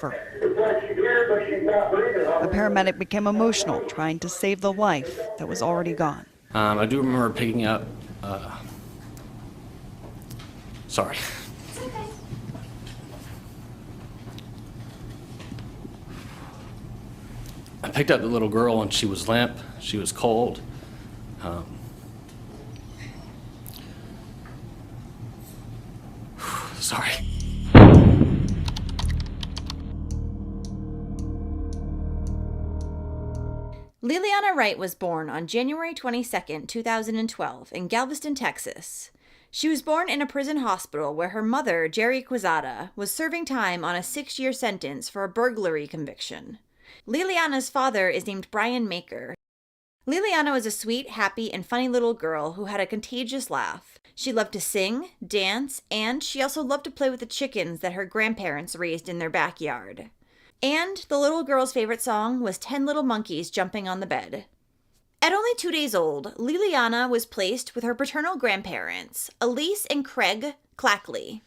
The paramedic became emotional, trying to save the life that was already gone. I do remember picking up, sorry. I picked up the little girl and she was limp, she was cold. Sorry. Liliana Wright was born on January 22, 2012, in Galveston, Texas. She was born in a prison hospital where her mother, Jerry Quezada, was serving time on a 6-year sentence for a burglary conviction. Liliana's father is named Brian Maker. Liliana was a sweet, happy, and funny little girl who had a contagious laugh. She loved to sing, dance, and she also loved to play with the chickens that her grandparents raised in their backyard. And the little girl's favorite song was 10 Little Monkeys Jumping on the Bed. At only 2 days old, Liliana was placed with her paternal grandparents, Elise and Craig Clackley.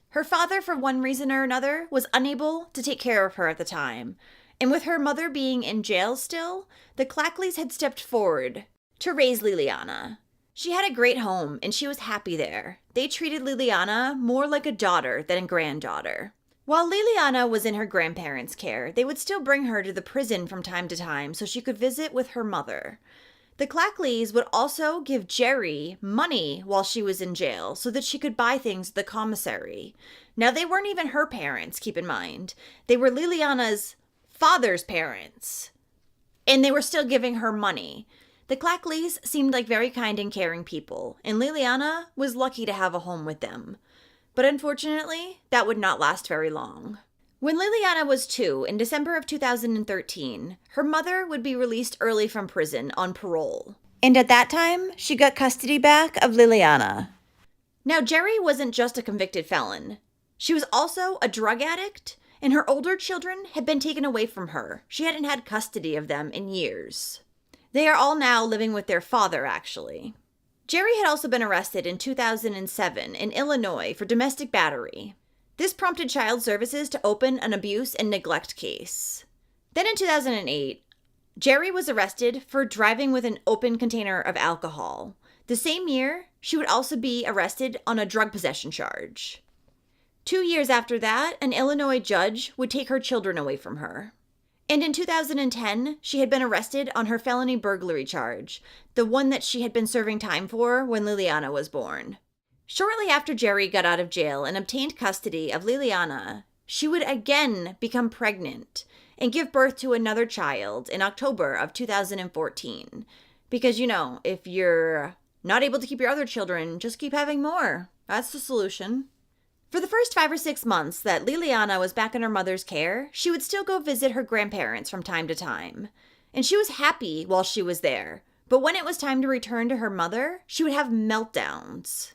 Her father, for one reason or another, was unable to take care of her at the time, and with her mother being in jail still, the Clackleys had stepped forward to raise Liliana. She had a great home, and she was happy there. They treated Liliana more like a daughter than a granddaughter. While Liliana was in her grandparents' care, they would still bring her to the prison from time to time so she could visit with her mother. The Clackleys would also give Jerry money while she was in jail so that she could buy things at the commissary. Now, they weren't even her parents, keep in mind. They were Liliana's father's parents, and they were still giving her money. The Clackleys seemed like very kind and caring people, and Liliana was lucky to have a home with them. But unfortunately, that would not last very long. When Liliana was 2, in December of 2013, her mother would be released early from prison on parole. And at that time, she got custody back of Liliana. Now, Jerry wasn't just a convicted felon. She was also a drug addict, and her older children had been taken away from her. She hadn't had custody of them in years. They are all now living with their father, actually. Jerry had also been arrested in 2007 in Illinois for domestic battery. This prompted Child Services to open an abuse and neglect case. Then in 2008, Jerry was arrested for driving with an open container of alcohol. The same year, she would also be arrested on a drug possession charge. 2 years after that, an Illinois judge would take her children away from her. And in 2010, she had been arrested on her felony burglary charge, the one that she had been serving time for when Liliana was born. Shortly after Jerry got out of jail and obtained custody of Liliana, she would again become pregnant and give birth to another child in October of 2014. Because, if you're not able to keep your other children, just keep having more. That's the solution. For the first 5 or 6 months that Liliana was back in her mother's care, she would still go visit her grandparents from time to time. And she was happy while she was there. But when it was time to return to her mother, she would have meltdowns.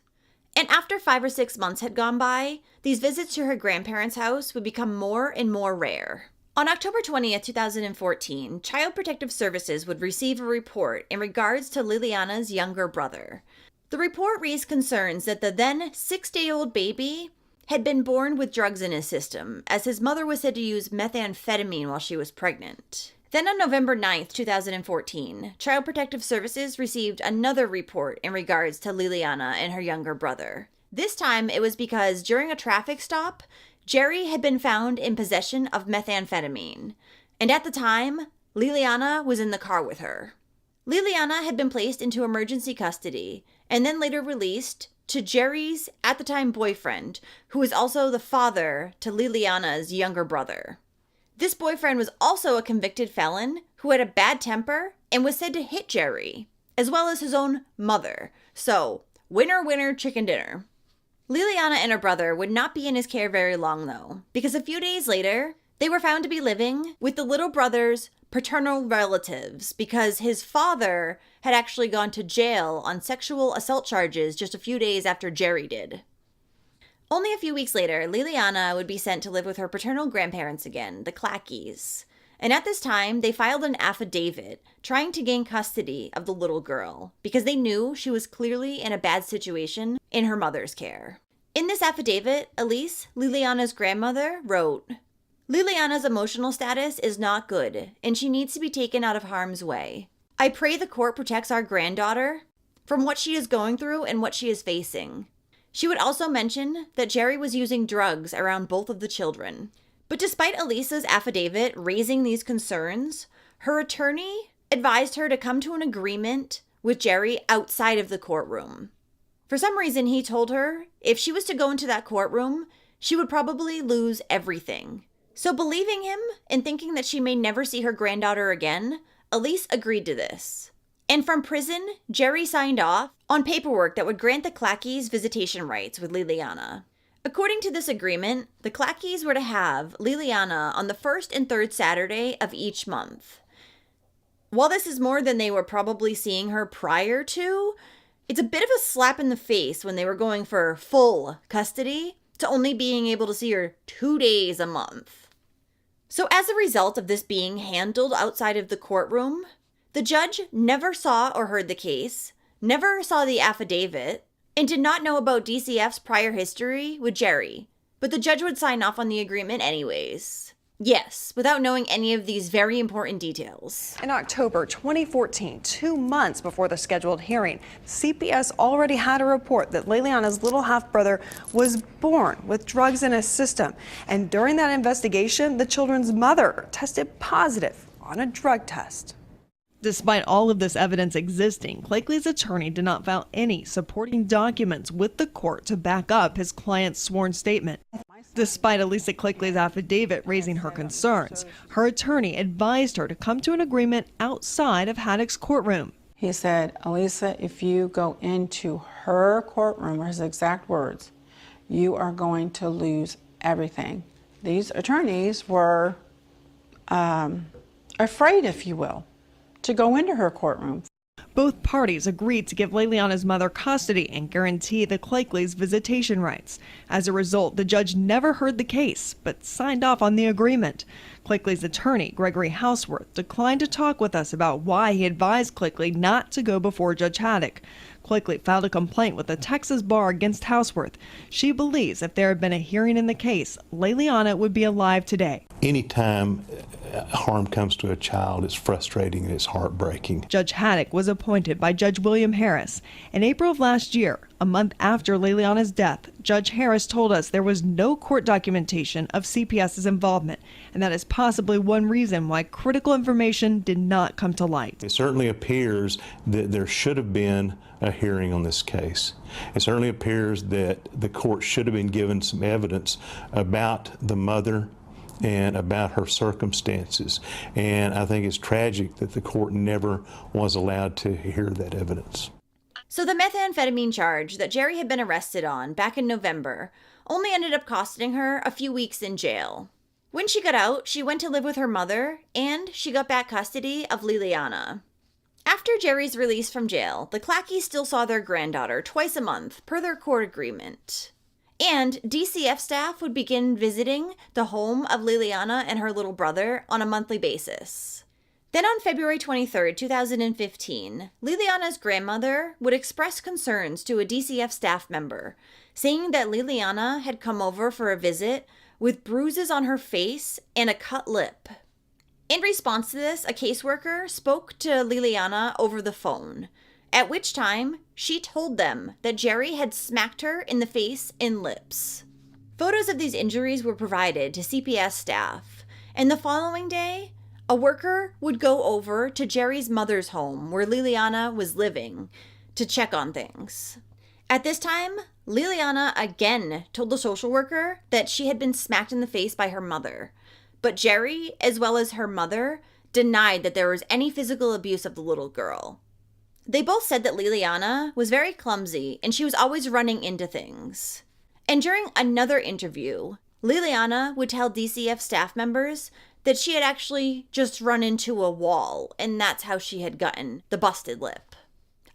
And after 5 or 6 months had gone by, these visits to her grandparents' house would become more and more rare. On October 20th, 2014, Child Protective Services would receive a report in regards to Liliana's younger brother. The report raised concerns that the then 6-day-old baby had been born with drugs in his system, as his mother was said to use methamphetamine while she was pregnant. Then on November 9th, 2014, Child Protective Services received another report in regards to Liliana and her younger brother. This time, it was because during a traffic stop, Jerry had been found in possession of methamphetamine. And at the time, Liliana was in the car with her. Liliana had been placed into emergency custody and then later released to Jerry's, at the time, boyfriend, who was also the father to Liliana's younger brother. This boyfriend was also a convicted felon who had a bad temper and was said to hit Jerry, as well as his own mother. So, winner, winner, chicken dinner. Liliana and her brother would not be in his care very long, though, because a few days later, they were found to be living with the little brother's paternal relatives because his father had actually gone to jail on sexual assault charges just a few days after Jerry did. Only a few weeks later, Liliana would be sent to live with her paternal grandparents again, the Clackeys. And at this time, they filed an affidavit trying to gain custody of the little girl because they knew she was clearly in a bad situation in her mother's care. In this affidavit, Elise, Liliana's grandmother, wrote, Liliana's emotional status is not good, and she needs to be taken out of harm's way. I pray the court protects our granddaughter from what she is going through and what she is facing. She would also mention that Jerry was using drugs around both of the children. But despite Elisa's affidavit raising these concerns, her attorney advised her to come to an agreement with Jerry outside of the courtroom. For some reason, he told her if she was to go into that courtroom, she would probably lose everything. So believing him and thinking that she may never see her granddaughter again, Elise agreed to this. And from prison, Jerry signed off on paperwork that would grant the Clackys visitation rights with Liliana. According to this agreement, the Clackys were to have Liliana on the first and third Saturday of each month. While this is more than they were probably seeing her prior to, it's a bit of a slap in the face when they were going for full custody to only being able to see her 2 days a month. So as a result of this being handled outside of the courtroom, the judge never saw or heard the case, never saw the affidavit, and did not know about DCF's prior history with Jerry, but the judge would sign off on the agreement anyways. Yes, without knowing any of these very important details. In October 2014, 2 months before the scheduled hearing, CPS already had a report that Liliana's little half-brother was born with drugs in his system. And during that investigation, the children's mother tested positive on a drug test. Despite all of this evidence existing, Clakeley's attorney did not file any supporting documents with the court to back up his client's sworn statement. Despite Elisa Clakeley's affidavit raising her concerns, her attorney advised her to come to an agreement outside of Haddock's courtroom. He said, Elisa, if you go into her courtroom, or his exact words, you are going to lose everything. These attorneys were afraid, if you will, to go into her courtroom. Both parties agreed to give Liliana's mother custody and guarantee the Clakeleys visitation rights. As a result, the judge never heard the case, but signed off on the agreement. Clakeley's attorney, Gregory Houseworth, declined to talk with us about why he advised Clakeley not to go before Judge Haddock. Clakeley filed a complaint with the Texas bar against Houseworth. She believes if there had been a hearing in the case, Liliana would be alive today. Anytime harm comes to a child, it's frustrating and it's heartbreaking. Judge Haddock was appointed by Judge William Harris. In April of last year, a month after Liliana's death, Judge Harris told us there was no court documentation of CPS's involvement, and that is possibly one reason why critical information did not come to light. It certainly appears that there should have been a hearing on this case. It certainly appears that the court should have been given some evidence about the mother and about her circumstances. And I think it's tragic that the court never was allowed to hear that evidence. So the methamphetamine charge that Jerry had been arrested on back in November only ended up costing her a few weeks in jail. When she got out, she went to live with her mother, and she got back custody of Liliana. After Jerry's release from jail, the Clackys still saw their granddaughter twice a month per their court agreement. And DCF staff would begin visiting the home of Liliana and her little brother on a monthly basis. Then on February 23, 2015, Liliana's grandmother would express concerns to a DCF staff member, saying that Liliana had come over for a visit with bruises on her face and a cut lip. In response to this, a caseworker spoke to Liliana over the phone, at which time she told them that Jerry had smacked her in the face and lips. Photos of these injuries were provided to CPS staff, and the following day, a worker would go over to Jerry's mother's home where Liliana was living to check on things. At this time, Liliana again told the social worker that she had been smacked in the face by her mother, but Jerry, as well as her mother, denied that there was any physical abuse of the little girl. They both said that Liliana was very clumsy and she was always running into things. And during another interview, Liliana would tell DCF staff members that she had actually just run into a wall, and that's how she had gotten the busted lip.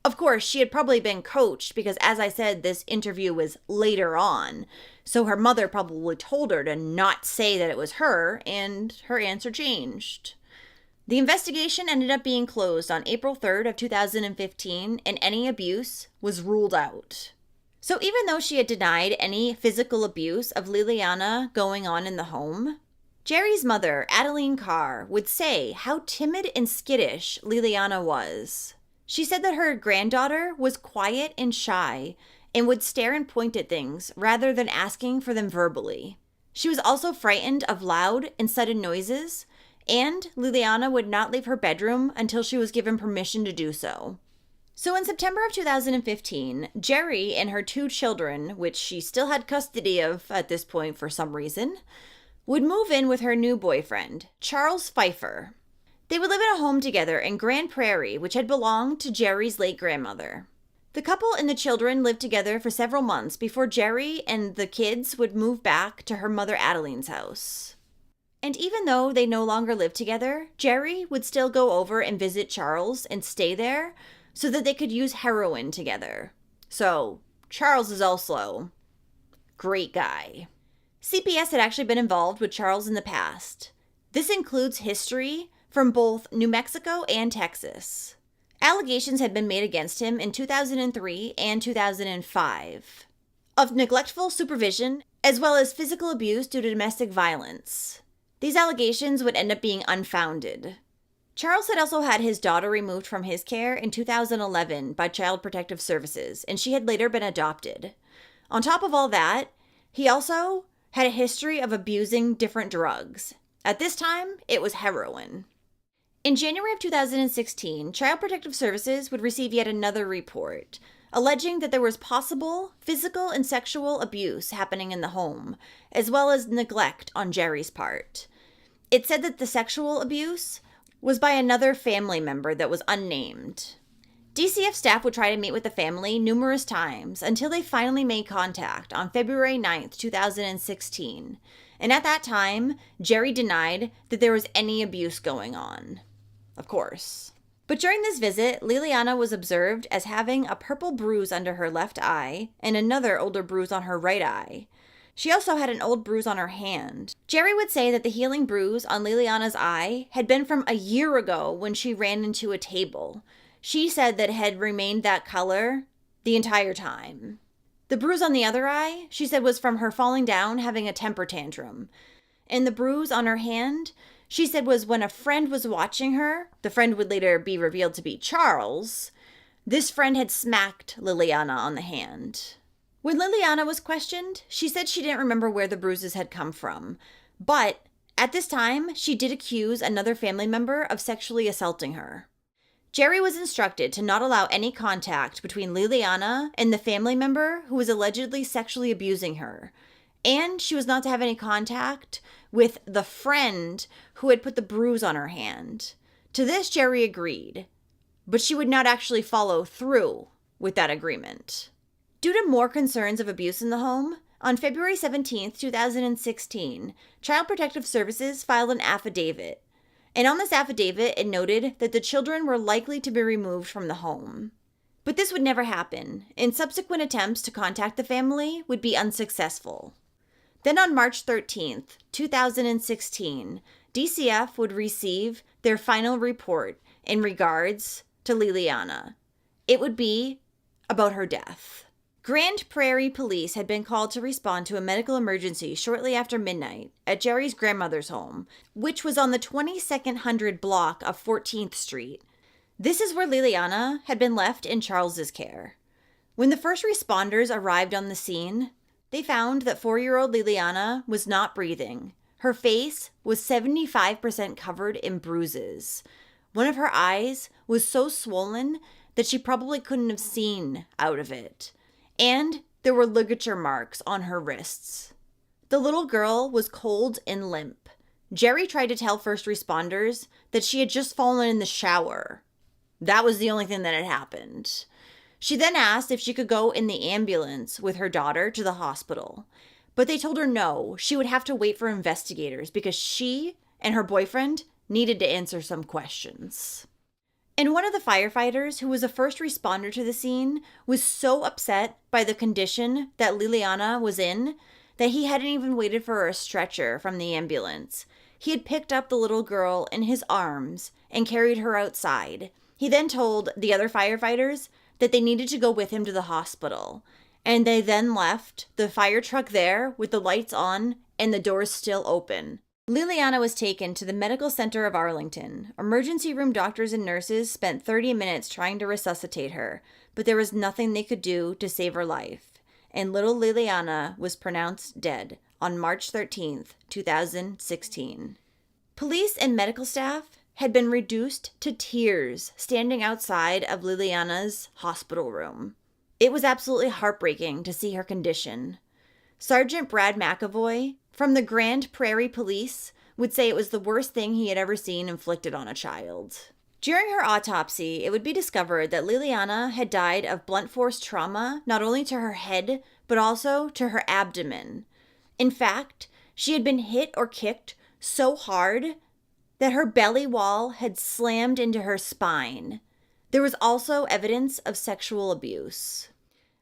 Of course, she had probably been coached because, as I said, this interview was later on, so her mother probably told her to not say that it was her, and her answer changed. The investigation ended up being closed on April 3rd of 2015, and any abuse was ruled out. So even though she had denied any physical abuse of Liliana going on in the home, Jerry's mother, Adeline Carr, would say how timid and skittish Liliana was. She said that her granddaughter was quiet and shy and would stare and point at things rather than asking for them verbally. She was also frightened of loud and sudden noises, and Liliana would not leave her bedroom until she was given permission to do so. So in September of 2015, Jerry and her 2 children, which she still had custody of at this point for some reason, would move in with her new boyfriend, Charles Pfeiffer. They would live in a home together in Grand Prairie, which had belonged to Jerry's late grandmother. The couple and the children lived together for several months before Jerry and the kids would move back to her mother Adeline's house. And even though they no longer lived together, Jerry would still go over and visit Charles and stay there so that they could use heroin together. So, Charles is also great guy. CPS had actually been involved with Charles in the past. This includes history from both New Mexico and Texas. Allegations had been made against him in 2003 and 2005 of neglectful supervision as well as physical abuse due to domestic violence. These allegations would end up being unfounded. Charles had also had his daughter removed from his care in 2011 by Child Protective Services, and she had later been adopted. On top of all that, he also had a history of abusing different drugs. At this time, it was heroin. In January of 2016, Child Protective Services would receive yet another report, alleging that there was possible physical and sexual abuse happening in the home, as well as neglect on Jerry's part. It said that the sexual abuse was by another family member that was unnamed. DCF staff would try to meet with the family numerous times until they finally made contact on February 9th, 2016. And at that time, Jerry denied that there was any abuse going on. Of course. But during this visit, Liliana was observed as having a purple bruise under her left eye and another older bruise on her right eye. She also had an old bruise on her hand. Jerry would say that the healing bruise on Liliana's eye had been from a year ago when she ran into a table. She said that it had remained that color the entire time. The bruise on the other eye, she said, was from her falling down having a temper tantrum. And the bruise on her hand, she said, was when a friend was watching her. The friend would later be revealed to be Charles. This friend had smacked Liliana on the hand. When Liliana was questioned, she said she didn't remember where the bruises had come from. But at this time, she did accuse another family member of sexually assaulting her. Jerry was instructed to not allow any contact between Liliana and the family member who was allegedly sexually abusing her. And she was not to have any contact with the friend who had put the bruise on her hand. To this, Jerry agreed, but she would not actually follow through with that agreement. Due to more concerns of abuse in the home, on February 17, 2016, Child Protective Services filed an affidavit. And on this affidavit, it noted that the children were likely to be removed from the home. But this would never happen, and subsequent attempts to contact the family would be unsuccessful. Then on March 13, 2016, DCF would receive their final report in regards to Liliana. It would be about her death. Grand Prairie Police had been called to respond to a medical emergency shortly after midnight at Jerry's grandmother's home, which was on the 2200 block of 14th Street. This is where Liliana had been left in Charles's care. When the first responders arrived on the scene, they found that 4-year-old Liliana was not breathing. Her face was 75% covered in bruises. One of her eyes was so swollen that she probably couldn't have seen out of it. And there were ligature marks on her wrists. The little girl was cold and limp. Jerry tried to tell first responders that she had just fallen in the shower. That was the only thing that had happened. She then asked if she could go in the ambulance with her daughter to the hospital. But they told her no, she would have to wait for investigators because she and her boyfriend needed to answer some questions. And one of the firefighters, who was a first responder to the scene, was so upset by the condition that Liliana was in that he hadn't even waited for a stretcher from the ambulance. He had picked up the little girl in his arms and carried her outside. He then told the other firefighters that they needed to go with him to the hospital. And they then left the fire truck there with the lights on and the doors still open. Liliana was taken to the Medical Center of Arlington. Emergency room doctors and nurses spent 30 minutes trying to resuscitate her, but there was nothing they could do to save her life. And little Liliana was pronounced dead on March 13th, 2016. Police and medical staff had been reduced to tears standing outside of Liliana's hospital room. It was absolutely heartbreaking to see her condition. Sergeant Brad McAvoy from the Grand Prairie Police would say it was the worst thing he had ever seen inflicted on a child. During her autopsy, it would be discovered that Liliana had died of blunt force trauma not only to her head, but also to her abdomen. In fact, she had been hit or kicked so hard that her belly wall had slammed into her spine. There was also evidence of sexual abuse.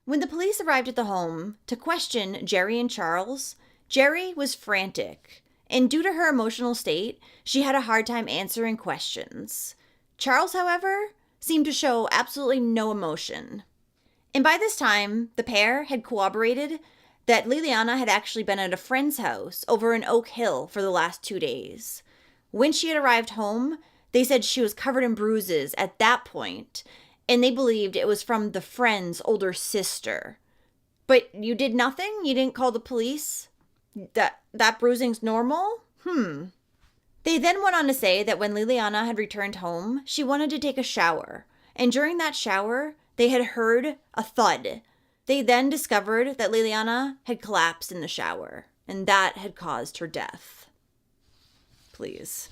When the police arrived at the home to question Jerry and Charles, Jerry was frantic, and due to her emotional state, she had a hard time answering questions. Charles, however, seemed to show absolutely no emotion. And by this time, the pair had corroborated that Liliana had actually been at a friend's house over in Oak Hill for the last 2 days. When she had arrived home, they said she was covered in bruises at that point, and they believed it was from the friend's older sister. But you did nothing? You didn't call the police? That bruising's normal? They then went on to say that when Liliana had returned home, she wanted to take a shower, and during that shower, they had heard a thud. They then discovered that Liliana had collapsed in the shower, and that had caused her death. Please.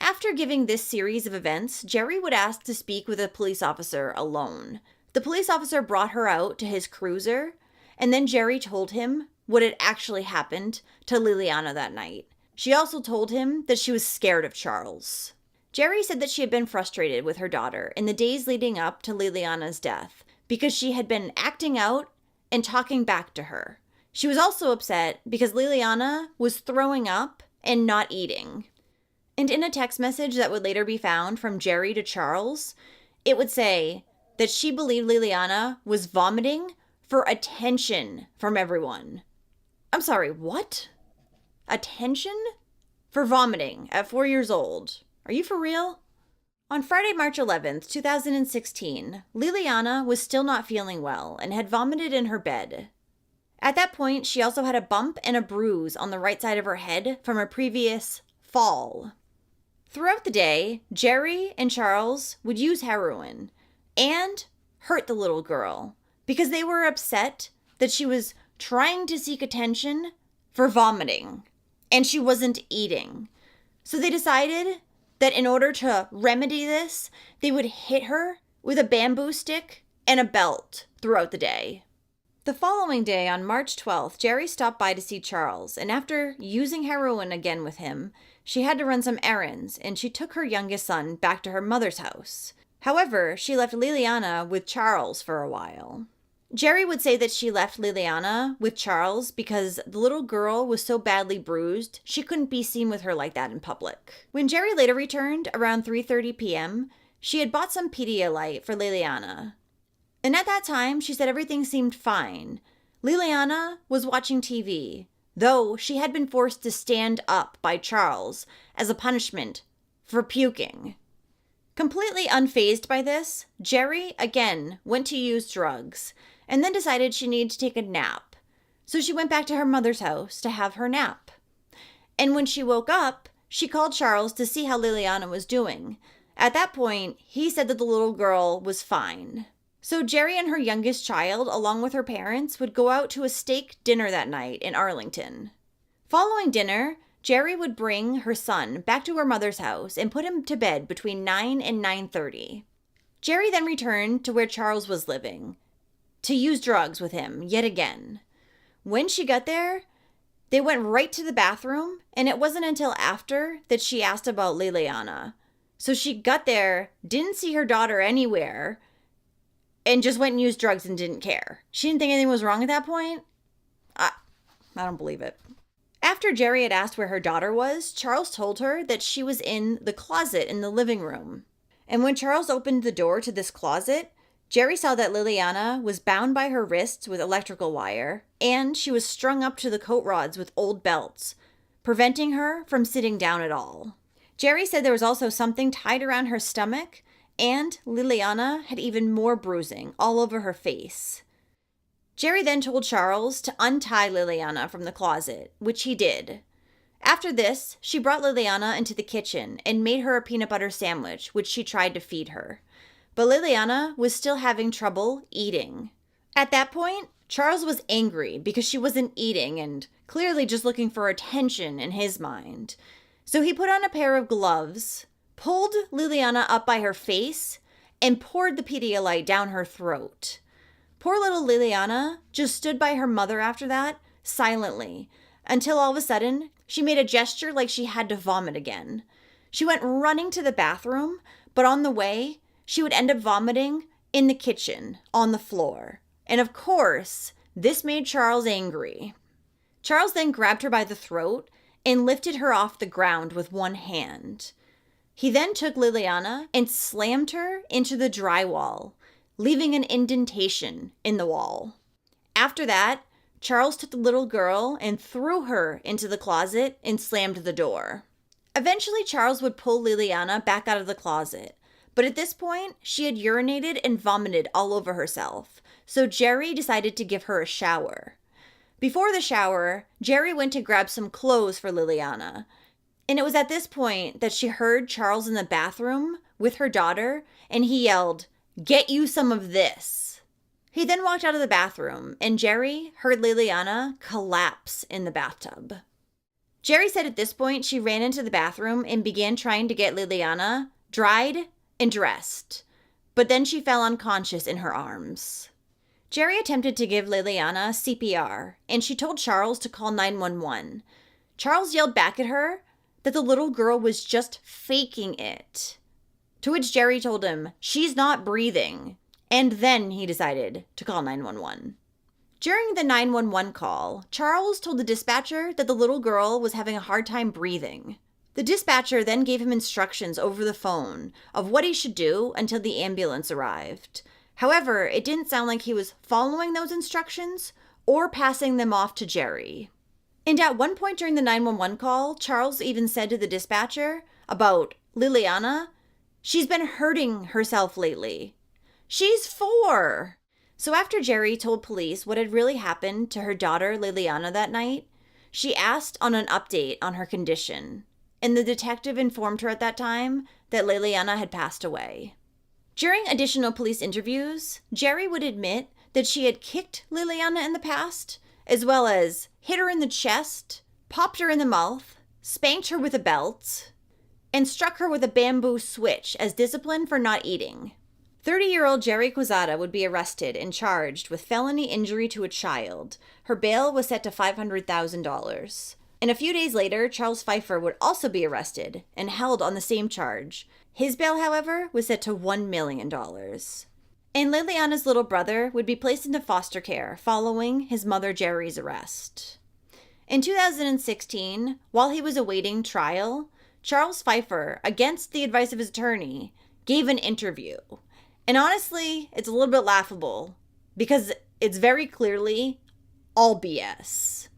After giving this series of events, Jerry would ask to speak with a police officer alone. The police officer brought her out to his cruiser, and then Jerry told him what had actually happened to Liliana that night. She also told him that she was scared of Charles. Jerry said that she had been frustrated with her daughter in the days leading up to Liliana's death because she had been acting out and talking back to her. She was also upset because Liliana was throwing up and not eating. And in a text message that would later be found from Jerry to Charles, it would say that she believed Liliana was vomiting for attention from everyone. I'm sorry, what? Attention? For vomiting at 4 years old. Are you for real? On Friday, March 11th, 2016, Liliana was still not feeling well and had vomited in her bed. At that point, she also had a bump and a bruise on the right side of her head from a previous fall. Throughout the day, Jerry and Charles would use heroin and hurt the little girl because they were upset that she was trying to seek attention for vomiting and she wasn't eating. So they decided that in order to remedy this, they would hit her with a bamboo stick and a belt throughout the day. The following day, on March 12th, Jerry stopped by to see Charles, and after using heroin again with him, she had to run some errands, and she took her youngest son back to her mother's house. However, she left Liliana with Charles for a while. Jerry would say that she left Liliana with Charles because the little girl was so badly bruised, she couldn't be seen with her like that in public. When Jerry later returned around 3:30 p.m., she had bought some Pedialyte for Liliana. And at that time, she said everything seemed fine. Liliana was watching TV, though she had been forced to stand up by Charles as a punishment for puking. Completely unfazed by this, Jerry again went to use drugs and then decided she needed to take a nap. So she went back to her mother's house to have her nap. And when she woke up, she called Charles to see how Liliana was doing. At that point, he said that the little girl was fine. So Jerry and her youngest child, along with her parents, would go out to a steak dinner that night in Arlington. Following dinner, Jerry would bring her son back to her mother's house and put him to bed between 9 and 9:30. Jerry then returned to where Charles was living to use drugs with him yet again. When she got there, they went right to the bathroom, and it wasn't until after that she asked about Liliana. So she got there, didn't see her daughter anywhere, and just went and used drugs and didn't care. She didn't think anything was wrong at that point? I don't believe it. After Jerry had asked where her daughter was, Charles told her that she was in the closet in the living room. And when Charles opened the door to this closet, Jerry saw that Liliana was bound by her wrists with electrical wire, and she was strung up to the coat rods with old belts. preventing her from sitting down at all. Jerry said there was also something tied around her stomach, and Liliana had even more bruising all over her face. Jerry then told Charles to untie Liliana from the closet, which he did. After this, she brought Liliana into the kitchen and made her a peanut butter sandwich, which she tried to feed her. But Liliana was still having trouble eating. At that point, Charles was angry because she wasn't eating and clearly just looking for attention in his mind. So he put on a pair of gloves, pulled Liliana up by her face, and poured the Pedialyte down her throat. Poor little Liliana just stood by her mother after that, silently, until all of a sudden, she made a gesture like she had to vomit again. She went running to the bathroom, but on the way, she would end up vomiting in the kitchen, on the floor. And of course, this made Charles angry. Charles then grabbed her by the throat and lifted her off the ground with one hand. He then took Liliana and slammed her into the drywall, leaving an indentation in the wall. After that, Charles took the little girl and threw her into the closet and slammed the door. Eventually, Charles would pull Liliana back out of the closet, but at this point, she had urinated and vomited all over herself, so Jerry decided to give her a shower. Before the shower, Jerry went to grab some clothes for Liliana, and it was at this point that she heard Charles in the bathroom with her daughter, and he yelled, "Get you some of this." He then walked out of the bathroom, and Jerry heard Liliana collapse in the bathtub. Jerry said at this point she ran into the bathroom and began trying to get Liliana dried and dressed, but then she fell unconscious in her arms. Jerry attempted to give Liliana CPR, and she told Charles to call 911. Charles yelled back at her that the little girl was just faking it, to which Jerry told him, "She's not breathing." And then he decided to call 911. During the 911 call, Charles told the dispatcher that the little girl was having a hard time breathing. The dispatcher then gave him instructions over the phone of what he should do until the ambulance arrived. However, it didn't sound like he was following those instructions or passing them off to Jerry. And at one point during the 911 call, Charles even said to the dispatcher about Liliana, "She's been hurting herself lately. She's 4. So after Jerry told police what had really happened to her daughter Liliana that night, she asked on an update on her condition, and the detective informed her at that time that Liliana had passed away. During additional police interviews, Jerry would admit that she had kicked Liliana in the past, as well as hit her in the chest, popped her in the mouth, spanked her with a belt, and struck her with a bamboo switch as discipline for not eating. 30-year-old Jerry Quezada would be arrested and charged with felony injury to a child. Her bail was set to $500,000. And a few days later, Charles Pfeiffer would also be arrested and held on the same charge. His bail, however, was set to $1 million. And Liliana's little brother would be placed into foster care following his mother Jerry's arrest. In 2016, while he was awaiting trial, Charles Pfeiffer, against the advice of his attorney, gave an interview. And honestly, it's a little bit laughable because it's very clearly all BS.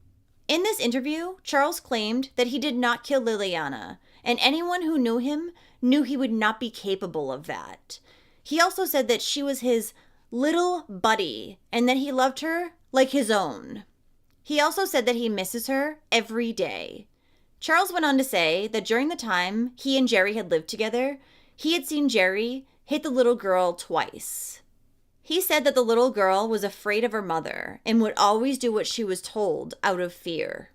In this interview, Charles claimed that he did not kill Liliana, and anyone who knew him knew he would not be capable of that. He also said that she was his little buddy and that he loved her like his own. He also said that he misses her every day. Charles went on to say that during the time he and Jerry had lived together, he had seen Jerry hit the little girl twice. He said that the little girl was afraid of her mother and would always do what she was told out of fear.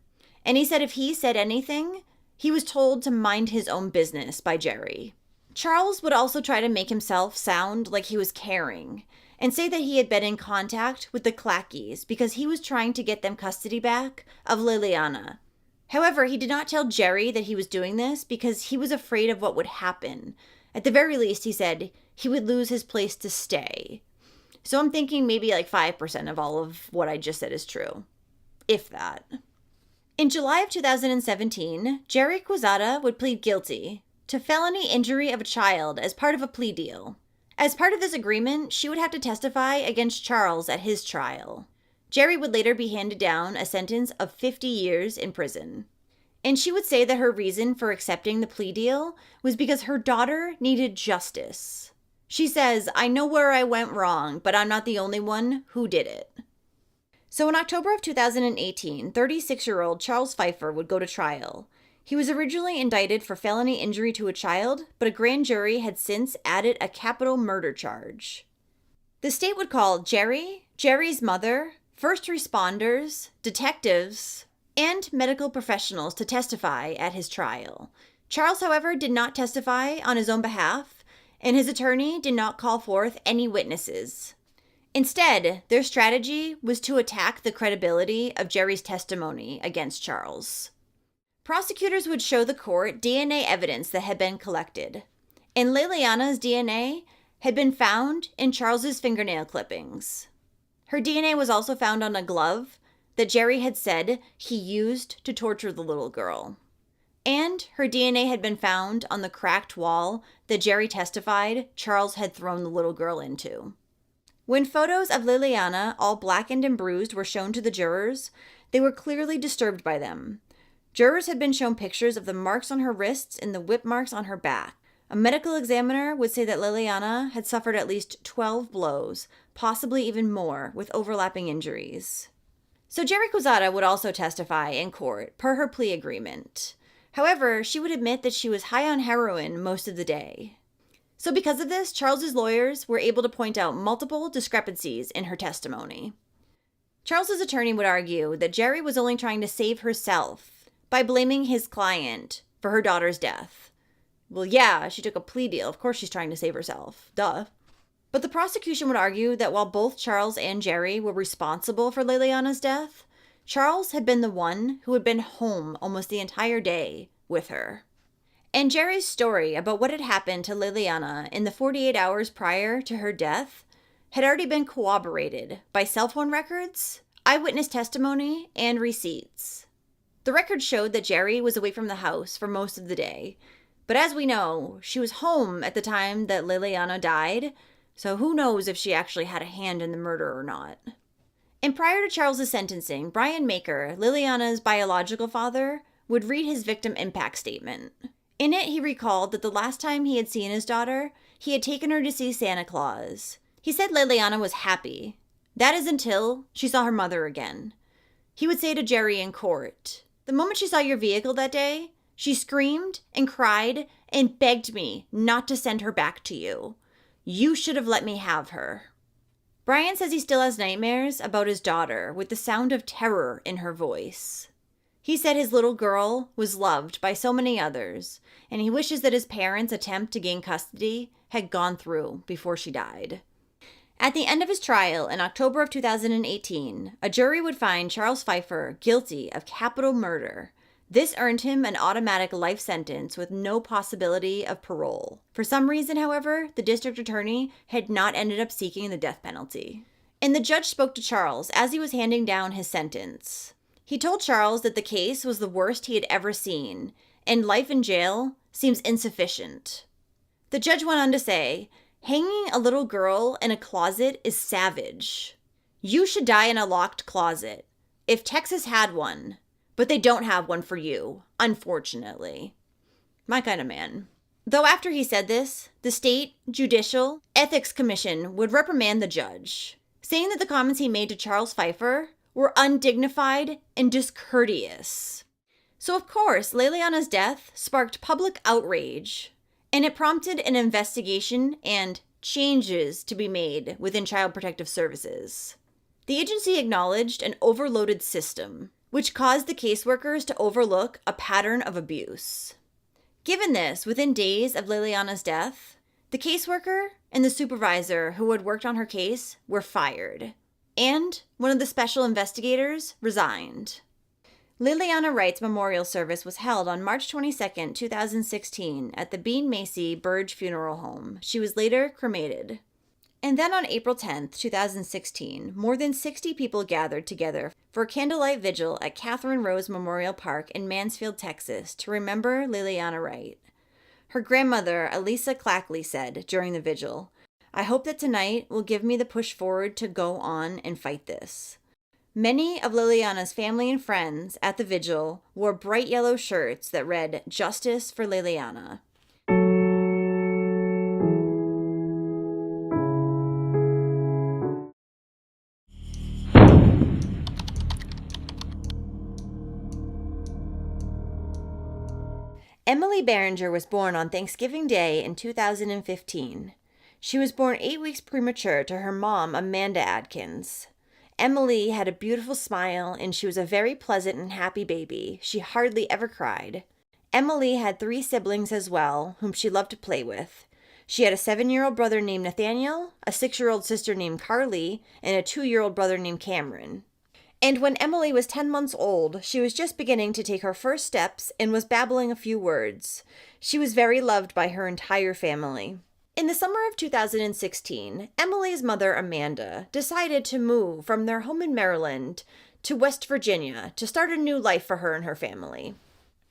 And he said if he said anything, he was told to mind his own business by Jerry. Charles would also try to make himself sound like he was caring and say that he had been in contact with the Clackies because he was trying to get them custody back of Liliana. However, he did not tell Jerry that he was doing this because he was afraid of what would happen. At the very least, he said he would lose his place to stay. So I'm thinking maybe like 5% of all of what I just said is true. If that. In July of 2017, Jerry Quezada would plead guilty to felony injury of a child as part of a plea deal. As part of this agreement, she would have to testify against Charles at his trial. Jerry would later be handed down a sentence of 50 years in prison. And she would say that her reason for accepting the plea deal was because her daughter needed justice. She says, "I know where I went wrong, but I'm not the only one who did it." So in October of 2018, 36-year-old Charles Pfeiffer would go to trial. He was originally indicted for felony injury to a child, but a grand jury had since added a capital murder charge. The state would call Jerry, Jerry's mother, first responders, detectives, and medical professionals to testify at his trial. Charles, however, did not testify on his own behalf, and his attorney did not call forth any witnesses. Instead, their strategy was to attack the credibility of Jerry's testimony against Charles. Prosecutors would show the court DNA evidence that had been collected, and Leliana's DNA had been found in Charles's fingernail clippings. Her DNA was also found on a glove that Jerry had said he used to torture the little girl. And her DNA had been found on the cracked wall that Jerry testified Charles had thrown the little girl into. When photos of Leliana, all blackened and bruised, were shown to the jurors, they were clearly disturbed by them. Jurors had been shown pictures of the marks on her wrists and the whip marks on her back. A medical examiner would say that Leliana had suffered at least 12 blows, possibly even more, with overlapping injuries. So Jerry Quezada would also testify in court, per her plea agreement. However, she would admit that she was high on heroin most of the day. So because of this, Charles's lawyers were able to point out multiple discrepancies in her testimony. Charles's attorney would argue that Jerry was only trying to save herself by blaming his client for her daughter's death. Well, yeah, she took a plea deal. Of course she's trying to save herself. Duh. But the prosecution would argue that while both Charles and Jerry were responsible for Leliana's death, Charles had been the one who had been home almost the entire day with her. And Jerry's story about what had happened to Leliana in the 48 hours prior to her death had already been corroborated by cell phone records, eyewitness testimony, and receipts. The record showed that Jerry was away from the house for most of the day, but as we know, she was home at the time that Leliana died, so who knows if she actually had a hand in the murder or not. And prior to Charles's sentencing, Brian Maker, Leliana's biological father, would read his victim impact statement. In it, he recalled that the last time he had seen his daughter, he had taken her to see Santa Claus. He said Leliana was happy. That is until she saw her mother again. He would say to Jerry in court, "The moment she saw your vehicle that day, she screamed and cried and begged me not to send her back to you. You should have let me have her." Brian says he still has nightmares about his daughter with the sound of terror in her voice. He said his little girl was loved by so many others, and he wishes that his parents' attempt to gain custody had gone through before she died. At the end of his trial in October of 2018, a jury would find Charles Pfeiffer guilty of capital murder. This earned him an automatic life sentence with no possibility of parole. For some reason, however, the district attorney had not ended up seeking the death penalty. And the judge spoke to Charles as he was handing down his sentence. He told Charles that the case was the worst he had ever seen, and life in jail seems insufficient. The judge went on to say, "Hanging a little girl in a closet is savage. You should die in a locked closet, if Texas had one, but they don't have one for you, unfortunately." My kind of man. Though after he said this, the State Judicial Ethics Commission would reprimand the judge, saying that the comments he made to Charles Pfeiffer were undignified and discourteous. So of course, Leliana's death sparked public outrage, and it prompted an investigation and changes to be made within Child Protective Services. The agency acknowledged an overloaded system, which caused the caseworkers to overlook a pattern of abuse. Given this, within days of Leliana's death, the caseworker and the supervisor who had worked on her case were fired, and one of the special investigators resigned. Leliana Wright's memorial service was held on March 22, 2016 at the Bean Macy Burge Funeral Home. She was later cremated. And then on April 10, 2016, more than 60 people gathered together for a candlelight vigil at Catherine Rose Memorial Park in Mansfield, Texas, to remember Leliana Wright. Her grandmother, Elisa Clackley, said during the vigil, "I hope that tonight will give me the push forward to go on and fight this. Many of Liliana's family and friends at the vigil wore bright yellow shirts that read, "Justice for Liliana." Emily Behringer was born on Thanksgiving Day in 2015. She was born 8 weeks premature to her mom, Amanda Adkins. Emily had a beautiful smile, and she was a very pleasant and happy baby. She hardly ever cried. Emily had 3 siblings as well, whom she loved to play with. She had a 7-year-old brother named Nathaniel, a 6-year-old sister named Carly, and a 2-year-old brother named Cameron. And when Emily was 10 months old, she was just beginning to take her first steps and was babbling a few words. She was very loved by her entire family. In the summer of 2016, Emily's mother, Amanda, decided to move from their home in Maryland to West Virginia to start a new life for her and her family.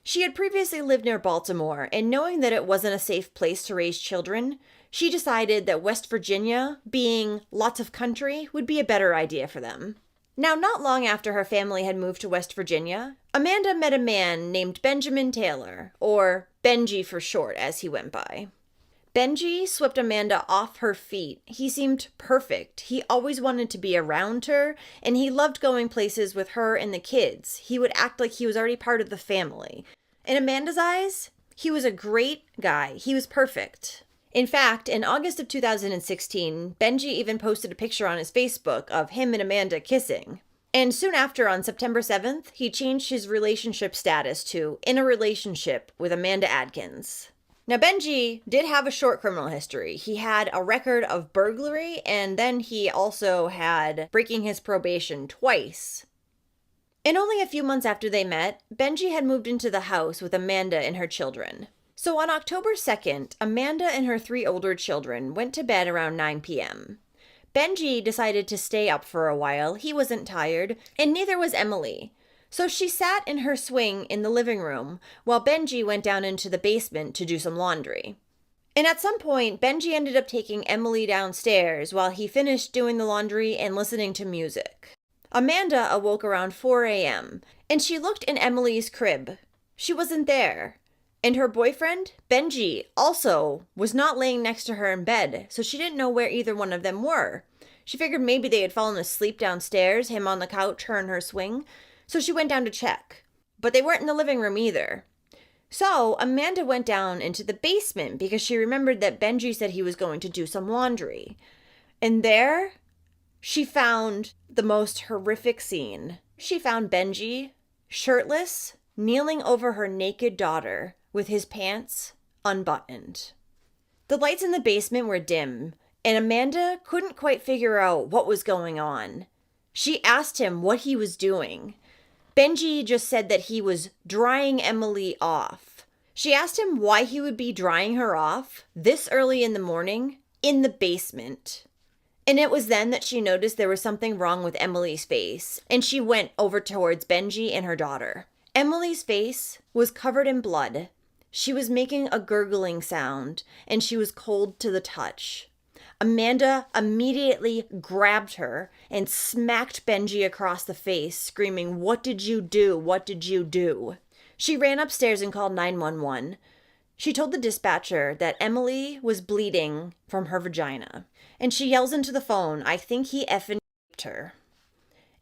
She had previously lived near Baltimore, and knowing that it wasn't a safe place to raise children, she decided that West Virginia, being lots of country, would be a better idea for them. Now, not long after her family had moved to West Virginia, Amanda met a man named Benjamin Taylor, or Benji for short, as he went by. Benji swept Amanda off her feet. He seemed perfect. He always wanted to be around her, and he loved going places with her and the kids. He would act like he was already part of the family. In Amanda's eyes, he was a great guy. He was perfect. In fact, in August of 2016, Benji even posted a picture on his Facebook of him and Amanda kissing. And soon after, on September 7th, he changed his relationship status to in a relationship with Amanda Adkins. Now, Benji did have a short criminal history. He had a record of burglary, and then he also had breaking his probation twice. And only a few months after they met, Benji had moved into the house with Amanda and her children. So on October 2nd, Amanda and her 3 older children went to bed around 9 p.m. Benji decided to stay up for a while. He wasn't tired, and neither was Emily. So she sat in her swing in the living room while Benji went down into the basement to do some laundry. And at some point, Benji ended up taking Emily downstairs while he finished doing the laundry and listening to music. Amanda awoke around 4 a.m., and she looked in Emily's crib. She wasn't there. And her boyfriend, Benji, also was not laying next to her in bed, so she didn't know where either one of them were. She figured maybe they had fallen asleep downstairs, him on the couch, her in her swing. So she went down to check, but they weren't in the living room either. So Amanda went down into the basement because she remembered that Benji said he was going to do some laundry. And there, she found the most horrific scene. She found Benji shirtless, kneeling over her naked daughter with his pants unbuttoned. The lights in the basement were dim, and Amanda couldn't quite figure out what was going on. She asked him what he was doing. Benji just said that he was drying Emily off. She asked him why he would be drying her off this early in the morning in the basement. And it was then that she noticed there was something wrong with Emily's face, and she went over towards Benji and her daughter. Emily's face was covered in blood. She was making a gurgling sound, and she was cold to the touch. Amanda immediately grabbed her and smacked Benji across the face, screaming, "What did you do? What did you do?" She ran upstairs and called 911. She told the dispatcher that Emily was bleeding from her vagina. And she yells into the phone, "I think he effing raped her."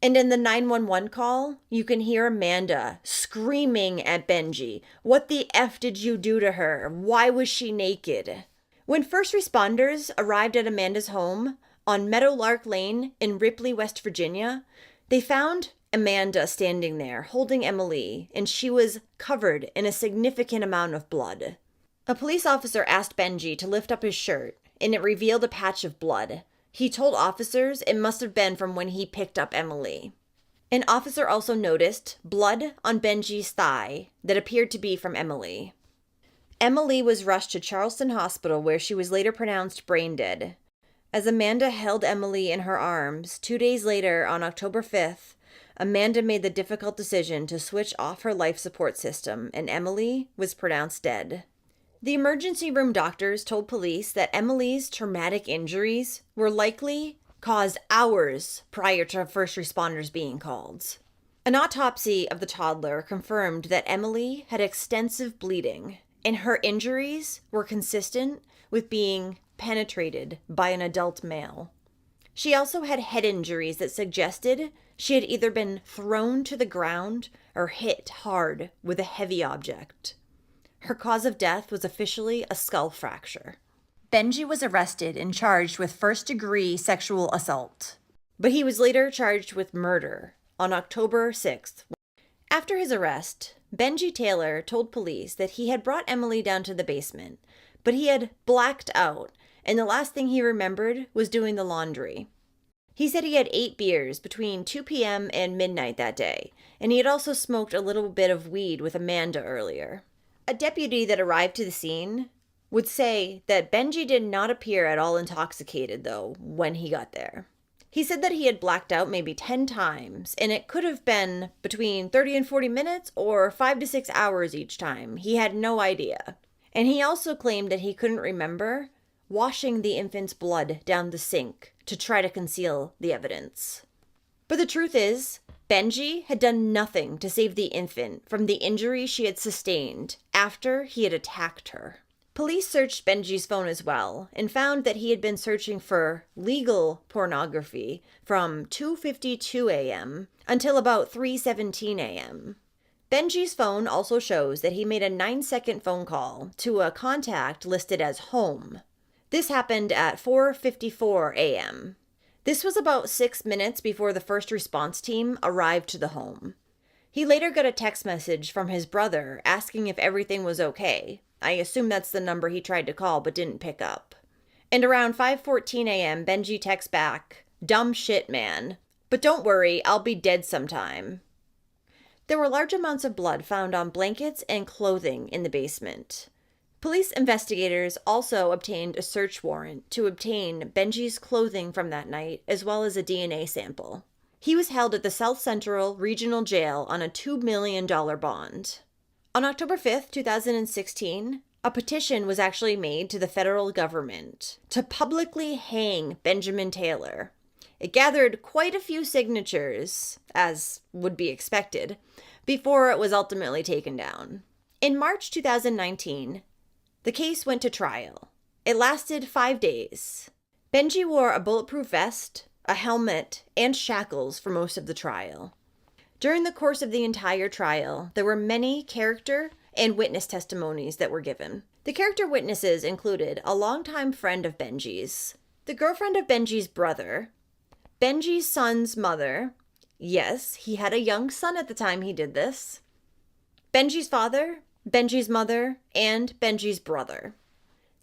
And in the 911 call, you can hear Amanda screaming at Benji, "What the F did you do to her? Why was she naked?" When first responders arrived at Amanda's home on Meadowlark Lane in Ripley, West Virginia, they found Amanda standing there holding Emily, and she was covered in a significant amount of blood. A police officer asked Benji to lift up his shirt, and it revealed a patch of blood. He told officers it must have been from when he picked up Emily. An officer also noticed blood on Benji's thigh that appeared to be from Emily. Emily was rushed to Charleston Hospital, where she was later pronounced brain dead. As Amanda held Emily in her arms, 2 days later, on October 5th, Amanda made the difficult decision to switch off her life support system, and Emily was pronounced dead. The emergency room doctors told police that Emily's traumatic injuries were likely caused hours prior to first responders being called. An autopsy of the toddler confirmed that Emily had extensive bleeding, and her injuries were consistent with being penetrated by an adult male. She also had head injuries that suggested she had either been thrown to the ground or hit hard with a heavy object. Her cause of death was officially a skull fracture. Benji was arrested and charged with first-degree sexual assault, but he was later charged with murder on October 6th. After his arrest, Benji Taylor told police that he had brought Emily down to the basement, but he had blacked out, and the last thing he remembered was doing the laundry. He said he had 8 beers between 2 p.m. and midnight that day, and he had also smoked a little bit of weed with Amanda earlier. A deputy that arrived to the scene would say that Benji did not appear at all intoxicated, though, when he got there. He said that he had blacked out maybe 10 times, and it could have been between 30 and 40 minutes or 5 to 6 hours each time. He had no idea. And he also claimed that he couldn't remember washing the infant's blood down the sink to try to conceal the evidence. But the truth is, Benji had done nothing to save the infant from the injury she had sustained after he had attacked her. Police searched Benji's phone as well and found that he had been searching for legal pornography from 2:52 a.m. until about 3:17 a.m. Benji's phone also shows that he made a 9-second phone call to a contact listed as home. This happened at 4:54 a.m. This was about 6 minutes before the first response team arrived to the home. He later got a text message from his brother asking if everything was okay. I assume that's the number he tried to call but didn't pick up. And around 5:14 a.m., Benji texts back, "Dumb shit, man. But don't worry, I'll be dead sometime." There were large amounts of blood found on blankets and clothing in the basement. Police investigators also obtained a search warrant to obtain Benji's clothing from that night, as well as a DNA sample. He was held at the South Central Regional Jail on a $2 million bond. On October 5th, 2016, a petition was actually made to the federal government to publicly hang Benjamin Taylor. It gathered quite a few signatures, as would be expected, before it was ultimately taken down. In March 2019, the case went to trial. It lasted 5 days. Benji wore a bulletproof vest, a helmet, and shackles for most of the trial. During the course of the entire trial, there were many character and witness testimonies that were given. The character witnesses included a longtime friend of Benji's, the girlfriend of Benji's brother, Benji's son's mother. Yes, he had a young son at the time he did this. Benji's father, Benji's mother, and Benji's brother.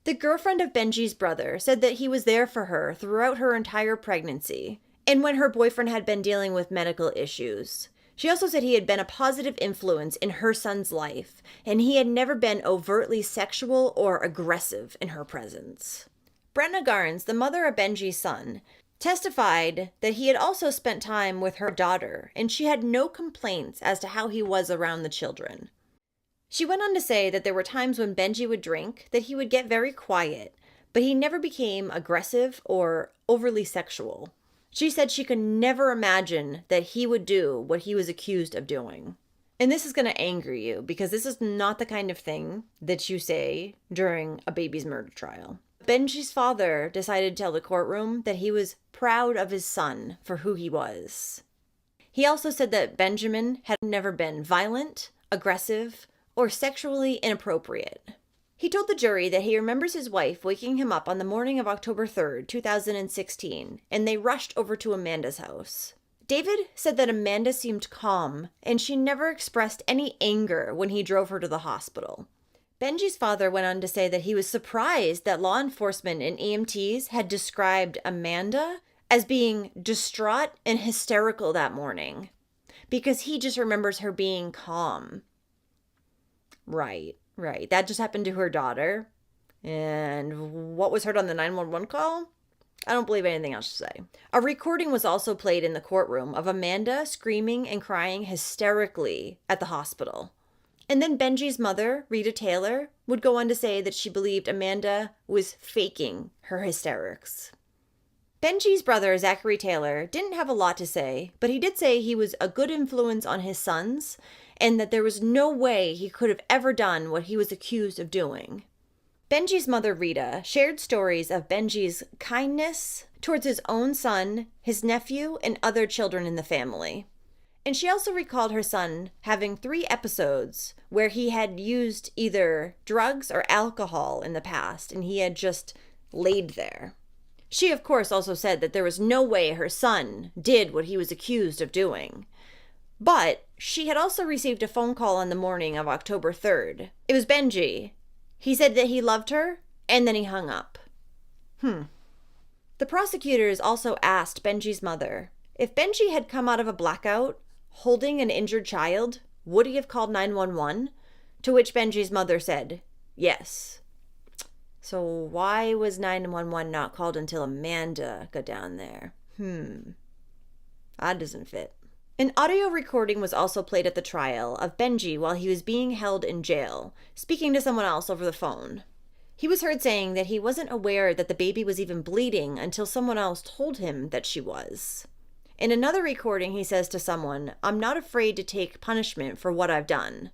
The girlfriend of Benji's brother said that he was there for her throughout her entire pregnancy, and when her boyfriend had been dealing with medical issues. She also said he had been a positive influence in her son's life, and he had never been overtly sexual or aggressive in her presence. Brenna Garnes, the mother of Benji's son, testified that he had also spent time with her daughter, and she had no complaints as to how he was around the children. She went on to say that there were times when Benji would drink that he would get very quiet, but he never became aggressive or overly sexual. She said she could never imagine that he would do what he was accused of doing. And this is going to anger you because this is not the kind of thing that you say during a baby's murder trial. Benji's father decided to tell the courtroom that he was proud of his son for who he was. He also said that Benjamin had never been violent, aggressive, or sexually inappropriate. He told the jury that he remembers his wife waking him up on the morning of October 3rd, 2016, and they rushed over to Amanda's house. David said that Amanda seemed calm, and she never expressed any anger when he drove her to the hospital. Benji's father went on to say that he was surprised that law enforcement and EMTs had described Amanda as being distraught and hysterical that morning, because he just remembers her being calm. Right. That just happened to her daughter. And what was heard on the 911 call? I don't believe anything else to say. A recording was also played in the courtroom of Amanda screaming and crying hysterically at the hospital. And then Benji's mother, Rita Taylor, would go on to say that she believed Amanda was faking her hysterics. Benji's brother, Zachary Taylor, didn't have a lot to say, but he did say he was a good influence on his sons and that there was no way he could have ever done what he was accused of doing. Benji's mother, Rita, shared stories of Benji's kindness towards his own son, his nephew, and other children in the family. And she also recalled her son having 3 episodes where he had used either drugs or alcohol in the past, and he had just laid there. She, of course, also said that there was no way her son did what he was accused of doing. But she had also received a phone call on the morning of October 3rd. It was Benji. He said that he loved her, and then he hung up. The prosecutors also asked Benji's mother, if Benji had come out of a blackout holding an injured child, would he have called 911? To which Benji's mother said, yes. So why was 911 not called until Amanda got down there? That doesn't fit. An audio recording was also played at the trial of Benji while he was being held in jail, speaking to someone else over the phone. He was heard saying that he wasn't aware that the baby was even bleeding until someone else told him that she was. In another recording, he says to someone, "I'm not afraid to take punishment for what I've done."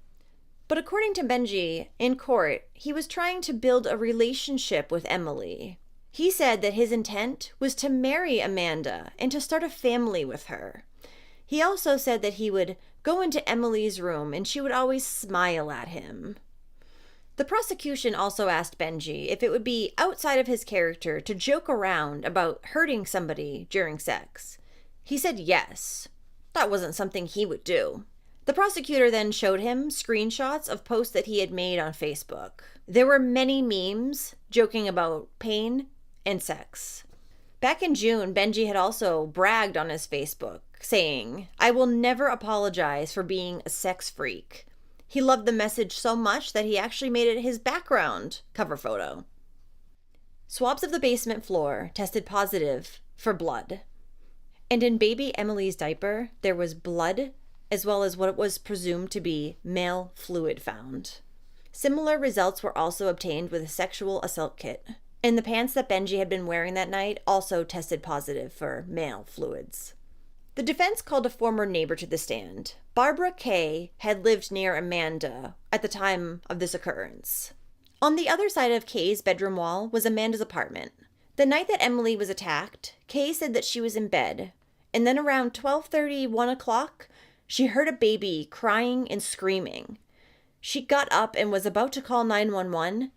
But according to Benji, in court, he was trying to build a relationship with Emily. He said that his intent was to marry Amanda and to start a family with her. He also said that he would go into Emily's room and she would always smile at him. The prosecution also asked Benji if it would be outside of his character to joke around about hurting somebody during sex. He said yes. That wasn't something he would do. The prosecutor then showed him screenshots of posts that he had made on Facebook. There were many memes joking about pain and sex. Back in June, Benji had also bragged on his Facebook, saying, "I will never apologize for being a sex freak." He loved the message so much that he actually made it his background cover photo. Swabs of the basement floor tested positive for blood. And in baby Emily's diaper, there was blood as well as what was presumed to be male fluid found. Similar results were also obtained with a sexual assault kit. And the pants that Benji had been wearing that night also tested positive for male fluids. The defense called a former neighbor to the stand. Barbara Kay had lived near Amanda at the time of this occurrence. On the other side of Kay's bedroom wall was Amanda's apartment. The night that Emily was attacked, Kay said that she was in bed, and then around 12:30, 1 o'clock, she heard a baby crying and screaming. She got up and was about to call 911,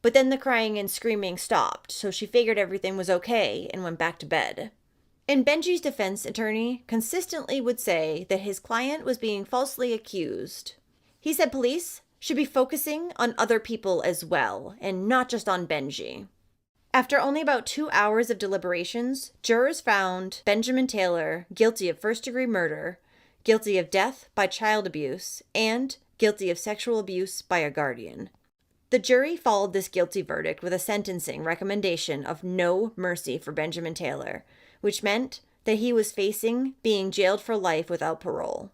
but then the crying and screaming stopped, so she figured everything was okay and went back to bed. And Benji's defense attorney consistently would say that his client was being falsely accused. He said police should be focusing on other people as well, and not just on Benji. After only about 2 hours of deliberations, jurors found Benjamin Taylor guilty of first-degree murder, guilty of death by child abuse, and guilty of sexual abuse by a guardian. The jury followed this guilty verdict with a sentencing recommendation of no mercy for Benjamin Taylor, which meant that he was facing being jailed for life without parole.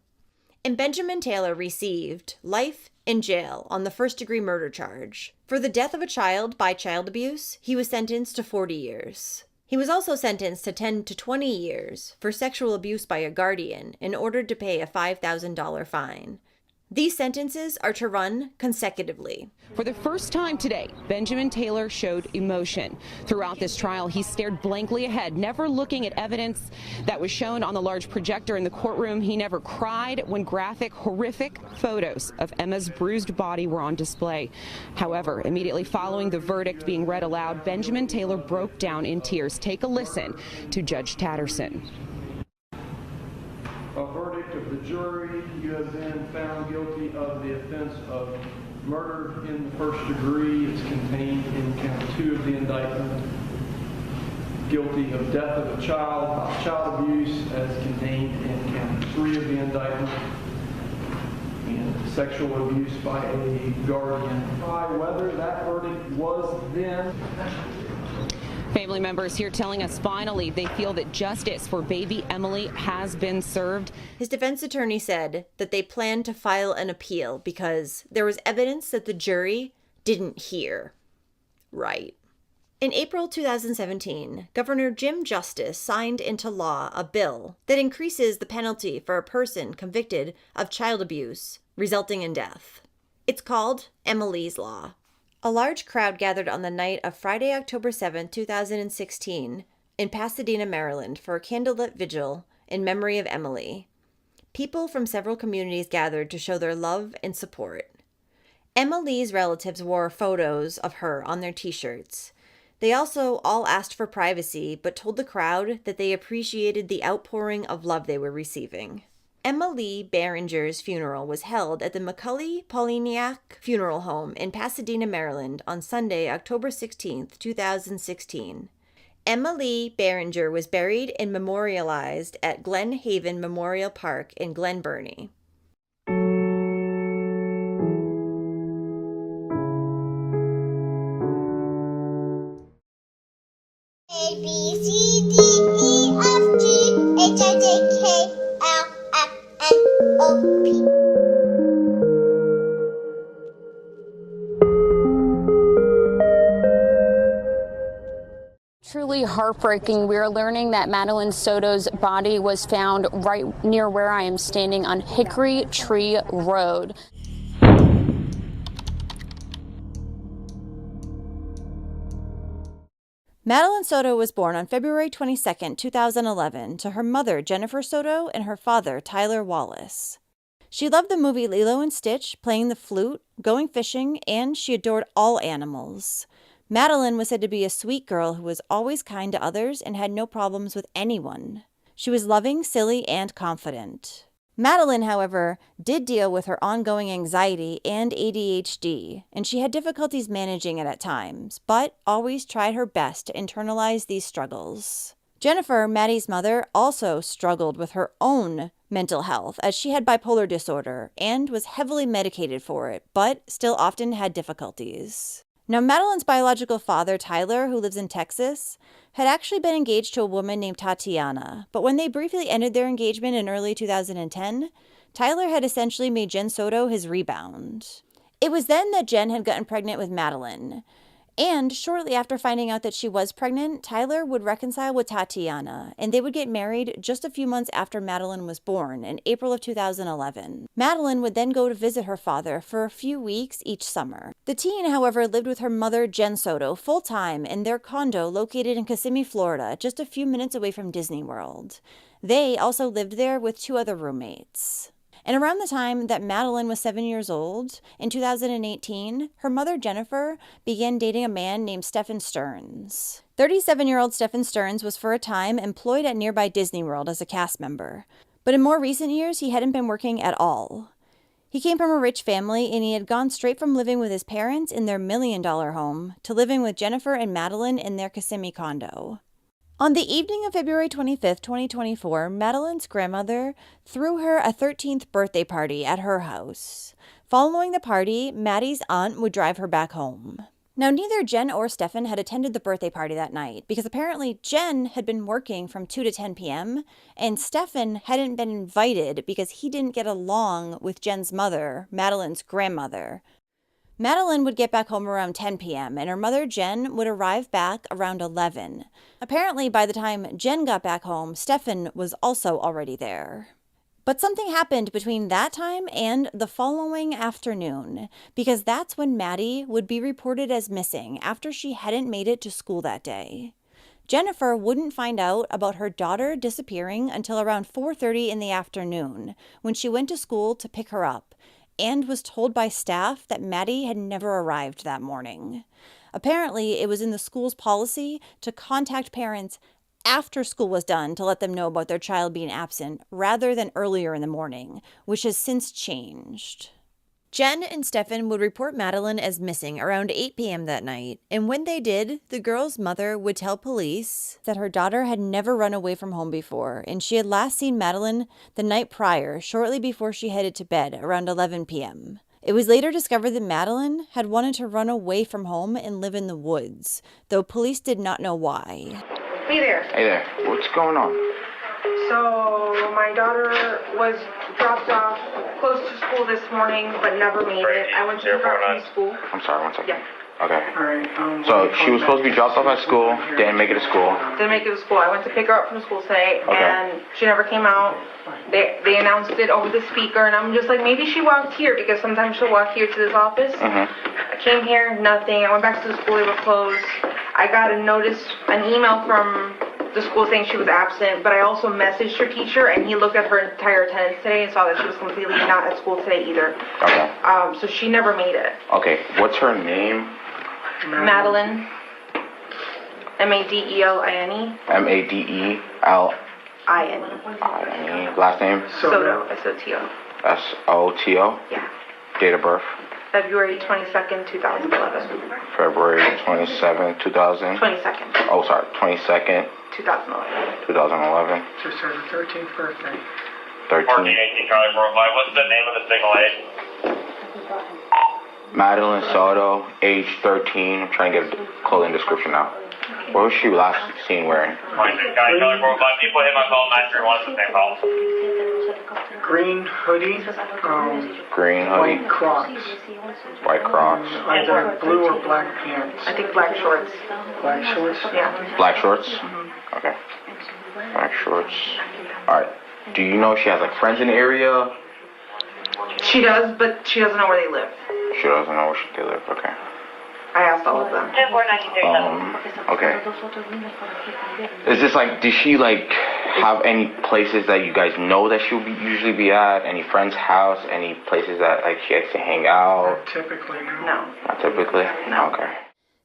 And Benjamin Taylor received life in jail on the first-degree murder charge. For the death of a child by child abuse, he was sentenced to 40 years. He was also sentenced to 10 to 20 years for sexual abuse by a guardian and ordered to pay a $5,000 fine. These sentences are to run consecutively. For the first time today, Benjamin Taylor showed emotion. Throughout this trial, he stared blankly ahead, never looking at evidence that was shown on the large projector in the courtroom. He never cried when graphic, horrific photos of Emma's bruised body were on display. However, immediately following the verdict being read aloud, Benjamin Taylor broke down in tears. Take a listen to Judge Tatterson. A verdict of the jury: you have been found guilty of the offense of murder in the first degree. It's contained in count 2 of the indictment. Guilty of death of a child by child abuse as contained in count 3 of the indictment. And sexual abuse by a guardian. Whether that verdict was then. Family members here telling us finally they feel that justice for baby Emily has been served. His defense attorney said that they plan to file an appeal because there was evidence that the jury didn't hear right. In April 2017, Governor Jim Justice signed into law a bill that increases the penalty for a person convicted of child abuse resulting in death. It's called Emily's Law. A large crowd gathered on the night of Friday, October 7, 2016, in Pasadena, Maryland, for a candlelit vigil in memory of Emily. People from several communities gathered to show their love and support. Emily's relatives wore photos of her on their t-shirts. They also all asked for privacy, but told the crowd that they appreciated the outpouring of love they were receiving. Emily Behringer's funeral was held at the McCully Poliniak Funeral Home in Pasadena, Maryland on Sunday, October 16, 2016. Emily Behringer was buried and memorialized at Glen Haven Memorial Park in Glen Burnie. A, B, C, D, E, F, G, H, I, J, K, L, M, N, O, P. Truly heartbreaking. We are learning that Madeline Soto's body was found right near where I am standing on Hickory Tree Road. Madeline Soto was born on February 22, 2011, to her mother, Jennifer Soto, and her father, Tyler Wallace. She loved the movie Lilo and Stitch, playing the flute, going fishing, and she adored all animals. Madeline was said to be a sweet girl who was always kind to others and had no problems with anyone. She was loving, silly, and confident. Madeline, however, did deal with her ongoing anxiety and ADHD, and she had difficulties managing it at times, but always tried her best to internalize these struggles. Jennifer, Maddie's mother, also struggled with her own mental health as she had bipolar disorder and was heavily medicated for it, but still often had difficulties. Now, Madeline's biological father, Tyler, who lives in Texas, had actually been engaged to a woman named Tatiana, but when they briefly ended their engagement in early 2010, Tyler had essentially made Jen Soto his rebound. It was then that Jen had gotten pregnant with Madeline, and shortly after finding out that she was pregnant, Tyler would reconcile with Tatiana, and they would get married just a few months after Madeline was born, in April of 2011. Madeline would then go to visit her father for a few weeks each summer. The teen, however, lived with her mother, Jen Soto, full-time in their condo located in Kissimmee, Florida, just a few minutes away from Disney World. They also lived there with 2 other roommates. And around the time that Madeline was 7 years old, in 2018, her mother, Jennifer, began dating a man named Stephen Stearns. 37-year-old Stephen Stearns was for a time employed at nearby Disney World as a cast member, but in more recent years, he hadn't been working at all. He came from a rich family, and he had gone straight from living with his parents in their $1 million home to living with Jennifer and Madeline in their Kissimmee condo. On the evening of February 25, 2024, Madeline's grandmother threw her a 13th birthday party at her house. Following the party, Maddie's aunt would drive her back home. Now, neither Jen or Stephen had attended the birthday party that night because apparently Jen had been working from 2 to 10 p.m. and Stephen hadn't been invited because he didn't get along with Jen's mother, Madeline's grandmother. Madeline would get back home around 10 p.m., and her mother, Jen, would arrive back around 11. Apparently, by the time Jen got back home, Stephen was also already there. But something happened between that time and the following afternoon, because that's when Maddie would be reported as missing after she hadn't made it to school that day. Jennifer wouldn't find out about her daughter disappearing until around 4:30 in the afternoon, when she went to school to pick her up, and was told by staff that Maddie had never arrived that morning. Apparently, it was in the school's policy to contact parents after school was done to let them know about their child being absent, rather than earlier in the morning, which has since changed. Jen and Stephen would report Madeline as missing around 8 p.m. that night, and when they did, the girl's mother would tell police that her daughter had never run away from home before, and she had last seen Madeline the night prior, shortly before she headed to bed, around 11 p.m. It was later discovered that Madeline had wanted to run away from home and live in the woods, though police did not know why. Hey there. Hey there. What's going on? So, my daughter was dropped off close to school this morning, but never made it. I went to pick her up from school. I'm sorry, one second. Yeah. Okay. All right. So she was supposed to be dropped off at school, didn't make it to school. Didn't make it to school. I went to pick her up from school today, Okay. and she never came out. They announced it over the speaker, and I'm just like, maybe she walked here, because sometimes she'll walk here to this office. Mm-hmm. I came here, nothing. I went back to the school, they were closed. I got a notice, an email from the school saying she was absent, but I also messaged her teacher, and he looked at her entire attendance today and saw that she was completely not at school today either. Okay. So she never made it. Okay. What's her name? Madeline. Madeline. Madeline. I-N-E. Last name? Soto. S-O-T-O. Soto. Yeah. Date of birth? February 22nd, 2011. February 27, 2000. 22nd, Oh, sorry. 22nd, 2011. 2011. Just her 13th birthday. 13. 1418 Charlie 45. What's the name of the single aid? Madeline Soto, age 13. I'm trying to get a clothing description now. What was she last seen wearing? 26 County Charlie 45. People hit my call 931. It's the same call. Green hoodie, Green hoodie, white Crocs, white Crocs, either blue or black pants. I think black shorts. Black shorts? Yeah. black shorts. Okay. Black shorts. All right. Do you know if she has like friends in the area? She does, but she doesn't know where they live. She doesn't know where they live. Okay. I asked all of them. Okay. Is this like, does she like have any places that you guys know that she'll usually be at? Any friend's house? Any places that like she likes to hang out? Typically, no. Not typically? No. Okay.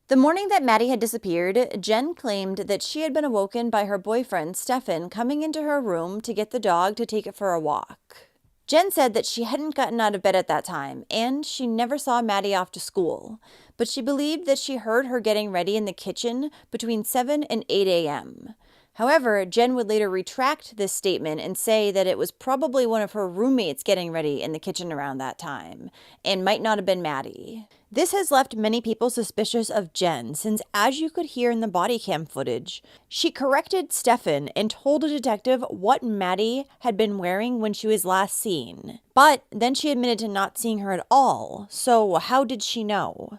The morning that Maddie had disappeared, Jen claimed that she had been awoken by her boyfriend, Stefan, coming into her room to get the dog to take it for a walk. Jen said that she hadn't gotten out of bed at that time, and she never saw Maddie off to school, but she believed that she heard her getting ready in the kitchen between 7 and 8 a.m. However, Jen would later retract this statement and say that it was probably one of her roommates getting ready in the kitchen around that time, and might not have been Maddie. This has left many people suspicious of Jen, since as you could hear in the body cam footage, she corrected Stefan and told a detective what Maddie had been wearing when she was last seen. But then she admitted to not seeing her at all, so how did she know?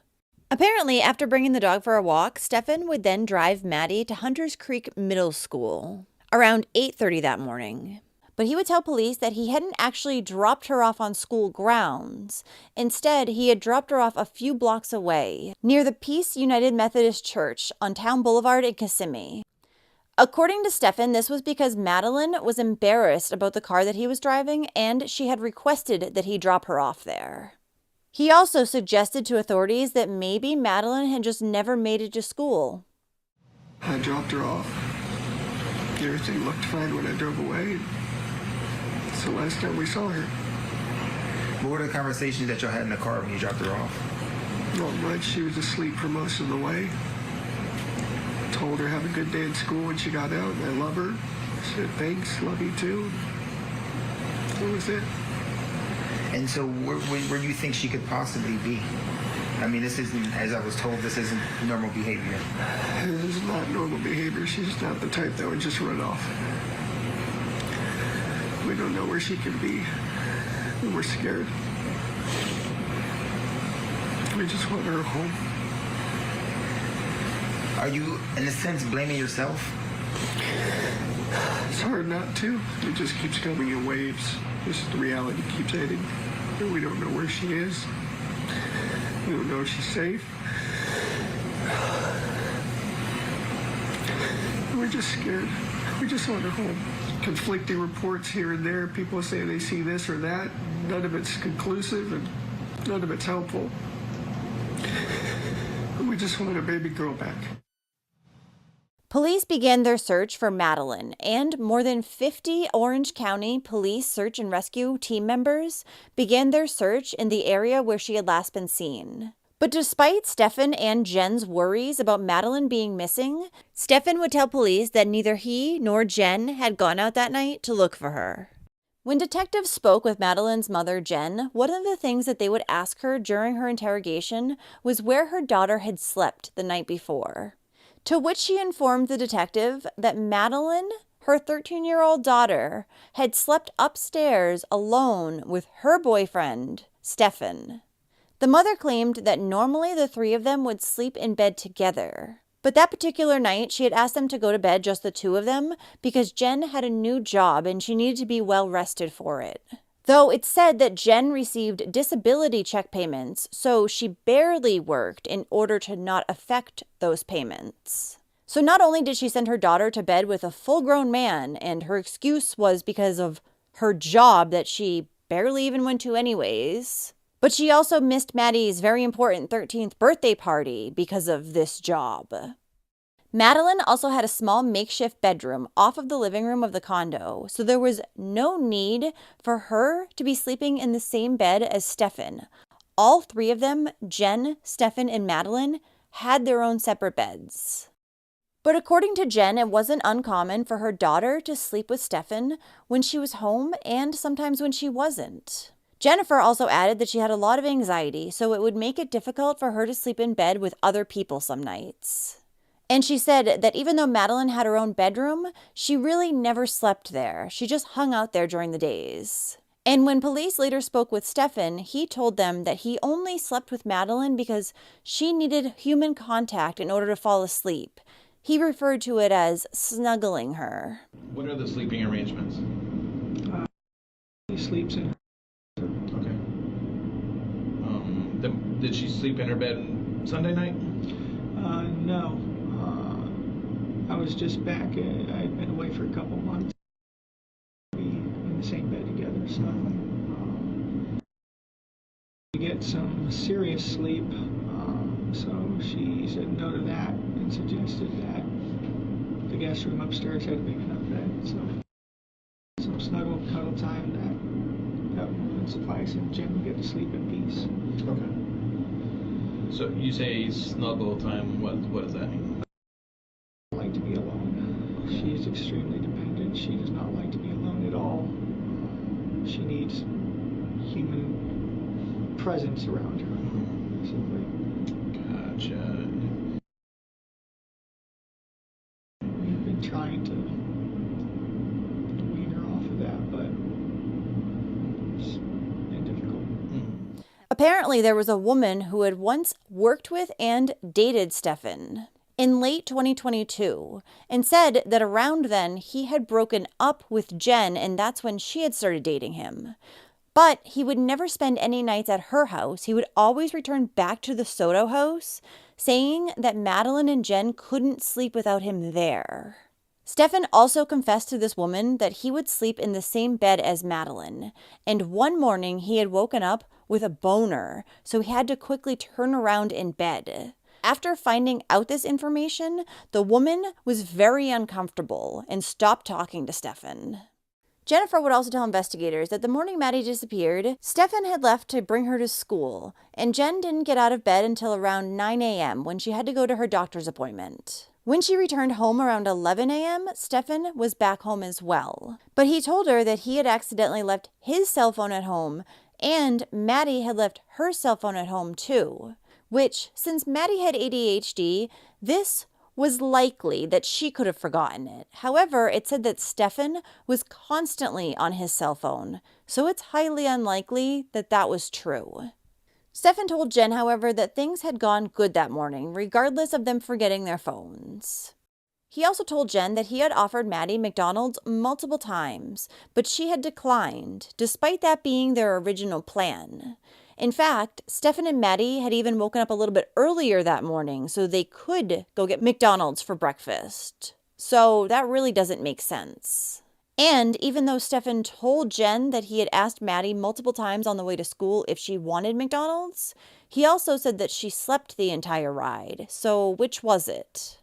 Apparently, after bringing the dog for a walk, Stefan would then drive Maddie to Hunters Creek Middle School around 8:30 that morning. But he would tell police that he hadn't actually dropped her off on school grounds. Instead, he had dropped her off a few blocks away, near the Peace United Methodist Church on Town Boulevard in Kissimmee. According to Stefan, this was because Madeline was embarrassed about the car that he was driving, and she had requested that he drop her off there. He also suggested to authorities that maybe Madeline had just never made it to school. I dropped her off. Everything looked fine when I drove away. It's the last time we saw her. What were the conversations that y'all had in the car when you dropped her off? Not much. She was asleep for most of the way. Told her have a good day at school when she got out, and I love her. She said thanks, love you too. That was it. And so where do you think she could possibly be? I mean, this isn't, as I was told, this isn't normal behavior. This is not normal behavior. She's not the type that would just run off. We don't know where she could be, and we're scared. We just want her home. Are you, in a sense, blaming yourself? It's hard not to. It just keeps coming in waves. Just the reality keeps hitting. We don't know where she is. We don't know if she's safe. We're just scared. We just want her home. Conflicting reports here and there. People say they see this or that. None of it's conclusive and none of it's helpful. We just want our baby girl back. Police began their search for Madeline, and more than 50 Orange County Police Search and Rescue team members began their search in the area where she had last been seen. But despite Stefan and Jen's worries about Madeline being missing, Stefan would tell police that neither he nor Jen had gone out that night to look for her. When detectives spoke with Madeline's mother, Jen, one of the things that they would ask her during her interrogation was where her daughter had slept the night before. To which she informed the detective that Madeline, her 13-year-old daughter, had slept upstairs alone with her boyfriend, Stefan. The mother claimed that normally the three of them would sleep in bed together. But that particular night, she had asked them to go to bed, just the two of them, because Jen had a new job and she needed to be well rested for it. Though it's said that Jen received disability check payments, so she barely worked in order to not affect those payments. So not only did she send her daughter to bed with a full-grown man, and her excuse was because of her job that she barely even went to anyways, but she also missed Maddie's very important 13th birthday party because of this job. Madeline also had a small makeshift bedroom off of the living room of the condo, so there was no need for her to be sleeping in the same bed as Stefan. All three of them, Jen, Stefan, and Madeline, had their own separate beds. But according to Jen, it wasn't uncommon for her daughter to sleep with Stefan when she was home and sometimes when she wasn't. Jennifer also added that she had a lot of anxiety, so it would make it difficult for her to sleep in bed with other people some nights. And she said that even though Madeline had her own bedroom, she really never slept there. She just hung out there during the days. And when police later spoke with Stefan, he told them that he only slept with Madeline because she needed human contact in order to fall asleep. He referred to it as snuggling her. What are the sleeping arrangements? He sleeps in. Okay. Did she sleep in her bed Sunday night? No. I was just back. I'd been away for a couple months. We in the same bed together, so we get some serious sleep. So she said no to that and suggested that the guest room upstairs had a big enough bed. So some snuggle, cuddle time that would suffice, and Jen would get to sleep in peace. Okay. So you say snuggle time. What does that mean? Like to be alone. She is extremely dependent. She does not like to be alone at all. She needs human presence around her. Gotcha. We've been trying to wean her off of that, but it's been difficult. Apparently, there was a woman who had once worked with and dated Stefan in late 2022 and said that around then he had broken up with Jen, and that's when she had started dating him. But he would never spend any nights at her house. He would always return back to the Soto house, saying that Madeline and Jen couldn't sleep without him there. Stefan also confessed to this woman that he would sleep in the same bed as Madeline, and one morning he had woken up with a boner, so he had to quickly turn around in bed. After finding out this information, the woman was very uncomfortable and stopped talking to Stefan. Jennifer would also tell investigators that the morning Maddie disappeared, Stefan had left to bring her to school, and Jen didn't get out of bed until around 9 a.m. when she had to go to her doctor's appointment. When she returned home around 11 a.m., Stefan was back home as well. But he told her that he had accidentally left his cell phone at home, and Maddie had left her cell phone at home too. Which, since Maddie had ADHD, this was likely that she could have forgotten it. However, it said that Stefan was constantly on his cell phone, so it's highly unlikely that that was true. Stefan told Jen, however, that things had gone good that morning, regardless of them forgetting their phones. He also told Jen that he had offered Maddie McDonald's multiple times, but she had declined, despite that being their original plan. In fact, Stefan and Maddie had even woken up a little bit earlier that morning so they could go get McDonald's for breakfast. So that really doesn't make sense. And even though Stefan told Jen that he had asked Maddie multiple times on the way to school if she wanted McDonald's, he also said that she slept the entire ride. So which was it?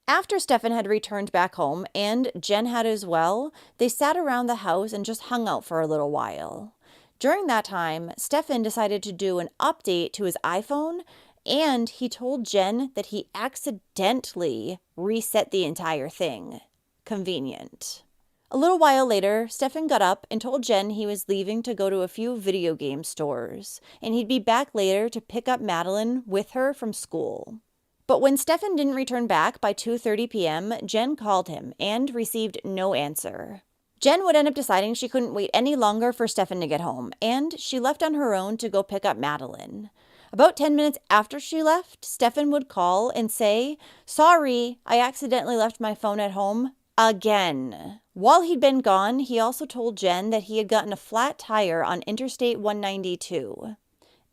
After Stefan had returned back home, and Jen had as well, they sat around the house and just hung out for a little while. During that time, Stefan decided to do an update to his iPhone, and he told Jen that he accidentally reset the entire thing. Convenient. A little while later, Stefan got up and told Jen he was leaving to go to a few video game stores, and he'd be back later to pick up Madeline with her from school. But when Stefan didn't return back by 2:30 p.m., Jen called him and received no answer. Jen would end up deciding she couldn't wait any longer for Stefan to get home, and she left on her own to go pick up Madeline. About 10 minutes after she left, Stefan would call and say, "Sorry, I accidentally left my phone at home again." While he'd been gone, he also told Jen that he had gotten a flat tire on Interstate 192.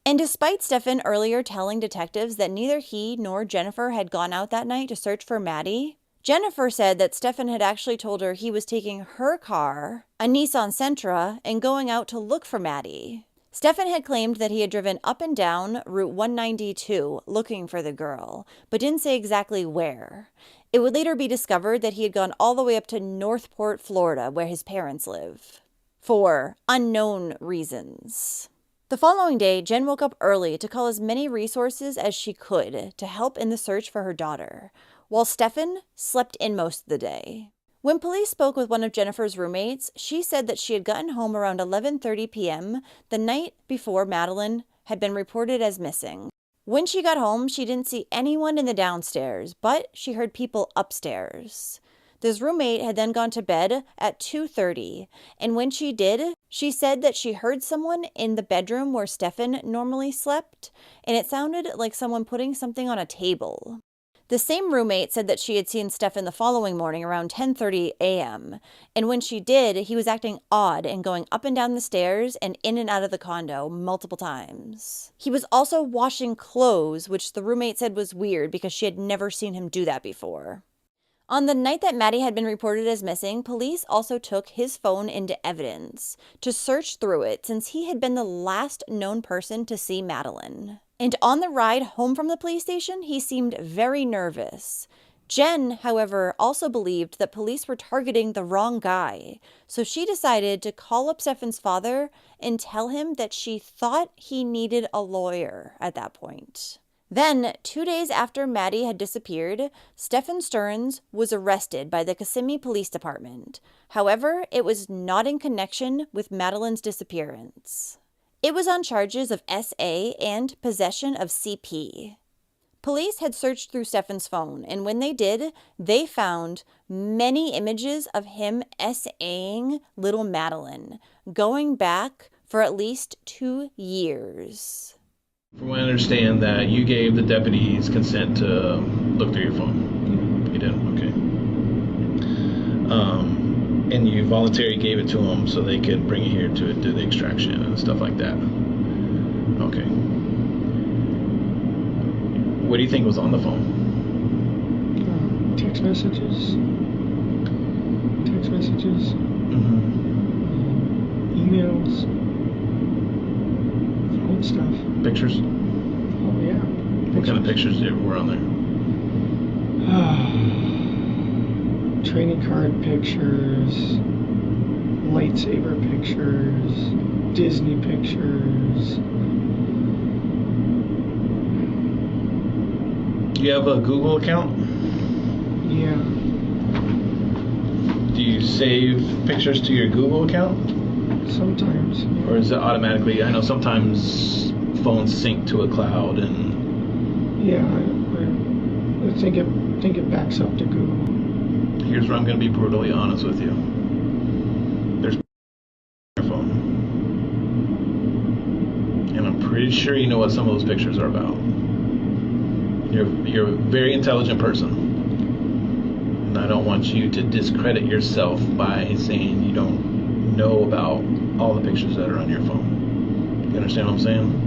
And despite Stefan earlier telling detectives that neither he nor Jennifer had gone out that night to search for Maddie, Jennifer said that Stefan had actually told her he was taking her car, a Nissan Sentra, and going out to look for Maddie. Stefan had claimed that he had driven up and down Route 192 looking for the girl, but didn't say exactly where. It would later be discovered that he had gone all the way up to Northport, Florida, where his parents live, for unknown reasons. The following day, Jen woke up early to call as many resources as she could to help in the search for her daughter, while Stefan slept in most of the day. When police spoke with one of Jennifer's roommates, she said that she had gotten home around 11:30 p.m. the night before Madeline had been reported as missing. When she got home, she didn't see anyone in the downstairs, but she heard people upstairs. This roommate had then gone to bed at 2:30, and when she did, she said that she heard someone in the bedroom where Stefan normally slept, and it sounded like someone putting something on a table. The same roommate said that she had seen Stefan the following morning around 10:30 a.m., and when she did, he was acting odd and going up and down the stairs and in and out of the condo multiple times. He was also washing clothes, which the roommate said was weird because she had never seen him do that before. On the night that Maddie had been reported as missing, police also took his phone into evidence to search through it since he had been the last known person to see Madeline. And on the ride home from the police station, he seemed very nervous. Jen, however, also believed that police were targeting the wrong guy, so she decided to call up Stefan's father and tell him that she thought he needed a lawyer at that point. Then, 2 days after Maddie had disappeared, Stefan Stearns was arrested by the Kissimmee Police Department. However, it was not in connection with Madeline's disappearance. It was on charges of SA and possession of CP. Police had searched through Stefan's phone, and when they did, they found many images of him SAing little Madeline, going back for at least 2 years. From what I understand, that you gave the deputies consent to look through your phone. You did? Okay. And you voluntarily gave it to them so they could bring it here to do the extraction and stuff like that. Okay. What do you think was on the phone? Text messages. Emails. Old stuff. Pictures? Oh, yeah. What kind of pictures were on there? Training card pictures, lightsaber pictures, Disney pictures. Do you have a Google account? Yeah. Do you save pictures to your Google account? Sometimes. Yeah. Or is it automatically? I know sometimes phones sync to a cloud and... Yeah, I think it backs up to Google. Here's where I'm going to be brutally honest with you. There's your phone. And I'm pretty sure you know what some of those pictures are about. You're a very intelligent person. And I don't want you to discredit yourself by saying you don't know about all the pictures that are on your phone. You understand what I'm saying?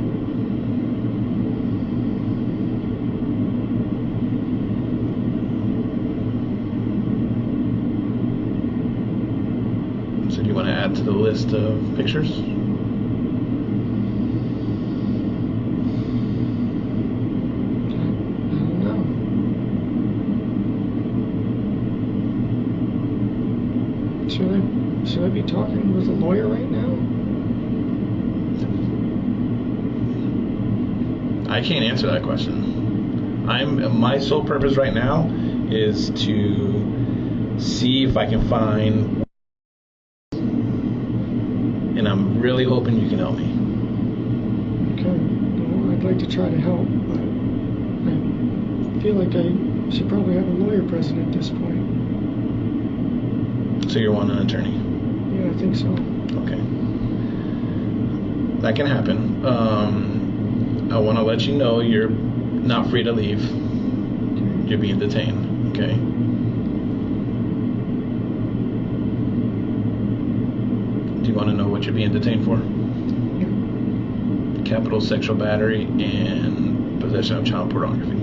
So do you want to add to the list of pictures? Should I be talking with a lawyer right now? I can't answer that question. My sole purpose right now is to see if I can find, and I'm really hoping you can help me. Okay. Well, I'd like to try to help, but I feel like I should probably have a lawyer present at this point. So you're wanting an attorney? Yeah, I think so. Okay. That can happen. I want to let you know you're not free to leave. You're being detained, okay? Do you want to know what you're being detained for? Capital sexual battery and possession of child pornography.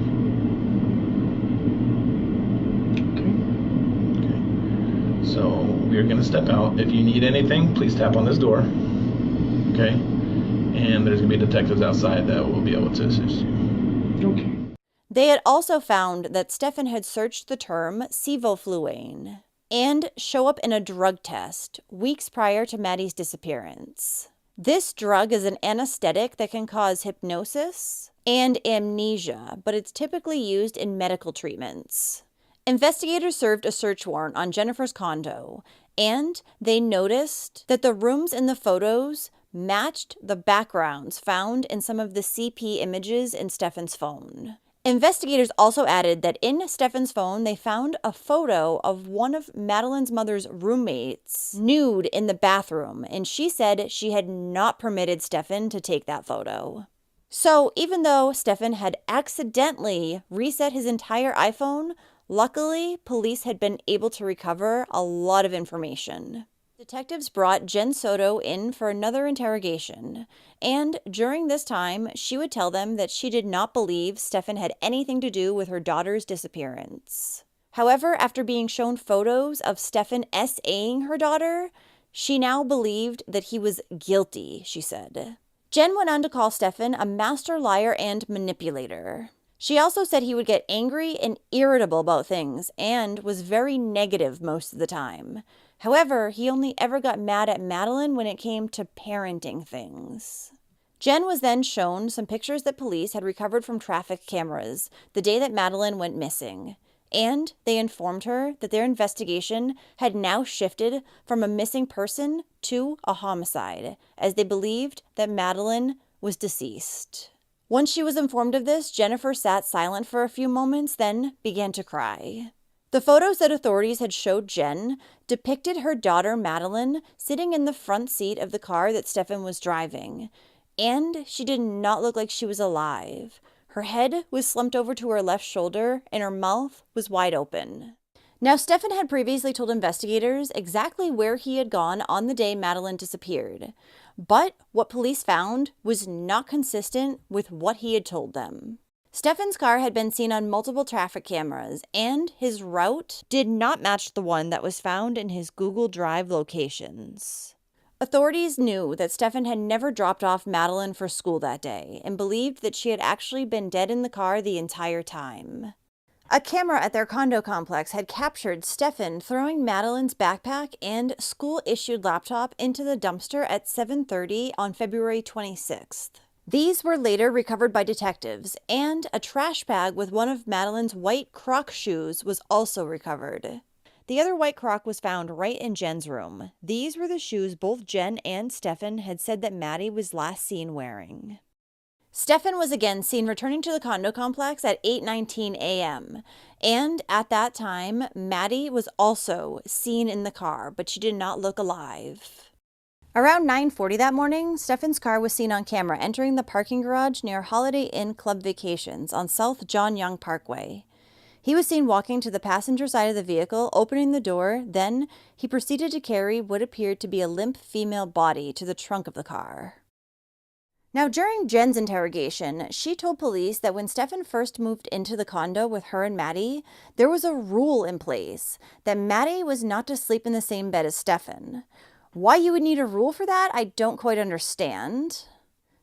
Okay. So we're going to step out. If you need anything, please tap on this door. Okay? And there's going to be detectives outside that will be able to assist you. Okay. They had also found that Stefan had searched the term sevoflurane and show up in a drug test weeks prior to Maddie's disappearance. This drug is an anesthetic that can cause hypnosis and amnesia, but it's typically used in medical treatments. Investigators served a search warrant on Jennifer's condo, and they noticed that the rooms in the photos matched the backgrounds found in some of the CP images in Stefan's phone. Investigators also added that in Stefan's phone, they found a photo of one of Madeline's mother's roommates nude in the bathroom, and she said she had not permitted Stefan to take that photo. So even though Stefan had accidentally reset his entire iPhone, luckily, police had been able to recover a lot of information. Detectives brought Jen Soto in for another interrogation, and during this time, she would tell them that she did not believe Stefan had anything to do with her daughter's disappearance. However, after being shown photos of Stefan S.A.ing her daughter, she now believed that he was guilty, she said. Jen went on to call Stefan a master liar and manipulator. She also said he would get angry and irritable about things and was very negative most of the time. However, he only ever got mad at Madeline when it came to parenting things. Jen was then shown some pictures that police had recovered from traffic cameras the day that Madeline went missing, and they informed her that their investigation had now shifted from a missing person to a homicide, as they believed that Madeline was deceased. Once she was informed of this, Jennifer sat silent for a few moments, then began to cry. The photos that authorities had showed Jen depicted her daughter Madeline sitting in the front seat of the car that Stefan was driving, and she did not look like she was alive. Her head was slumped over to her left shoulder, and her mouth was wide open. Now, Stefan had previously told investigators exactly where he had gone on the day Madeline disappeared, but what police found was not consistent with what he had told them. Stefan's car had been seen on multiple traffic cameras, and his route did not match the one that was found in his Google Drive locations. Authorities knew that Stefan had never dropped off Madeline for school that day and believed that she had actually been dead in the car the entire time. A camera at their condo complex had captured Stefan throwing Madeline's backpack and school-issued laptop into the dumpster at 7:30 on February 26th. These were later recovered by detectives, and a trash bag with one of Madeline's white Croc shoes was also recovered. The other white Croc was found right in Jen's room. These were the shoes both Jen and Stefan had said that Maddie was last seen wearing. Stefan was again seen returning to the condo complex at 8:19 a.m., and at that time, Maddie was also seen in the car, but she did not look alive. Around 9:40 that morning, Stefan's car was seen on camera entering the parking garage near Holiday Inn Club Vacations on South John Young Parkway. He was seen walking to the passenger side of the vehicle, opening the door, then he proceeded to carry what appeared to be a limp female body to the trunk of the car. Now, during Jen's interrogation, she told police that when Stefan first moved into the condo with her and Maddie, there was a rule in place that Maddie was not to sleep in the same bed as Stefan. Why you would need a rule for that, I don't quite understand.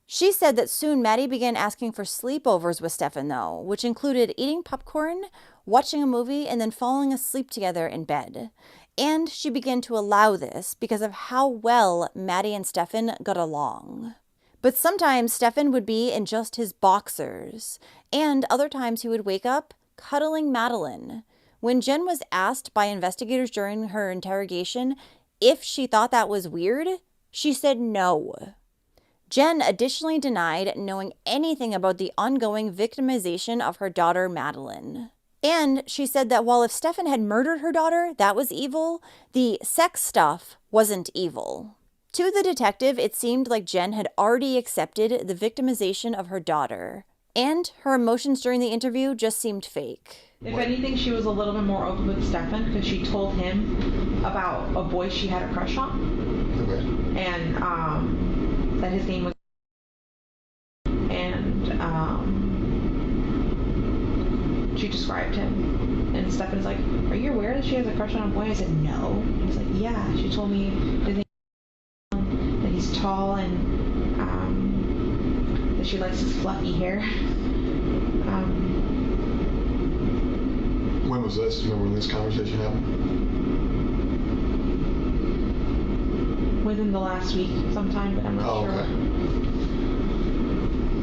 She said that soon Maddie began asking for sleepovers with Stefan, though, which included eating popcorn, watching a movie, and then falling asleep together in bed. And she began to allow this because of how well Maddie and Stefan got along. But sometimes Stefan would be in just his boxers, and other times he would wake up cuddling Madeline. When Jen was asked by investigators during her interrogation if she thought that was weird, she said no. Jen additionally denied knowing anything about the ongoing victimization of her daughter Madeline. And she said that while if Stefan had murdered her daughter, that was evil, the sex stuff wasn't evil. To the detective, it seemed like Jen had already accepted the victimization of her daughter, and her emotions during the interview just seemed fake. If anything, she was a little bit more open with Stefan because she told him about a boy she had a crush on. Okay. And that his name was. And she described him. And Stefan's like, "Are you aware that she has a crush on a boy?" I said, "No." He's like, "Yeah." She told me his name, that he's tall and that she likes his fluffy hair. When was this? Do you remember when this conversation happened? Within the last week sometime, but I'm not sure. Okay.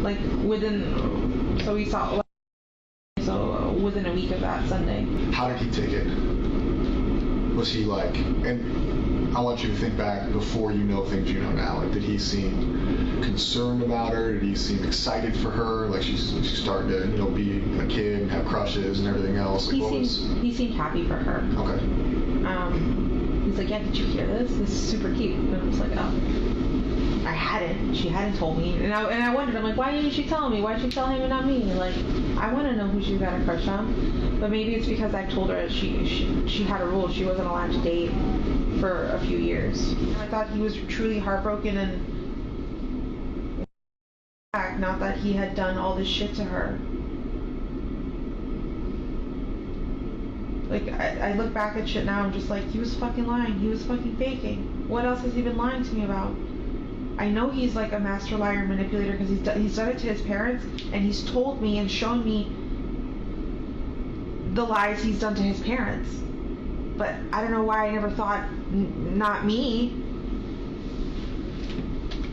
Like so we saw, so within a week of that Sunday. How did he take it? Was he like, and I want you to think back before you know things you know now. Like, did he seem concerned about her? Did he seem excited for her? Like she's starting to, be a kid and have crushes and everything else. Like, He seemed happy for her. Okay. He's like, "Yeah, did you hear this? This is super cute." And I was like, "Oh, I hadn't. She hadn't told me." And I wondered. I'm like, "Why didn't she tell me? Why did she tell him and not me?" Like, I want to know who she got a crush on. But maybe it's because I told her she had a rule. She wasn't allowed to date for a few years. I thought he was truly heartbroken and not that he had done all this shit to her. Like, I look back at shit now, I'm just like, he was fucking lying. He was fucking faking. What else has he been lying to me about? I know he's like a master liar and manipulator because he's done it to his parents, and he's told me and shown me the lies he's done to his parents. But I don't know why I never thought, not me.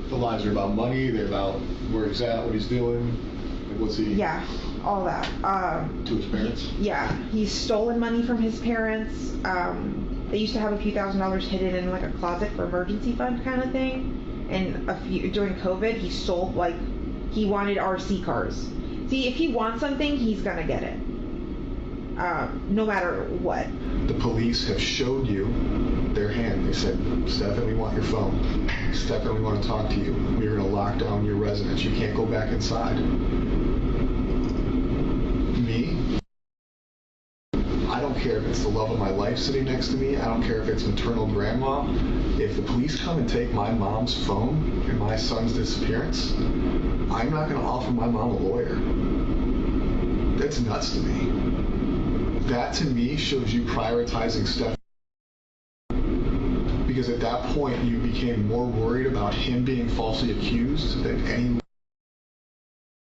The lies are about money. They're about where he's at, what he's doing. Like, what's he? Yeah, all that. To his parents? Yeah, he's stolen money from his parents. They used to have a few $1,000s hidden in like a closet for emergency fund kind of thing. And during COVID, he stole, like, he wanted RC cars. See, if he wants something, he's gonna get it. No matter what. The police have showed you their hand. They said, "Stefan, we want your phone. Stefan, we want to talk to you. We're going to lock down your residence. You can't go back inside." Me? I don't care if it's the love of my life sitting next to me. I don't care if it's maternal grandma. If the police come and take my mom's phone and my son's disappearance, I'm not going to offer my mom a lawyer. That's nuts to me. That to me shows you prioritizing Stefan. Because at that point, you became more worried about him being falsely accused than any.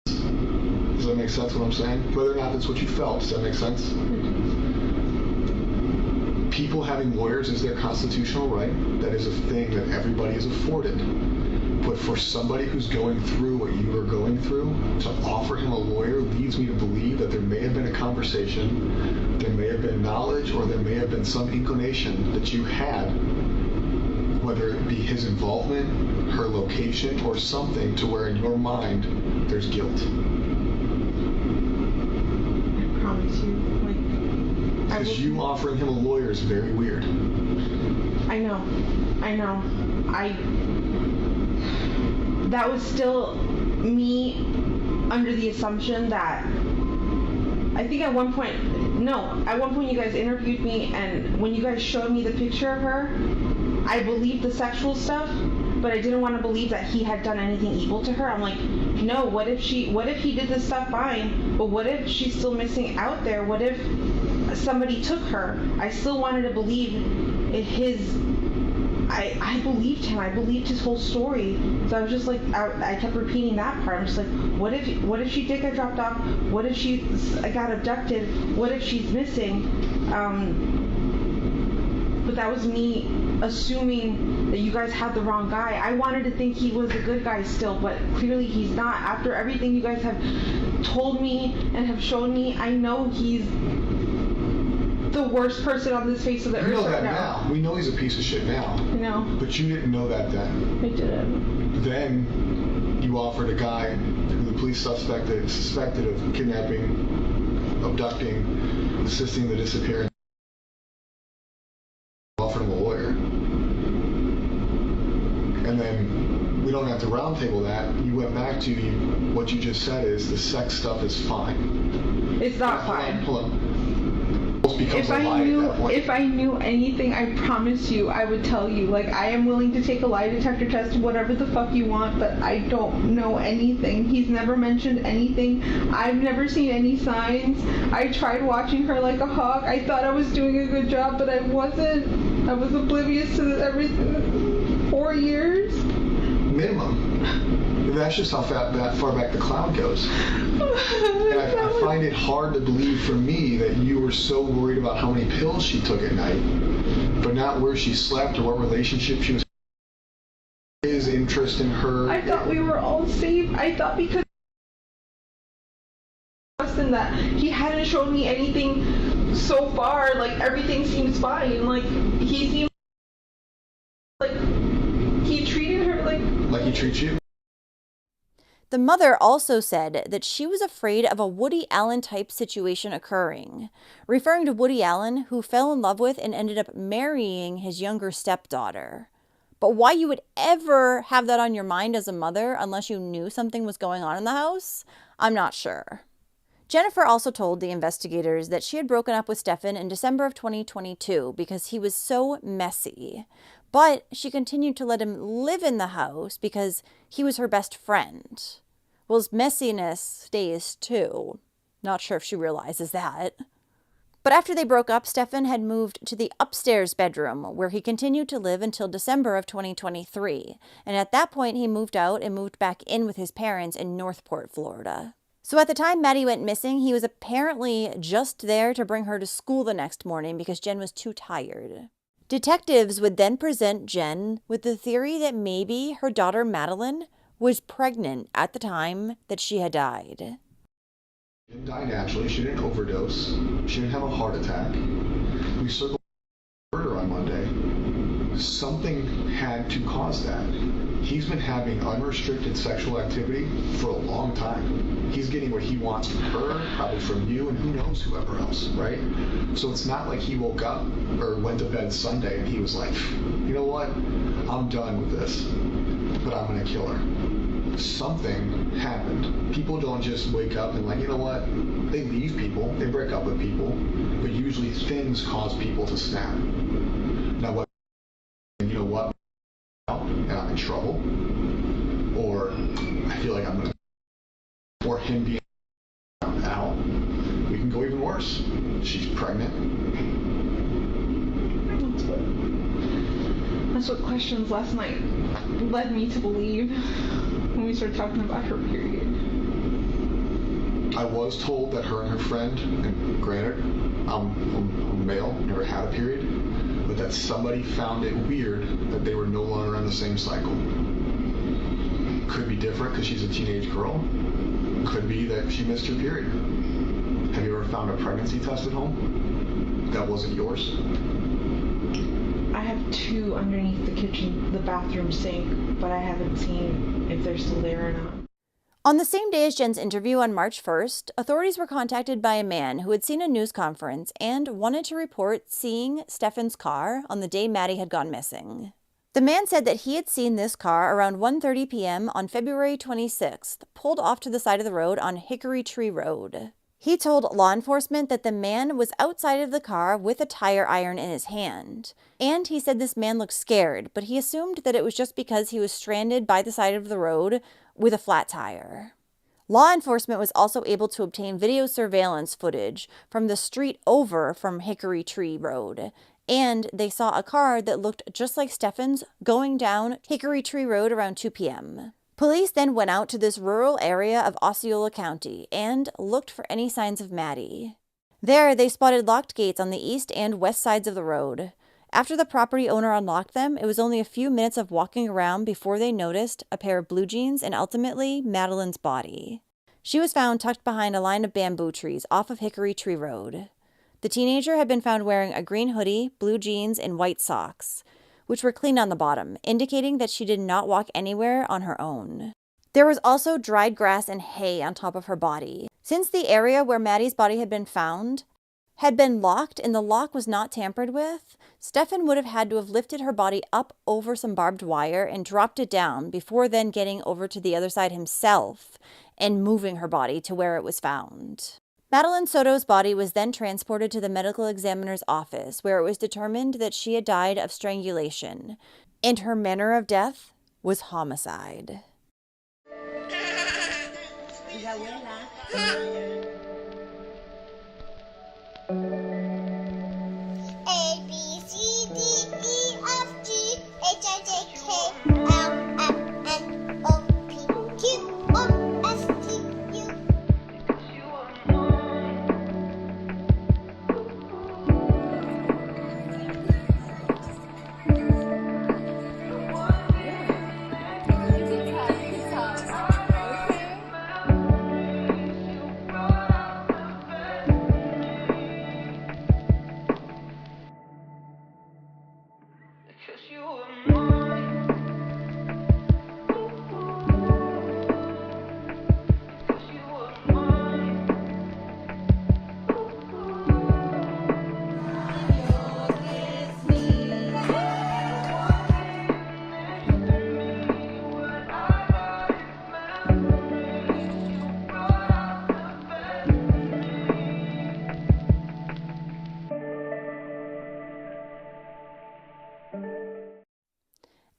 Does that make sense what I'm saying? Whether or not that's what you felt, does that make sense? People having lawyers is their constitutional right. That is a thing that everybody is afforded. But for somebody who's going through what you are going through, to offer him a lawyer leads me to believe that there may have been a conversation, there may have been knowledge, or there may have been some inclination that you had, whether it be his involvement, her location, or something to where in your mind there's guilt. I promise you. Because you offering him a lawyer is very weird. I know. That was still me under the assumption that I think at one point you guys interviewed me, and when you guys showed me the picture of her, I believed the sexual stuff, but I didn't want to believe that he had done anything evil to her. I'm like, no, what if he did this stuff fine, but what if she's still missing out there? What if somebody took her? I still wanted to believe I believed him. I believed his whole story. So I was just like, I kept repeating that part. I'm just like, what if she did get dropped off? What if she got abducted? What if she's missing? But that was me assuming that you guys had the wrong guy. I wanted to think he was a good guy still, but clearly he's not. After everything you guys have told me and have shown me, I know he's the worst person on this face of the earth. We know that now. We know he's a piece of shit now. I know. But you didn't know that then. I didn't. Then you offered a guy who the police suspected of kidnapping, abducting, assisting the disappearance. Offered him a lawyer. at the roundtable that you went back to what you just said is the sex stuff is fine. It's not fine. Hold on. If I knew anything, I promise you, I would tell you. Like, I am willing to take a lie detector test, whatever the fuck you want, but I don't know anything. He's never mentioned anything. I've never seen any signs. I tried watching her like a hawk. I thought I was doing a good job, but I wasn't. I was oblivious to everything. 4 years? Minimum. That's just how that far back the cloud goes. And I find it hard to believe for me that you were so worried about how many pills she took at night, but not where she slept or what relationship she was. His interest in her. I thought we were all safe. I thought because that he hadn't shown me anything so far, like everything seems fine. Like he seemed like he treated her like he treats you. The mother also said that she was afraid of a Woody Allen type situation occurring, referring to Woody Allen, who fell in love with and ended up marrying his younger stepdaughter. But why you would ever have that on your mind as a mother unless you knew something was going on in the house, I'm not sure. Jennifer also told the investigators that she had broken up with Stefan in December of 2022 because he was so messy. But she continued to let him live in the house because he was her best friend. Well, his messiness stays too. Not sure if she realizes that. But after they broke up, Stefan had moved to the upstairs bedroom where he continued to live until December of 2023. And at that point, he moved out and moved back in with his parents in Northport, Florida. So at the time Maddie went missing, he was apparently just there to bring her to school the next morning because Jen was too tired. Detectives would then present Jen with the theory that maybe her daughter Madeline was pregnant at the time that she had died. She didn't die naturally. She didn't overdose. She didn't have a heart attack. We circled murder on Monday. Something had to cause that. He's been having unrestricted sexual activity for a long time. He's getting what he wants from her, probably from you, and who knows whoever else, right? So it's not like he woke up or went to bed Sunday and he was like, you know what? I'm done with this, but I'm going to kill her. Something happened. People don't just wake up and like, you know what? They leave people, they break up with people, but usually things cause people to snap. Now what? You know what? And I'm in trouble, or I feel like I'm going to, or him being out. We can go even worse. She's pregnant. That's what questions last night led me to believe when we started talking about her period. I was told that her and her friend, and granted, I'm male, never had a period, but that somebody found it weird that they were no longer on the same cycle. Could be different because she's a teenage girl. Could be that she missed her period. Have you ever found a pregnancy test at home that wasn't yours? I have 2 underneath the bathroom sink, but I haven't seen if they're still there or not. On the same day as Jen's interview on March 1st, authorities were contacted by a man who had seen a news conference and wanted to report seeing Stefan's car on the day Maddie had gone missing. The man said that he had seen this car around 1:30 p.m. on February 26th, pulled off to the side of the road on Hickory Tree Road. He told law enforcement that the man was outside of the car with a tire iron in his hand. And he said this man looked scared, but he assumed that it was just because he was stranded by the side of the road with a flat tire. Law enforcement was also able to obtain video surveillance footage from the street over from Hickory Tree Road. And they saw a car that looked just like Stefan's going down Hickory Tree Road around 2 p.m. Police then went out to this rural area of Osceola County and looked for any signs of Maddie. There, they spotted locked gates on the east and west sides of the road. After the property owner unlocked them, it was only a few minutes of walking around before they noticed a pair of blue jeans and ultimately Madeline's body. She was found tucked behind a line of bamboo trees off of Hickory Tree Road. The teenager had been found wearing a green hoodie, blue jeans, and white socks, which were clean on the bottom, indicating that she did not walk anywhere on her own. There was also dried grass and hay on top of her body. Since the area where Maddie's body had been found had been locked and the lock was not tampered with, Stefan would have had to have lifted her body up over some barbed wire and dropped it down before then getting over to the other side himself and moving her body to where it was found. Madeline Soto's body was then transported to the medical examiner's office, where it was determined that she had died of strangulation, and her manner of death was homicide. A, B, C, D, E, F, G, H, I, J, K, L, M, N, O, P, Q, R, S, T, U.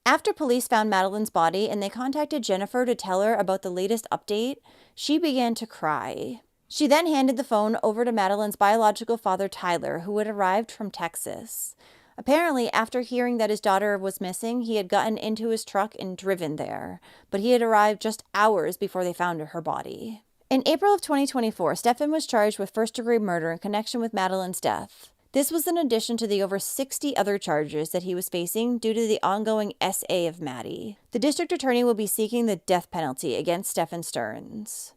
After police found Madeline's body and they contacted Jennifer to tell her about the latest update, she began to cry. She then handed the phone over to Madeline's biological father, Tyler, who had arrived from Texas. Apparently, after hearing that his daughter was missing, he had gotten into his truck and driven there, but he had arrived just hours before they found her body. In April of 2024, Stefan was charged with first-degree murder in connection with Madeline's death. This was in addition to the over 60 other charges that he was facing due to the ongoing SA of Maddie. The district attorney will be seeking the death penalty against Stefan Stearns.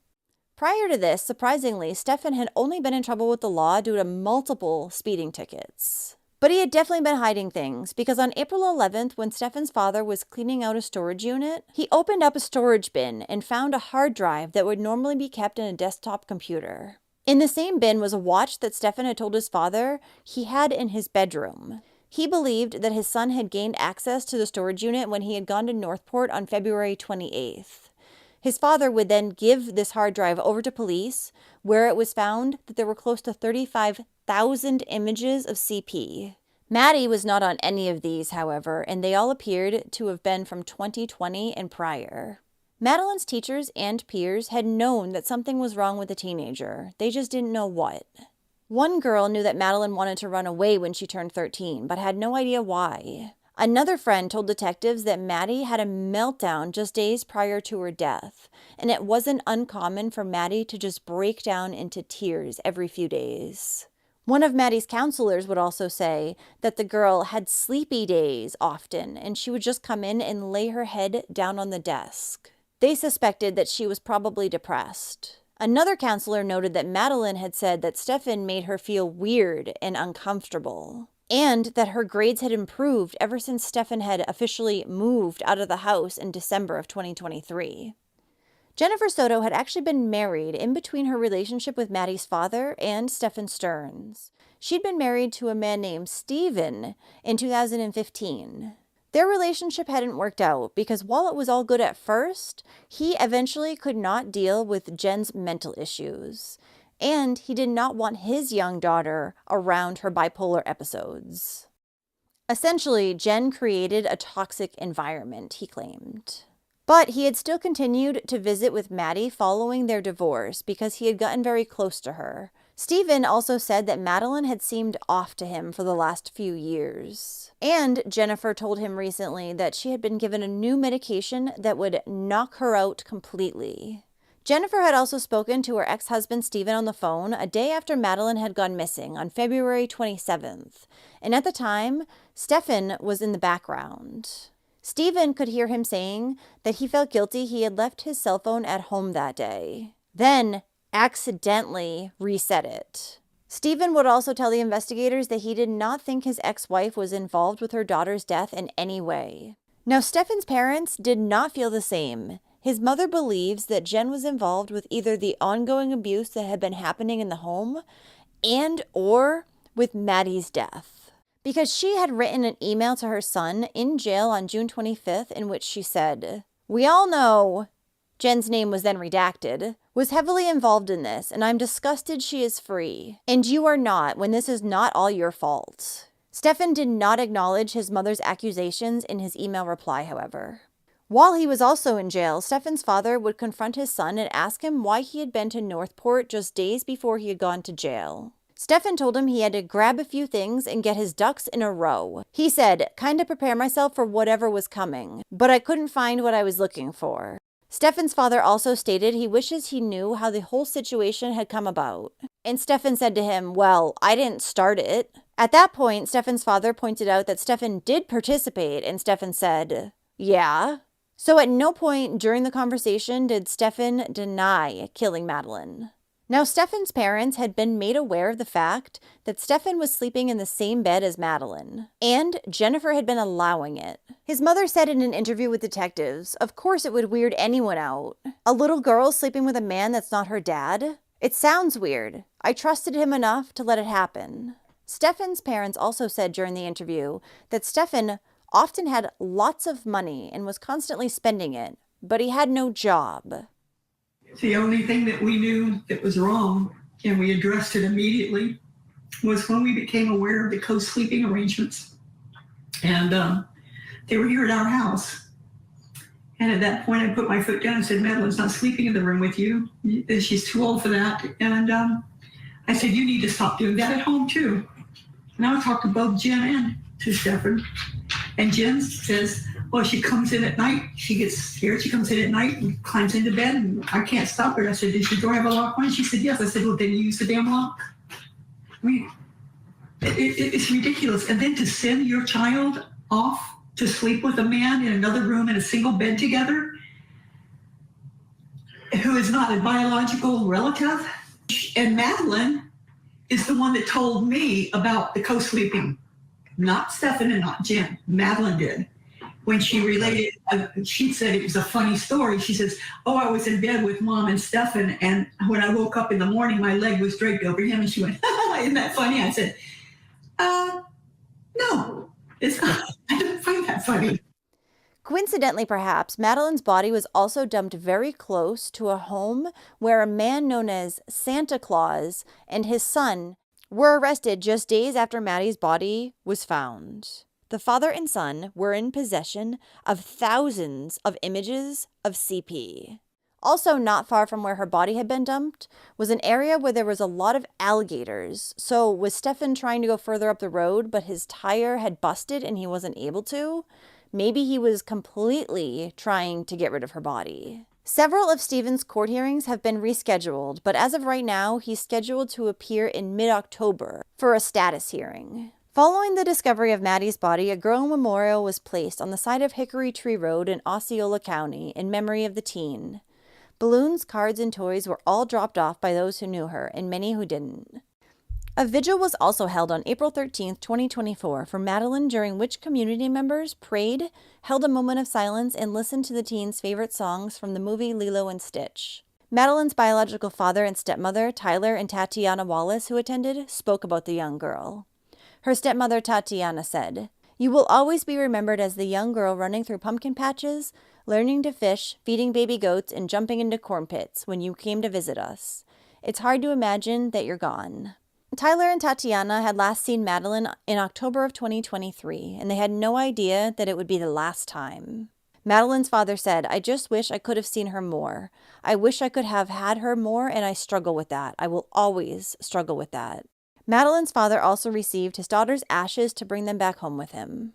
Prior to this, surprisingly, Stefan had only been in trouble with the law due to multiple speeding tickets. But he had definitely been hiding things, because on April 11th, when Stefan's father was cleaning out a storage unit, he opened up a storage bin and found a hard drive that would normally be kept in a desktop computer. In the same bin was a watch that Stefan had told his father he had in his bedroom. He believed that his son had gained access to the storage unit when he had gone to Northport on February 28th. His father would then give this hard drive over to police, where it was found that there were close to 35,000 images of CP. Maddie was not on any of these, however, and they all appeared to have been from 2020 and prior. Madeline's teachers and peers had known that something was wrong with the teenager. They just didn't know what. One girl knew that Madeline wanted to run away when she turned 13, but had no idea why. Another friend told detectives that Maddie had a meltdown just days prior to her death, and it wasn't uncommon for Maddie to just break down into tears every few days. One of Maddie's counselors would also say that the girl had sleepy days often, and she would just come in and lay her head down on the desk. They suspected that she was probably depressed. Another counselor noted that Madeline had said that Stefan made her feel weird and uncomfortable, and that her grades had improved ever since Stefan had officially moved out of the house in December of 2023. Jennifer Soto had actually been married in between her relationship with Maddie's father and Stefan Stearns. She'd been married to a man named Steven in 2015. Their relationship hadn't worked out because while it was all good at first, he eventually could not deal with Jen's mental issues, and he did not want his young daughter around her bipolar episodes. Essentially, Jen created a toxic environment, he claimed. But he had still continued to visit with Maddie following their divorce because he had gotten very close to her. Steven also said that Madeline had seemed off to him for the last few years. And Jennifer told him recently that she had been given a new medication that would knock her out completely. Jennifer had also spoken to her ex-husband Steven on the phone a day after Madeline had gone missing on February 27th. And at the time, Stefan was in the background. Steven could hear him saying that he felt guilty he had left his cell phone at home that day. Then accidentally reset it. Steven would also tell the investigators that he did not think his ex-wife was involved with her daughter's death in any way. Now, Stefan's parents did not feel the same. His mother believes that Jen was involved with either the ongoing abuse that had been happening in the home and or with Maddie's death. Because she had written an email to her son in jail on June 25th in which she said, "We all know," Jen's name was then redacted, "was heavily involved in this, and I'm disgusted she is free. And you are not, when this is not all your fault." Stefan did not acknowledge his mother's accusations in his email reply, however. While he was also in jail, Stefan's father would confront his son and ask him why he had been to Northport just days before he had gone to jail. Stefan told him he had to grab a few things and get his ducks in a row. He said, "Kinda prepare myself for whatever was coming, but I couldn't find what I was looking for." Stefan's father also stated he wishes he knew how the whole situation had come about. And Stefan said to him, "Well, I didn't start it." At that point, Stefan's father pointed out that Stefan did participate, and Stefan said, "Yeah." So at no point during the conversation did Stefan deny killing Madeline. Now, Stefan's parents had been made aware of the fact that Stefan was sleeping in the same bed as Madeline, and Jennifer had been allowing it. His mother said in an interview with detectives, "Of course it would weird anyone out. A little girl sleeping with a man that's not her dad? It sounds weird. I trusted him enough to let it happen." Stefan's parents also said during the interview that Stefan often had lots of money and was constantly spending it, but he had no job. The only thing that we knew that was wrong, and we addressed it immediately, was when we became aware of the co-sleeping arrangements. And they were here at our house. And at that point, I put my foot down and said, "Madeline's not sleeping in the room with you. She's too old for that." And I said, "You need to stop doing that at home too." And I talked to both Jen and to Stefan. And Jen says, "Well, she comes in at night. She gets scared. She comes in at night and climbs into bed, and I can't stop her." I said, "Does your door have a lock on it?" She said, "Yes." I said, "Well, then you use the damn lock." I mean, it's ridiculous. And then to send your child off to sleep with a man in another room in a single bed together, who is not a biological relative. And Madeline is the one that told me about the co-sleeping. Not Stefan and not Jen. Madeline did. When she related, she said it was a funny story. She says, "Oh, I was in bed with Mom and Stefan, and when I woke up in the morning, my leg was draped over him." And she went, "Isn't that funny?" I said, "No, it's not. I don't find that funny." Coincidentally, perhaps, Madeline's body was also dumped very close to a home where a man known as Santa Claus and his son were arrested just days after Maddie's body was found. The father and son were in possession of thousands of images of CP. Also, not far from where her body had been dumped was an area where there was a lot of alligators. So was Stefan trying to go further up the road, but his tire had busted and he wasn't able to? Maybe he was completely trying to get rid of her body. Several of Stephen's court hearings have been rescheduled, but as of right now, he's scheduled to appear in mid-October for a status hearing. Following the discovery of Maddie's body, a girl memorial was placed on the side of Hickory Tree Road in Osceola County in memory of the teen. Balloons, cards, and toys were all dropped off by those who knew her, and many who didn't. A vigil was also held on April 13, 2024 for Madeline, during which community members prayed, held a moment of silence, and listened to the teen's favorite songs from the movie Lilo and Stitch. Madeline's biological father and stepmother, Tyler and Tatiana Wallace, who attended, spoke about the young girl. Her stepmother, Tatiana, said, "You will always be remembered as the young girl running through pumpkin patches, learning to fish, feeding baby goats, and jumping into corn pits when you came to visit us. It's hard to imagine that you're gone." Tyler and Tatiana had last seen Madeline in October of 2023, and they had no idea that it would be the last time. Madeline's father said, "I just wish I could have seen her more. I wish I could have had her more, and I struggle with that. I will always struggle with that." Madeline's father also received his daughter's ashes to bring them back home with him.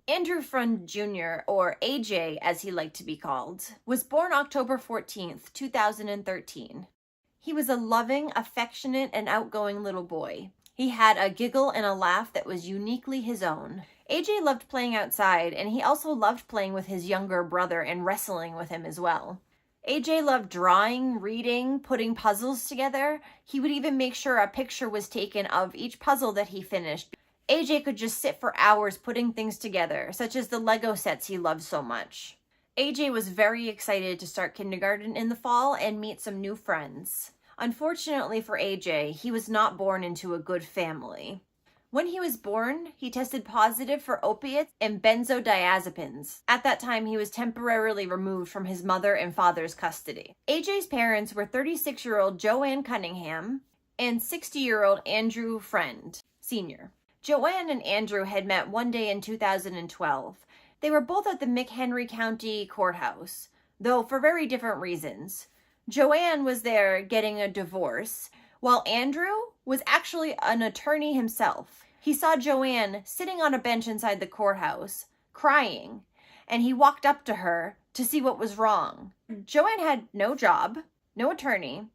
Andrew Freund Jr., or AJ as he liked to be called, was born October 14th, 2013. He was a loving, affectionate, and outgoing little boy. He had a giggle and a laugh that was uniquely his own. AJ loved playing outside, and he also loved playing with his younger brother and wrestling with him as well. AJ loved drawing, reading, putting puzzles together. He would even make sure a picture was taken of each puzzle that he finished. AJ could just sit for hours putting things together, such as the Lego sets he loved so much. AJ was very excited to start kindergarten in the fall and meet some new friends. Unfortunately for AJ, he was not born into a good family. When he was born, he tested positive for opiates and benzodiazepines. At that time, he was temporarily removed from his mother and father's custody. AJ's parents were 36-year-old Joanne Cunningham and 60-year-old Andrew Friend, Sr. Joanne and Andrew had met one day in 2012. They were both at the McHenry County Courthouse, though for very different reasons. Joanne was there getting a divorce, while Andrew was actually an attorney himself. He saw Joanne sitting on a bench inside the courthouse, crying, and he walked up to her to see what was wrong. Joanne had no job, no attorney,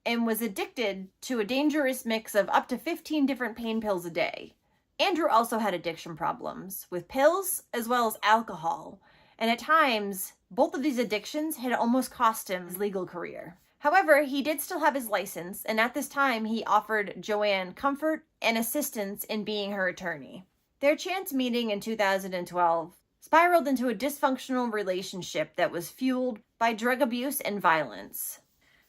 and was addicted to a dangerous mix of up to 15 different pain pills a day. Andrew also had addiction problems with pills as well as alcohol, and at times, both of these addictions had almost cost him his legal career. However, he did still have his license, and at this time, he offered Joanne comfort and assistance in being her attorney. Their chance meeting in 2012 spiraled into a dysfunctional relationship that was fueled by drug abuse and violence.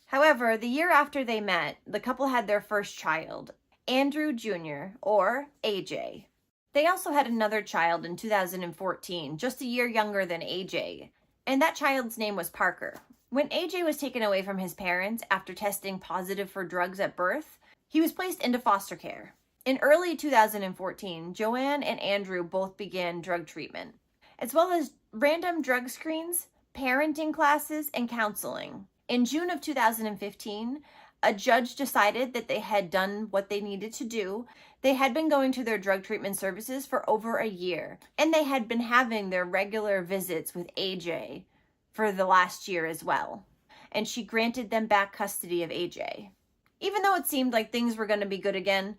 However, the year after they met, the couple had their first child, Andrew Jr., or AJ. They also had another child in 2014, just a year younger than AJ, and that child's name was Parker. When AJ was taken away from his parents after testing positive for drugs at birth, he was placed into foster care. In early 2014, Joanne and Andrew both began drug treatment, as well as random drug screens, parenting classes, and counseling. In June of 2015, a judge decided that they had done what they needed to do. They had been going to their drug treatment services for over a year, and they had been having their regular visits with AJ for the last year as well. And she granted them back custody of AJ. Even though it seemed like things were going to be good again,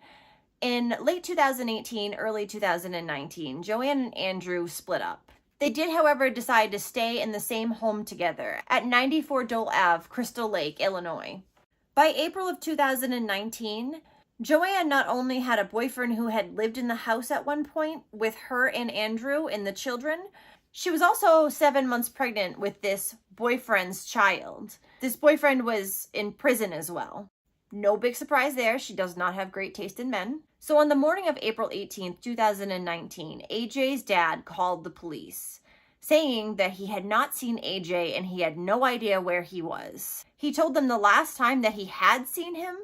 in late 2018, early 2019, Joanne and Andrew split up. They did, however, decide to stay in the same home together at 94 Dole Ave, Crystal Lake, Illinois. By April of 2019, Joanne not only had a boyfriend who had lived in the house at one point with her and Andrew and the children, she was also 7 months pregnant with this boyfriend's child. This boyfriend was in prison as well. No big surprise there, she does not have great taste in men. So on the morning of April 18th, 2019, AJ's dad called the police, saying that he had not seen AJ and he had no idea where he was. He told them the last time that he had seen him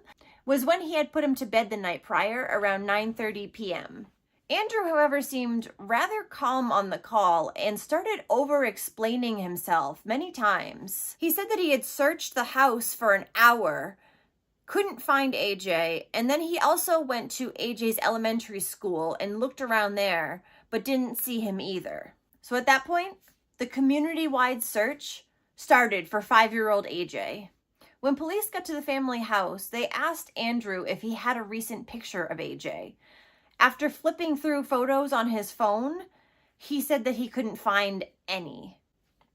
was when he had put him to bed the night prior around 9:30 p.m. Andrew, however, seemed rather calm on the call and started over-explaining himself many times. He said that he had searched the house for an hour, couldn't find AJ, and then he also went to AJ's elementary school and looked around there, but didn't see him either. So at that point, the community-wide search started for 5-year-old AJ. When police got to the family house, they asked Andrew if he had a recent picture of AJ. After flipping through photos on his phone, he said that he couldn't find any.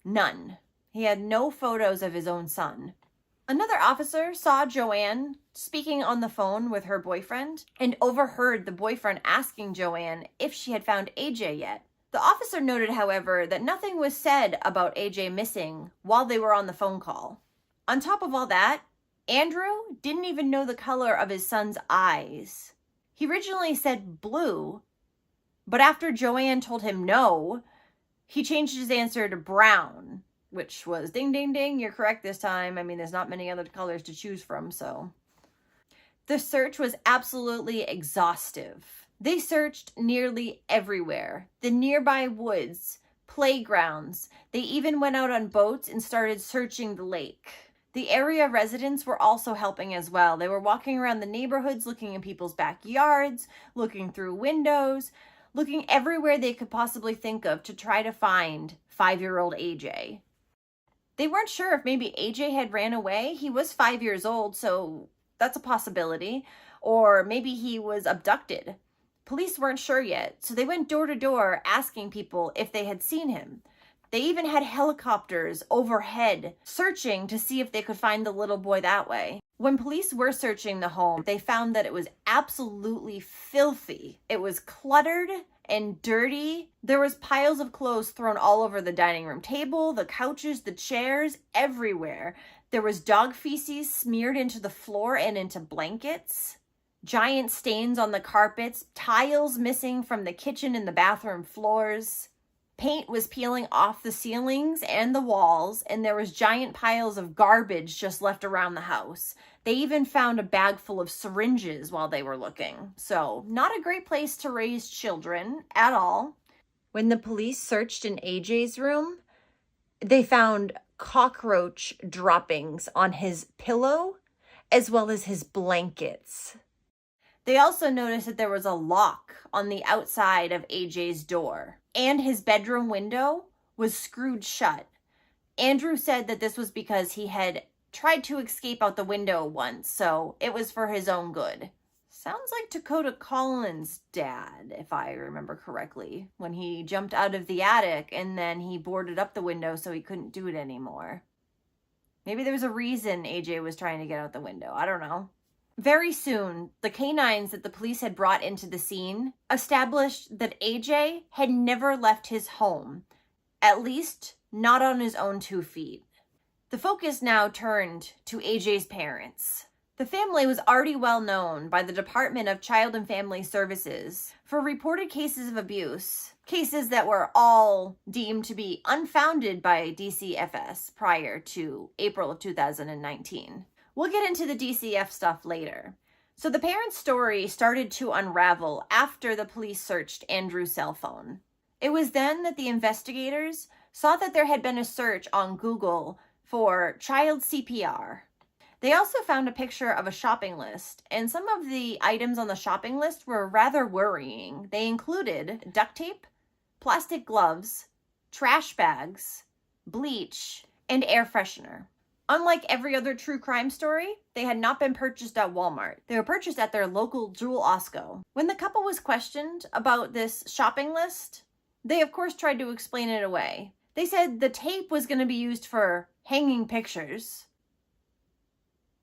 None. He had no photos of his own son. Another officer saw Joanne speaking on the phone with her boyfriend and overheard the boyfriend asking Joanne if she had found AJ yet. The officer noted, however, that nothing was said about AJ missing while they were on the phone call. On top of all that, Andrew didn't even know the color of his son's eyes. He originally said blue, but after Joanne told him no, he changed his answer to brown, which was ding, ding, ding, you're correct this time. I mean, there's not many other colors to choose from, so. The search was absolutely exhaustive. They searched nearly everywhere. The nearby woods, playgrounds. They even went out on boats and started searching the lake. The area residents were also helping as well. They were walking around the neighborhoods, looking in people's backyards, looking through windows, looking everywhere they could possibly think of to try to find 5-year-old AJ. They weren't sure if maybe AJ had ran away. He was 5 years old, so that's a possibility. Or maybe he was abducted. Police weren't sure yet, so they went door to door asking people if they had seen him. They even had helicopters overhead searching to see if they could find the little boy that way. When police were searching the home, they found that it was absolutely filthy. It was cluttered and dirty. There was piles of clothes thrown all over the dining room table, the couches, the chairs, everywhere. There was dog feces smeared into the floor and into blankets. Giant stains on the carpets, tiles missing from the kitchen and the bathroom floors. Paint was peeling off the ceilings and the walls, and there was giant piles of garbage just left around the house. They even found a bag full of syringes while they were looking. So, not a great place to raise children at all. When the police searched in AJ's room, they found cockroach droppings on his pillow as well as his blankets. They also noticed that there was a lock on the outside of AJ's door, and his bedroom window was screwed shut. Andrew said that this was because he had tried to escape out the window once, so it was for his own good. Sounds like Dakota Collins' dad, if I remember correctly, when he jumped out of the attic and then he boarded up the window so he couldn't do it anymore. Maybe there was a reason AJ was trying to get out the window. I don't know. Very soon, the canines that the police had brought into the scene established that AJ had never left his home, at least not on his own 2 feet. The focus now turned to AJ's parents. The family was already well known by the Department of Child and Family Services for reported cases of abuse, cases that were all deemed to be unfounded by DCFS prior to April of 2019. We'll get into the DCF stuff later. So the parents' story started to unravel after the police searched Andrew's cell phone. It was then that the investigators saw that there had been a search on Google for child CPR. They also found a picture of a shopping list, and some of the items on the shopping list were rather worrying. They included duct tape, plastic gloves, trash bags, bleach, and air freshener. Unlike every other true crime story, they had not been purchased at Walmart. They were purchased at their local Jewel Osco. When the couple was questioned about this shopping list, they of course tried to explain it away. They said the tape was going to be used for hanging pictures.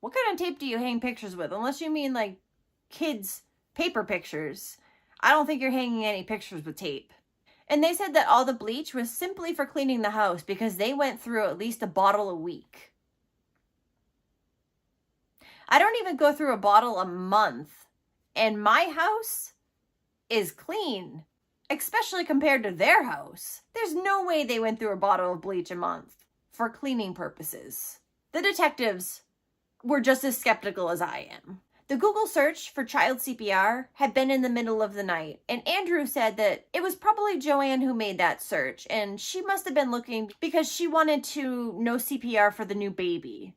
What kind of tape do you hang pictures with? Unless you mean like kids' paper pictures. I don't think you're hanging any pictures with tape. And they said that all the bleach was simply for cleaning the house because they went through at least a bottle a week. I don't even go through a bottle a month, and my house is clean, especially compared to their house. There's no way they went through a bottle of bleach a month for cleaning purposes. The detectives were just as skeptical as I am. The Google search for child CPR had been in the middle of the night, and Andrew said that it was probably Joanne who made that search, and she must have been looking because she wanted to know CPR for the new baby.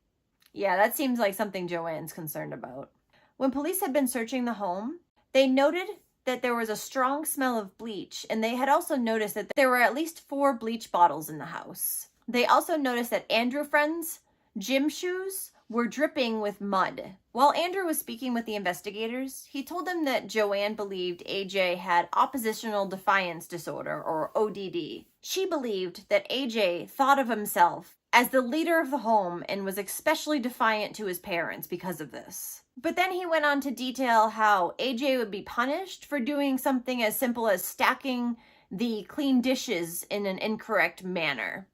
Yeah, that seems like something Joanne's concerned about. When police had been searching the home, they noted that there was a strong smell of bleach, and they had also noticed that there were at least 4 bleach bottles in the house. They also noticed that Andrew Friend's gym shoes were dripping with mud. While Andrew was speaking with the investigators, he told them that Joanne believed AJ had oppositional defiance disorder, or ODD. She believed that AJ thought of himself as the leader of the home and was especially defiant to his parents because of this. But then he went on to detail how AJ would be punished for doing something as simple as stacking the clean dishes in an incorrect manner.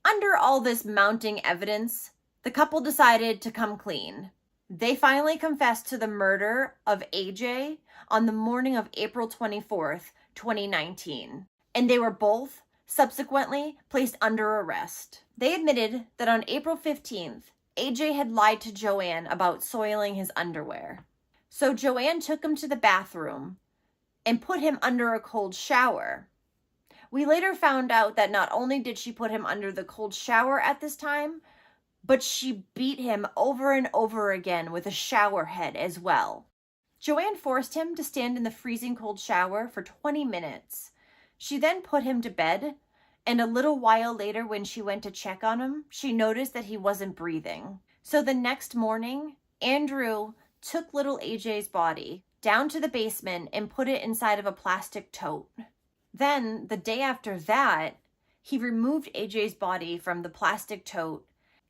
Under all this mounting evidence, the couple decided to come clean. They finally confessed to the murder of AJ on the morning of April 24th, 2019, and they were both subsequently placed under arrest. They admitted that on April 15th, AJ had lied to Joanne about soiling his underwear. So Joanne took him to the bathroom and put him under a cold shower. We later found out that not only did she put him under the cold shower at this time, but she beat him over and over again with a shower head as well. Joanne forced him to stand in the freezing cold shower for 20 minutes. She then put him to bed, and a little while later when she went to check on him, she noticed that he wasn't breathing. So the next morning, Andrew took little AJ's body down to the basement and put it inside of a plastic tote. Then, the day after that, he removed AJ's body from the plastic tote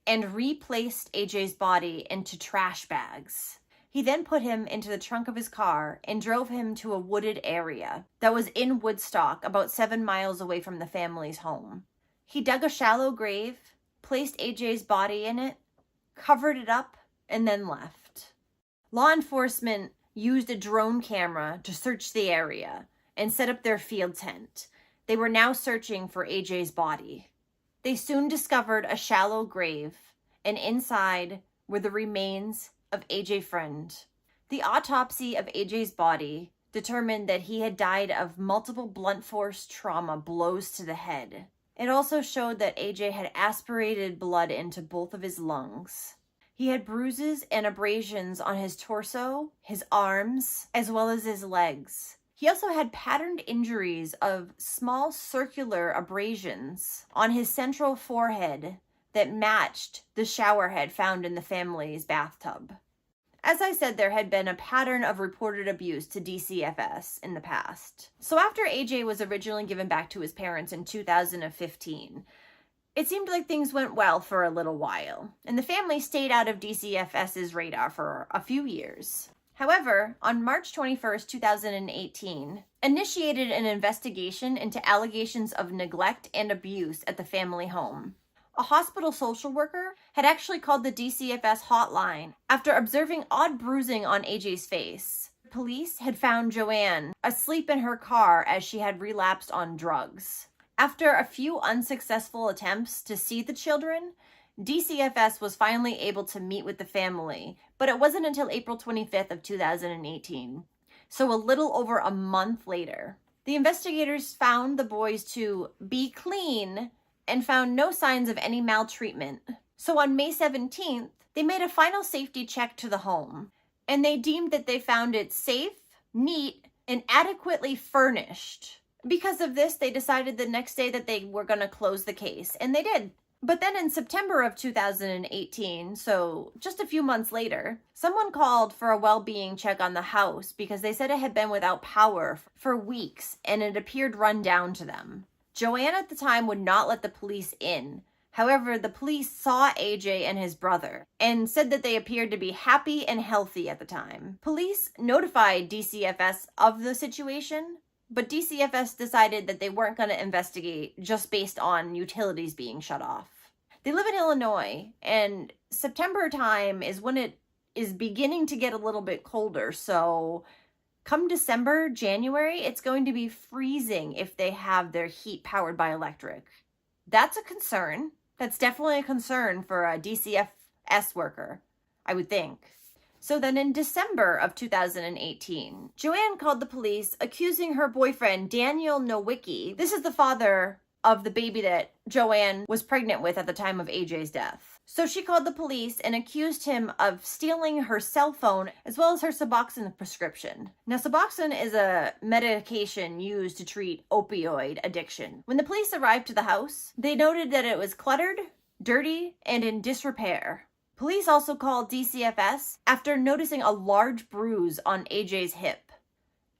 and replaced AJ's body into trash bags. He then put him into the trunk of his car and drove him to a wooded area that was in Woodstock, about 7 miles away from the family's home. He dug a shallow grave, placed AJ's body in it, covered it up, and then left. Law enforcement used a drone camera to search the area and set up their field tent. They were now searching for AJ's body. They soon discovered a shallow grave, and inside were the remains of AJ Friend. The autopsy of AJ's body determined that he had died of multiple blunt force trauma blows to the head. It also showed that AJ had aspirated blood into both of his lungs. He had bruises and abrasions on his torso, his arms, as well as his legs. He also had patterned injuries of small circular abrasions on his central forehead that matched the shower head found in the family's bathtub. As I said, there had been a pattern of reported abuse to DCFS in the past. So after AJ was originally given back to his parents in 2015, it seemed like things went well for a little while, and the family stayed out of DCFS's radar for a few years. However, on March 21st, 2018, initiated an investigation into allegations of neglect and abuse at the family home. A hospital social worker had actually called the DCFS hotline after observing odd bruising on AJ's face. Police had found Joanne asleep in her car as she had relapsed on drugs. After a few unsuccessful attempts to see the children, DCFS was finally able to meet with the family, but it wasn't until April 25th of 2018, so a little over a month later. The investigators found the boys to be clean and found no signs of any maltreatment. So on May 17th, they made a final safety check to the home, and they deemed that they found it safe, neat, and adequately furnished. Because of this, they decided the next day that they were going to close the case, and they did. But then in September of 2018, so just a few months later, someone called for a well-being check on the house because they said it had been without power for weeks and it appeared run down to them. Joanne at the time would not let the police in. However, the police saw AJ and his brother and said that they appeared to be happy and healthy at the time. Police notified DCFS of the situation, but DCFS decided that they weren't going to investigate just based on utilities being shut off. They live in Illinois, and September time is when it is beginning to get a little bit colder, so come December, January, it's going to be freezing if they have their heat powered by electric. That's a concern. That's definitely a concern for a DCFS worker, I would think. So then in December of 2018, Joanne called the police accusing her boyfriend, Daniel Nowicki. This is the father of the baby that Joanne was pregnant with at the time of AJ's death. So she called the police and accused him of stealing her cell phone as well as her Suboxone prescription. Now, Suboxone is a medication used to treat opioid addiction. When the police arrived to the house, they noted that it was cluttered, dirty, and in disrepair. Police also called DCFS after noticing a large bruise on AJ's hip.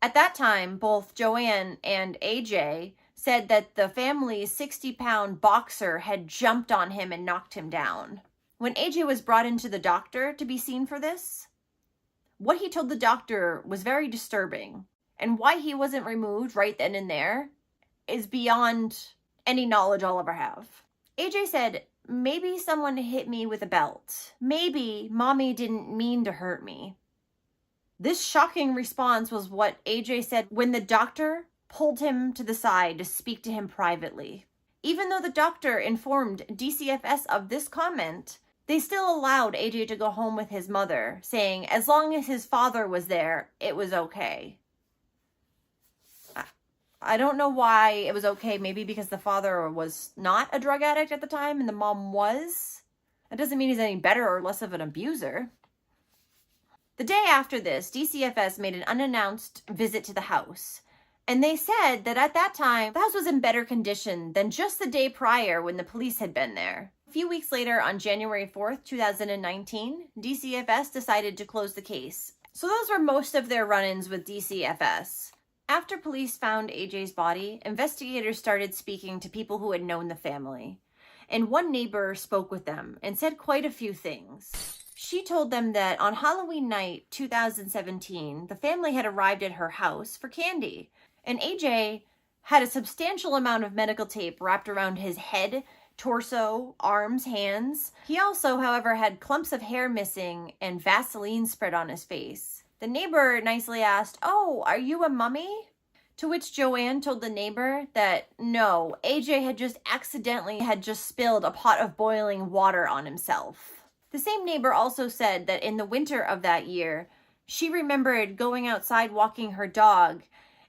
At that time, both Joanne and AJ said that the family's 60-pound boxer had jumped on him and knocked him down. When AJ was brought into the doctor to be seen for this, what he told the doctor was very disturbing, and why he wasn't removed right then and there is beyond any knowledge I'll ever have. AJ said, "Maybe someone hit me with a belt. Maybe mommy didn't mean to hurt me." This shocking response was what AJ said when the doctor pulled him to the side to speak to him privately. Even though the doctor informed DCFS of this comment, they still allowed AJ to go home with his mother, saying as long as his father was there, it was okay. I don't know why it was okay. Maybe because the father was not a drug addict at the time and the mom was. That doesn't mean he's any better or less of an abuser. The day after this, DCFS made an unannounced visit to the house. And they said that at that time, the house was in better condition than just the day prior when the police had been there. A few weeks later, on January 4th, 2019, DCFS decided to close the case. So those were most of their run-ins with DCFS. After police found AJ's body, investigators started speaking to people who had known the family. And one neighbor spoke with them and said quite a few things. She told them that on Halloween night 2017, the family had arrived at her house for candy. And AJ had a substantial amount of medical tape wrapped around his head, torso, arms, hands. He also, however, had clumps of hair missing and Vaseline spread on his face. The neighbor nicely asked, "Oh, are you a mummy?" To which Joanne told the neighbor that no, AJ had just spilled a pot of boiling water on himself. The same neighbor also said that in the winter of that year, she remembered going outside walking her dog,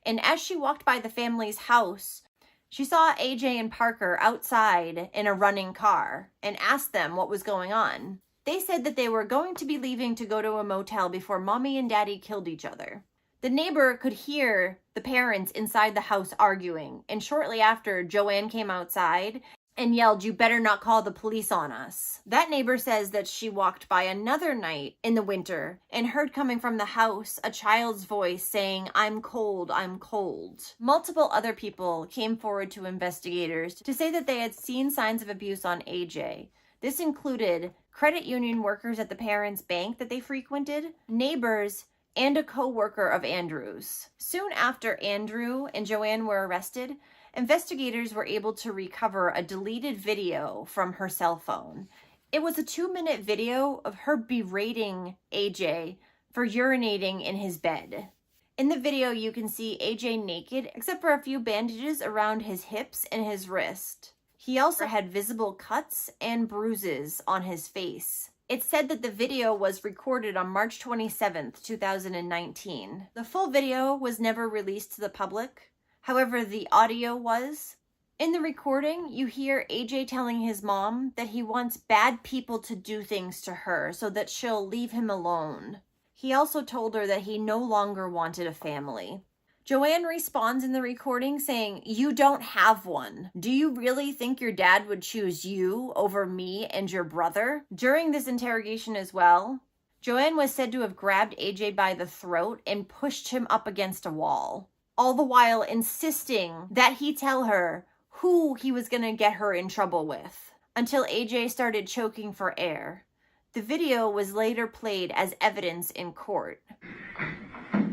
and as she walked by the family's house, she saw AJ and Parker outside in a running car and asked them what was going on. They said that they were going to be leaving to go to a motel before Mommy and Daddy killed each other. The neighbor could hear the parents inside the house arguing, and shortly after, Joanne came outside and yelled, "You better not call the police on us." That neighbor says that she walked by another night in the winter and heard coming from the house a child's voice saying, "I'm cold, I'm cold." Multiple other people came forward to investigators to say that they had seen signs of abuse on AJ. This included credit union workers at the parents' bank that they frequented, neighbors, and a co-worker of Andrew's. Soon after Andrew and Joanne were arrested, investigators were able to recover a deleted video from her cell phone. It was a 2-minute video of her berating AJ for urinating in his bed. In the video, you can see AJ naked, except for a few bandages around his hips and his wrist. He also had visible cuts and bruises on his face. It's said that the video was recorded on March 27th, 2019. The full video was never released to the public. However, the audio was. In the recording, you hear AJ telling his mom that he wants bad people to do things to her so that she'll leave him alone. He also told her that he no longer wanted a family. Joanne responds in the recording saying, "You don't have one. Do you really think your dad would choose you over me and your brother?" During this interrogation as well, Joanne was said to have grabbed AJ by the throat and pushed him up against a wall, all the while insisting that he tell her who he was going to get her in trouble with, until AJ started choking for air. The video was later played as evidence in court.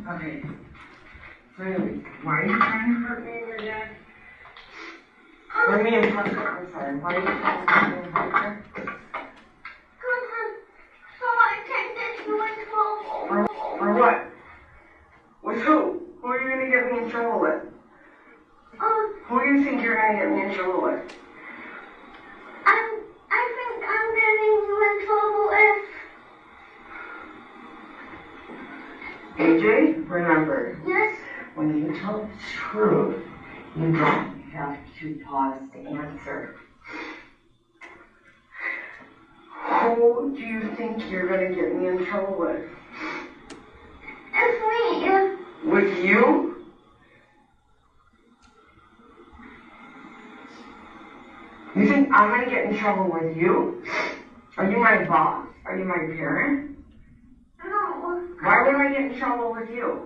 Okay. Really? Why are you trying to hurt me and your dad? Or me and Parker? I'm sorry. Why are you trying to hurt me and Parker? So I can get you in trouble. For what? With who? Who are you going to get me in trouble with? Who do you think you're going to get me in trouble with? I think I'm getting you in trouble if... AJ, remember. Yes? When you tell the truth, you don't have to pause to answer. Who do you think you're going to get me in trouble with? It's me. With you? You think I'm going to get in trouble with you? Are you my boss? Are you my parent? No. Why would I get in trouble with you?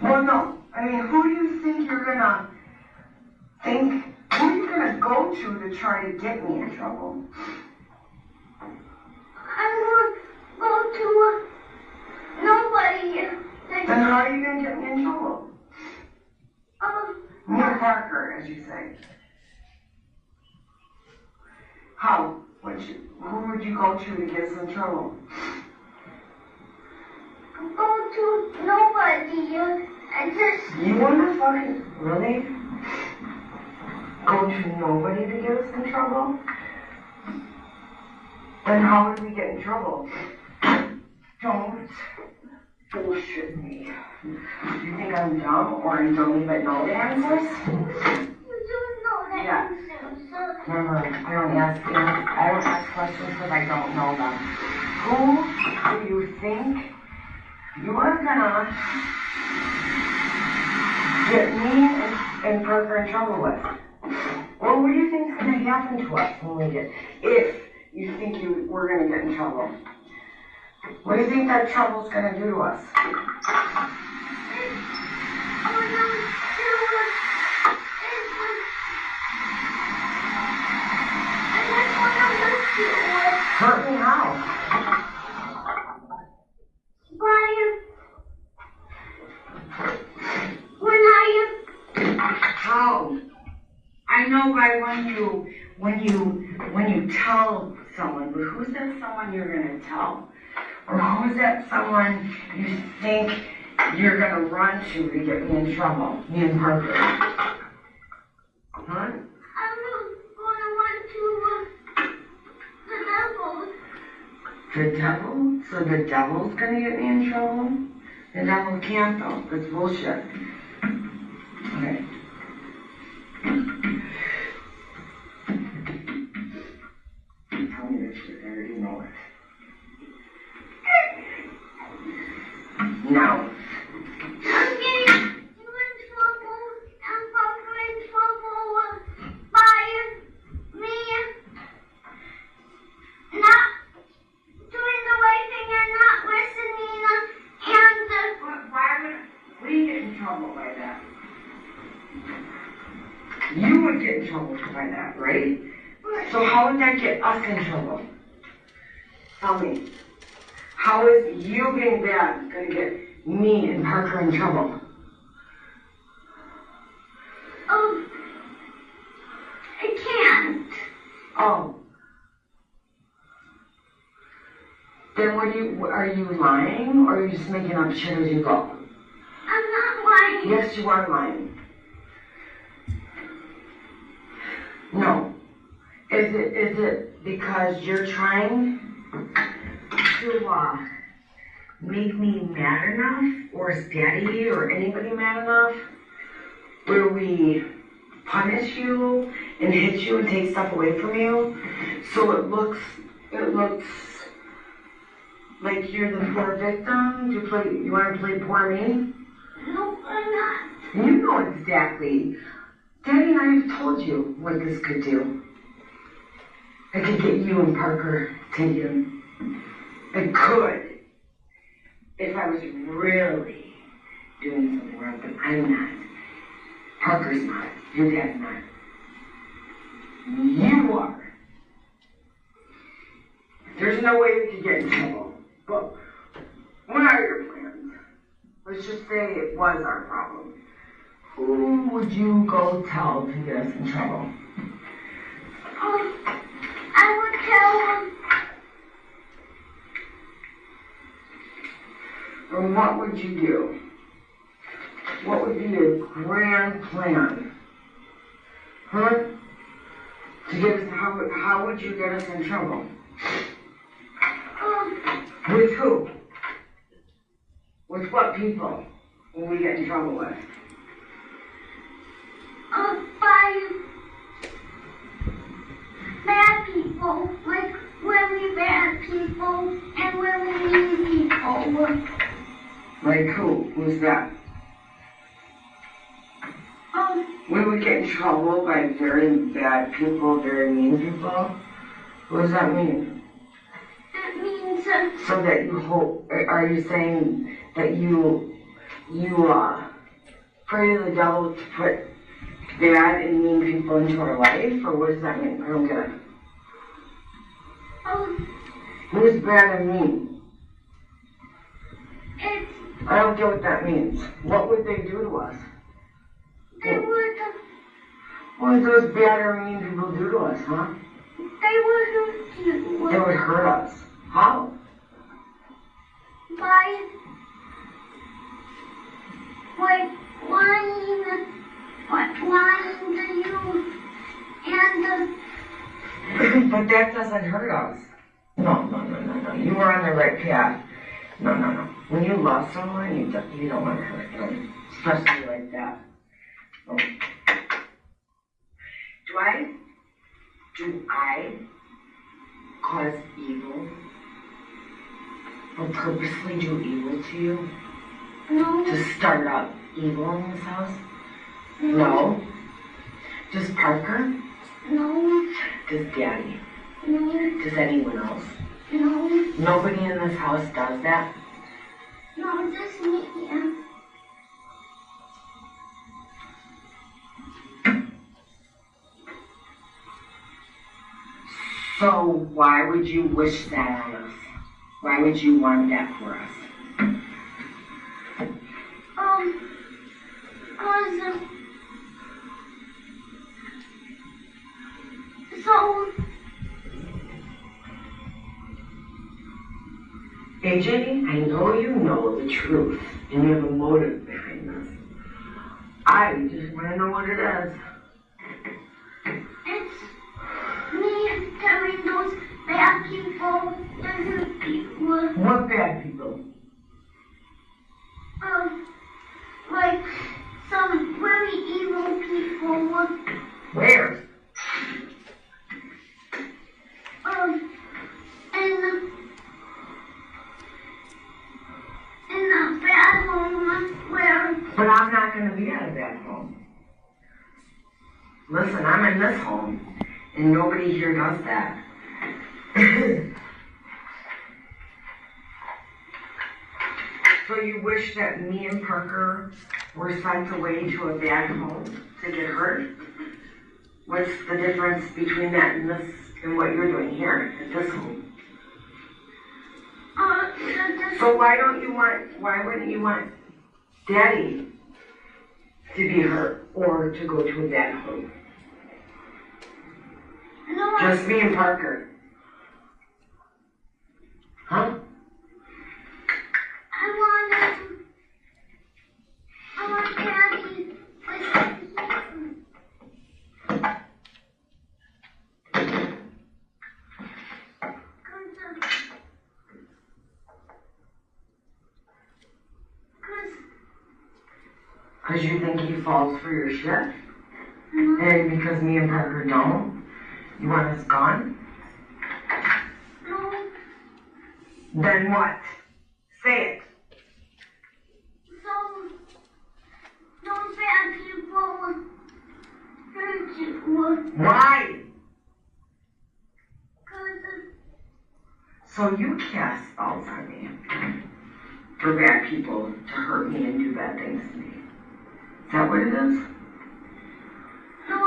Well, no. I mean, who do you think you're gonna think? Who are you gonna go to try to get me in trouble? I'm going to go to nobody. Then how are you gonna get me in trouble? Me and Parker, as you say. How? Who would you go to get us in trouble? Go to nobody. You wanna fucking really go to nobody to get us in trouble? Then how would we get in trouble? Don't bullshit me. Do you think I'm dumb or I don't even know the answers? You don't know the answers. Remember, I don't ask questions because I don't know them. Who do you think you are gonna get me and Parker in trouble with? Or what do you think is gonna happen to us when we get, if you think we're gonna get in trouble? What do you think that trouble's gonna do to us? Hurt me how? How? I know by when you tell someone, but who's that someone you're gonna tell? Or who's that someone you think you're gonna run to get me in trouble? Me and Parker. Huh? The devil? So the devil's gonna get me in trouble? The devil can't though. That's bullshit. Okay. Tell me this shit. I already know it. No. I'm getting you in trouble. I'm Parker in trouble by me not doing the right thing and not listening and Why would we get in trouble by that? You would get in trouble by that, right? So how would that get us in trouble? Tell me. How is you being bad going to get me and Parker in trouble? I can't. Oh. Then are you lying or are you just making up shit as you go? I'm not lying. Yes, you are lying. No. Is it because you're trying to make me mad enough, or is Daddy or anybody mad enough, where we punish you and hit you and take stuff away from you, so it looks like you're the poor victim? You want to play poor me? No, I'm not. You know exactly. Daddy and I have told you what this could do. I could get you and Parker taken. I could. If I was really doing something wrong, but I'm not. Parker's not. Your dad's not. You are. There's no way we could get in trouble. But what are your plans? Let's just say it was our problem. Who would you go tell to get us in trouble? I would tell them. And what would you do? What would be your grand plan? Huh? To get us, how would you get us in trouble? With who? With what people will we get in trouble with? By bad people, like really bad people and really mean people. Like who? Who's that? We would get in trouble by very bad people, very mean people. What does that mean? It means So that you hope, are you saying that you pray to the devil to put bad and mean people into our life, or what does that mean? I don't get it. Who's bad and mean? I don't get what that means. What would they do to us? They would. What would those bad or mean people do to us, huh? They would hurt you. They would hurt us. How? By lying to you and But that doesn't hurt us. No. You were on the right path. No. When you love someone, you don't want to hurt them, especially like that. No. Do I cause evil? Or purposely do evil to you? No. To start up evil in this house? No. Does Parker? No. Does Daddy? No. Does anyone else? No. Nobody in this house does that? No, just me, yeah. So why would you wish that on us? Why would you want that for us? AJ, I know you know the truth and you have a motive behind this. I just want to know what it is. It's me telling those bad people and people. What bad people? Like some very evil people. Where? In the bad home where. But I'm not going to be at a bad home. Listen, I'm in this home, and nobody here does that. So you wish that me and Parker were sent away to a bad home to get hurt? What's the difference between that and this and what you're doing here at this home? So why wouldn't you want Daddy to be hurt or to go to a bad home? No, Just me and Parker. Huh? I want Daddy Because you think he falls for your shit? And because me and Parker don't? You want us gone? No. Then what? Say it. So, those bad people hurt you. Why? 'Cause So you cast spells on me for bad people to hurt me and do bad things to me. Is that what it is? no,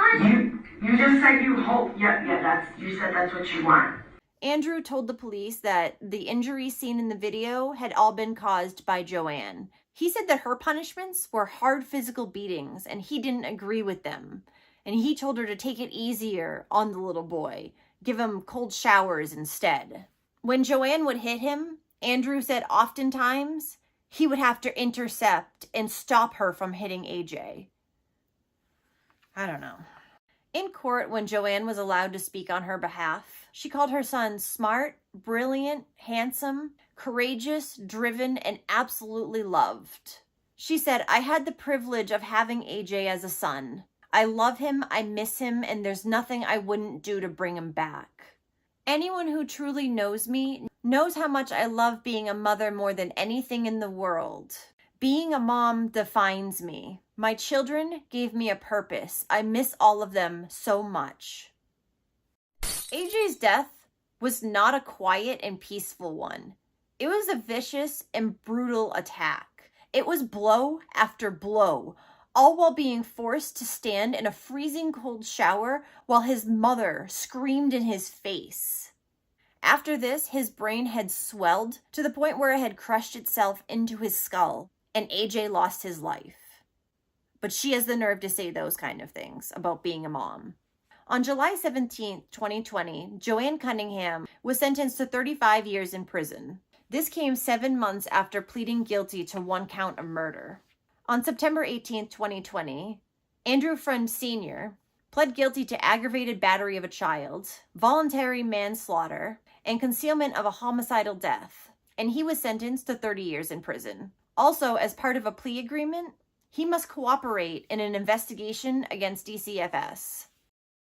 You just said you hope. You said that's what you want. Andrew told the police that the injuries seen in the video had all been caused by Joanne. He said that her punishments were hard physical beatings and he didn't agree with them. And he told her to take it easier on the little boy, give him cold showers instead. When Joanne would hit him, Andrew said oftentimes he would have to intercept and stop her from hitting AJ. I don't know. In court, when Joanne was allowed to speak on her behalf, she called her son smart, brilliant, handsome, courageous, driven, and absolutely loved. She said, "I had the privilege of having AJ as a son. I love him, I miss him, and there's nothing I wouldn't do to bring him back. Anyone who truly knows me knows how much I love being a mother more than anything in the world. Being a mom defines me. My children gave me a purpose. I miss all of them so much." AJ's death was not a quiet and peaceful one. It was a vicious and brutal attack. It was blow after blow, all while being forced to stand in a freezing cold shower while his mother screamed in his face. After this, his brain had swelled to the point where it had crushed itself into his skull, and AJ lost his life. But she has the nerve to say those kind of things about being a mom. On July 17th, 2020, Joanne Cunningham was sentenced to 35 years in prison. This came 7 months after pleading guilty to 1 count of murder. On September 18th, 2020, Andrew Friend Sr. pled guilty to aggravated battery of a child, voluntary manslaughter, and concealment of a homicidal death, and he was sentenced to 30 years in prison. Also, as part of a plea agreement, he must cooperate in an investigation against DCFS.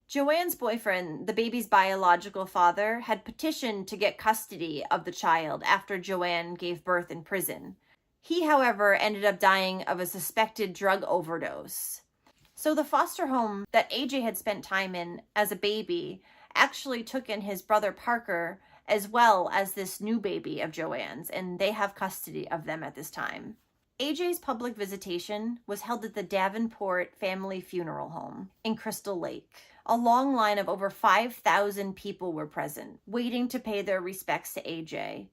Joanne's boyfriend, the baby's biological father, had petitioned to get custody of the child after Joanne gave birth in prison. He, however, ended up dying of a suspected drug overdose. So the foster home that AJ had spent time in as a baby actually took in his brother Parker as well as this new baby of Joanne's, and they have custody of them at this time. AJ's public visitation was held at the Davenport Family Funeral Home in Crystal Lake. A long line of over 5,000 people were present, waiting to pay their respects to AJ.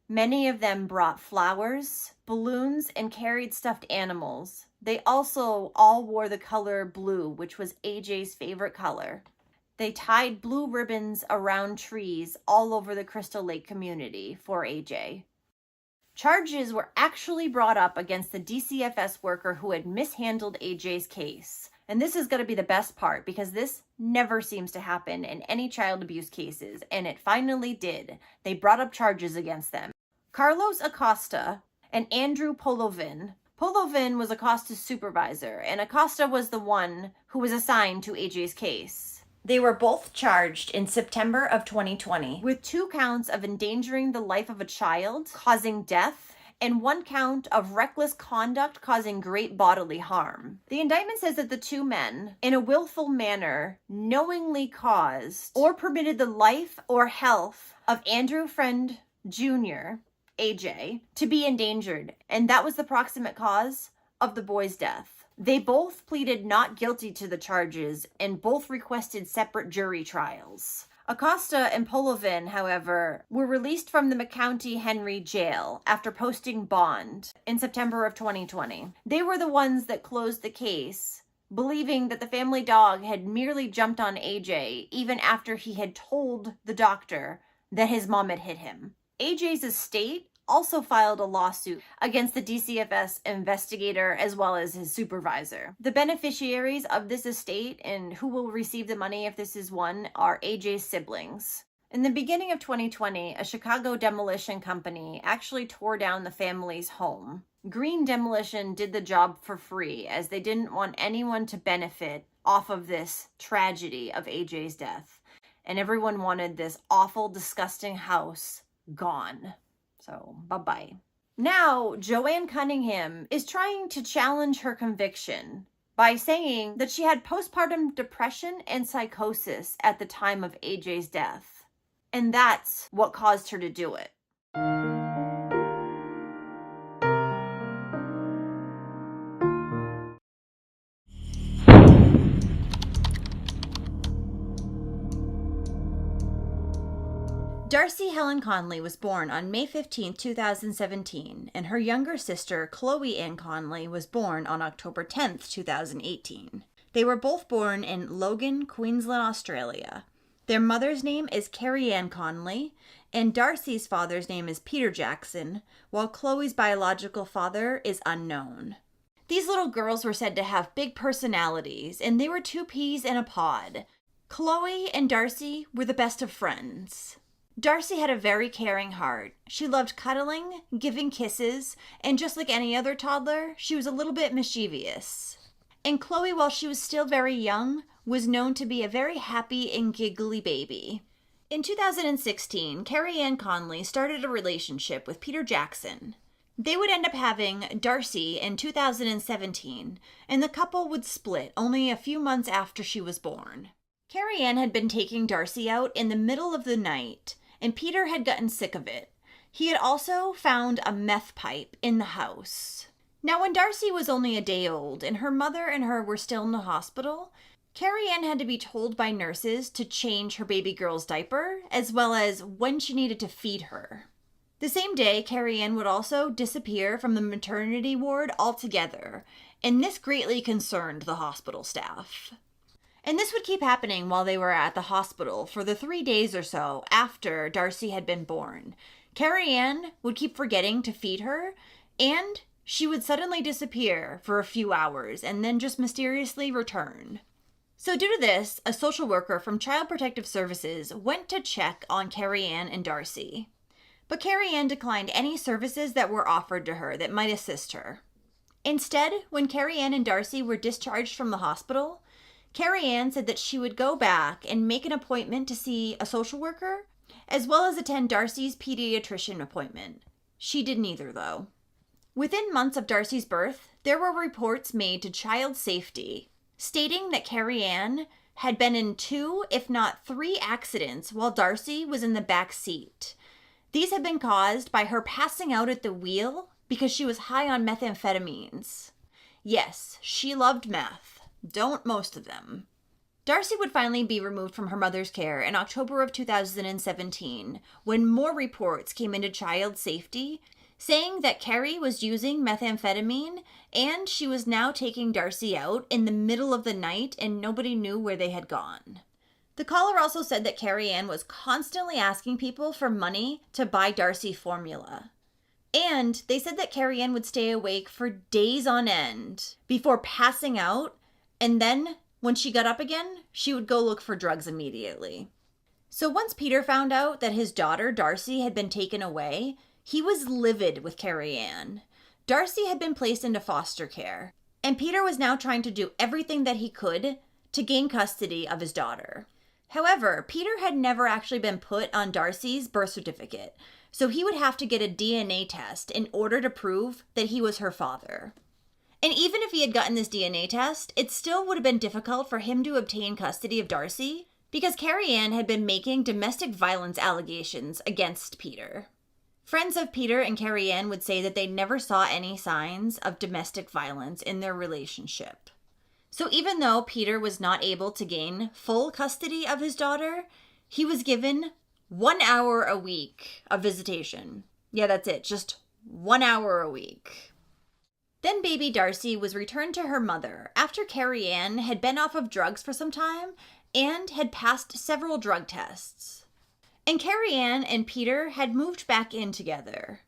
Many of them brought flowers, balloons, and carried stuffed animals. They also all wore the color blue, which was AJ's favorite color. They tied blue ribbons around trees all over the Crystal Lake community for AJ. Charges were actually brought up against the DCFS worker who had mishandled AJ's case. And this is going to be the best part, because this never seems to happen in any child abuse cases, and it finally did. They brought up charges against them. Carlos Acosta and Andrew Polovin. Polovin was Acosta's supervisor, and Acosta was the one who was assigned to AJ's case. They were both charged in September of 2020 with 2 counts of endangering the life of a child, causing death, and 1 count of reckless conduct causing great bodily harm. The indictment says that the 2 men, in a willful manner, knowingly caused or permitted the life or health of Andrew Friend Jr., AJ, to be endangered, and that was the proximate cause of the boy's death. They both pleaded not guilty to the charges and both requested separate jury trials. Acosta and Polovin, however, were released from the McCounty Henry jail after posting bond in September of 2020. They were the ones that closed the case, believing that the family dog had merely jumped on AJ even after he had told the doctor that his mom had hit him. AJ's estate also filed a lawsuit against the DCFS investigator as well as his supervisor. The beneficiaries of this estate and who will receive the money if this is one are AJ's siblings. In the beginning of 2020, a Chicago demolition company actually tore down the family's home. Green Demolition did the job for free as they didn't want anyone to benefit off of this tragedy of AJ's death. And everyone wanted this awful, disgusting house gone. So, bye-bye. Now, Joanne Cunningham is trying to challenge her conviction by saying that she had postpartum depression and psychosis at the time of AJ's death. And that's what caused her to do it. Darcy Helen Conley was born on May 15, 2017, and her younger sister, Chloe Ann Conley, was born on October 10, 2018. They were both born in Logan, Queensland, Australia. Their mother's name is Carrie Ann Conley, and Darcy's father's name is Peter Jackson, while Chloe's biological father is unknown. These little girls were said to have big personalities, and they were 2 peas in a pod. Chloe and Darcy were the best of friends. Darcy had a very caring heart. She loved cuddling, giving kisses, and just like any other toddler, she was a little bit mischievous. And Chloe, while she was still very young, was known to be a very happy and giggly baby. In 2016, Carrie Ann Conley started a relationship with Peter Jackson. They would end up having Darcy in 2017, and the couple would split only a few months after she was born. Carrie Ann had been taking Darcy out in the middle of the night, and Peter had gotten sick of it. He had also found a meth pipe in the house. Now, when Darcy was only a day old and her mother and her were still in the hospital, Carrie Ann had to be told by nurses to change her baby girl's diaper, as well as when she needed to feed her. The same day, Carrie Ann would also disappear from the maternity ward altogether, and this greatly concerned the hospital staff. And this would keep happening while they were at the hospital for the 3 days or so after Darcy had been born. Carrie Ann would keep forgetting to feed her, and she would suddenly disappear for a few hours and then just mysteriously return. So due to this, a social worker from Child Protective Services went to check on Carrie Ann and Darcy. But Carrie Ann declined any services that were offered to her that might assist her. Instead, when Carrie Ann and Darcy were discharged from the hospital, Carrie Ann said that she would go back and make an appointment to see a social worker, as well as attend Darcy's pediatrician appointment. She did neither, though. Within months of Darcy's birth, there were reports made to Child Safety stating that Carrie Ann had been in 2, if not 3 accidents while Darcy was in the back seat. These had been caused by her passing out at the wheel because she was high on methamphetamines. Yes, she loved meth. Don't most of them. Darcy would finally be removed from her mother's care in October of 2017 when more reports came into child safety saying that Carrie was using methamphetamine and she was now taking Darcy out in the middle of the night and nobody knew where they had gone. The caller also said that Carrie Ann was constantly asking people for money to buy Darcy formula. And they said that Carrie Ann would stay awake for days on end before passing out, and then when she got up again, she would go look for drugs immediately. So once Peter found out that his daughter, Darcy, had been taken away, he was livid with Carrie Ann. Darcy had been placed into foster care, and Peter was now trying to do everything that he could to gain custody of his daughter. However, Peter had never actually been put on Darcy's birth certificate, so he would have to get a DNA test in order to prove that he was her father. And even if he had gotten this DNA test, it still would have been difficult for him to obtain custody of Darcy because Carrie Ann had been making domestic violence allegations against Peter. Friends of Peter and Carrie Ann would say that they never saw any signs of domestic violence in their relationship. So even though Peter was not able to gain full custody of his daughter, he was given 1 hour a week of visitation. Yeah, that's it, just 1 hour a week. Then baby Darcy was returned to her mother after Carrie Ann had been off of drugs for some time and had passed several drug tests. And Carrie Ann and Peter had moved back in together,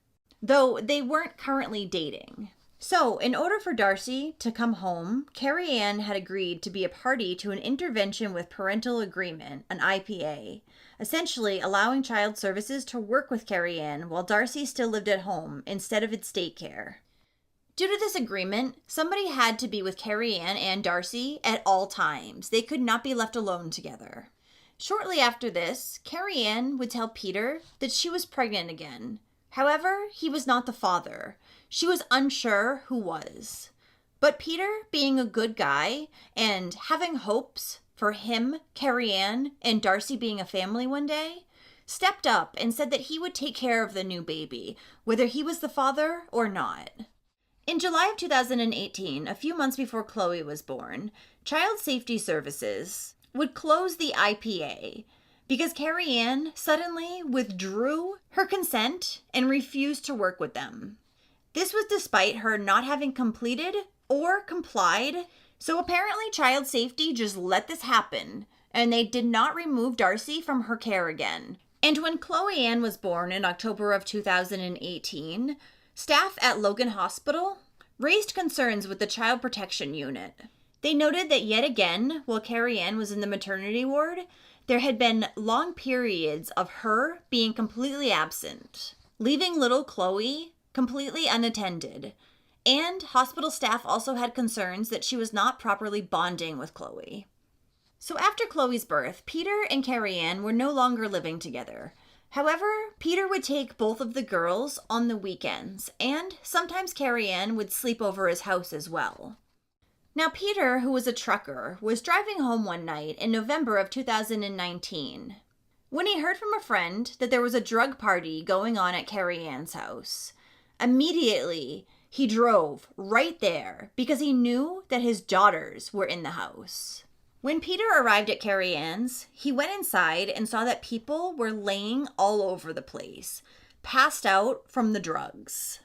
though they weren't currently dating. So, in order for Darcy to come home, Carrie Ann had agreed to be a party to an intervention with parental agreement, an IPA, essentially allowing child services to work with Carrie Ann while Darcy still lived at home instead of in state care. Due to this agreement, somebody had to be with Carrie Ann and Darcy at all times. They could not be left alone together. Shortly after this, Carrie Ann would tell Peter that she was pregnant again. However, he was not the father. She was unsure who was. But Peter, being a good guy and having hopes for him, Carrie Ann, and Darcy being a family one day, stepped up and said that he would take care of the new baby, whether he was the father or not. In July of 2018, a few months before Chloe was born, Child Safety Services would close the IPA because Carrie Ann suddenly withdrew her consent and refused to work with them. This was despite her not having completed or complied, so apparently Child Safety just let this happen, and they did not remove Darcy from her care again. And when Chloe Ann was born in October of 2018, staff at Logan Hospital raised concerns with the Child Protection Unit. They noted that yet again, while Carrie Ann was in the maternity ward, there had been long periods of her being completely absent, leaving little Chloe completely unattended. And hospital staff also had concerns that she was not properly bonding with Chloe. So after Chloe's birth, Peter and Carrie Ann were no longer living together. However, Peter would take both of the girls on the weekends, and sometimes Carrie Ann would sleep over his house as well. Now, Peter, who was a trucker, was driving home one night in November of 2019 when he heard from a friend that there was a drug party going on at Carrie Ann's house. Immediately, he drove right there because he knew that his daughters were in the house. When Peter arrived at Carrie Ann's, he went inside and saw that people were laying all over the place, passed out from the drugs.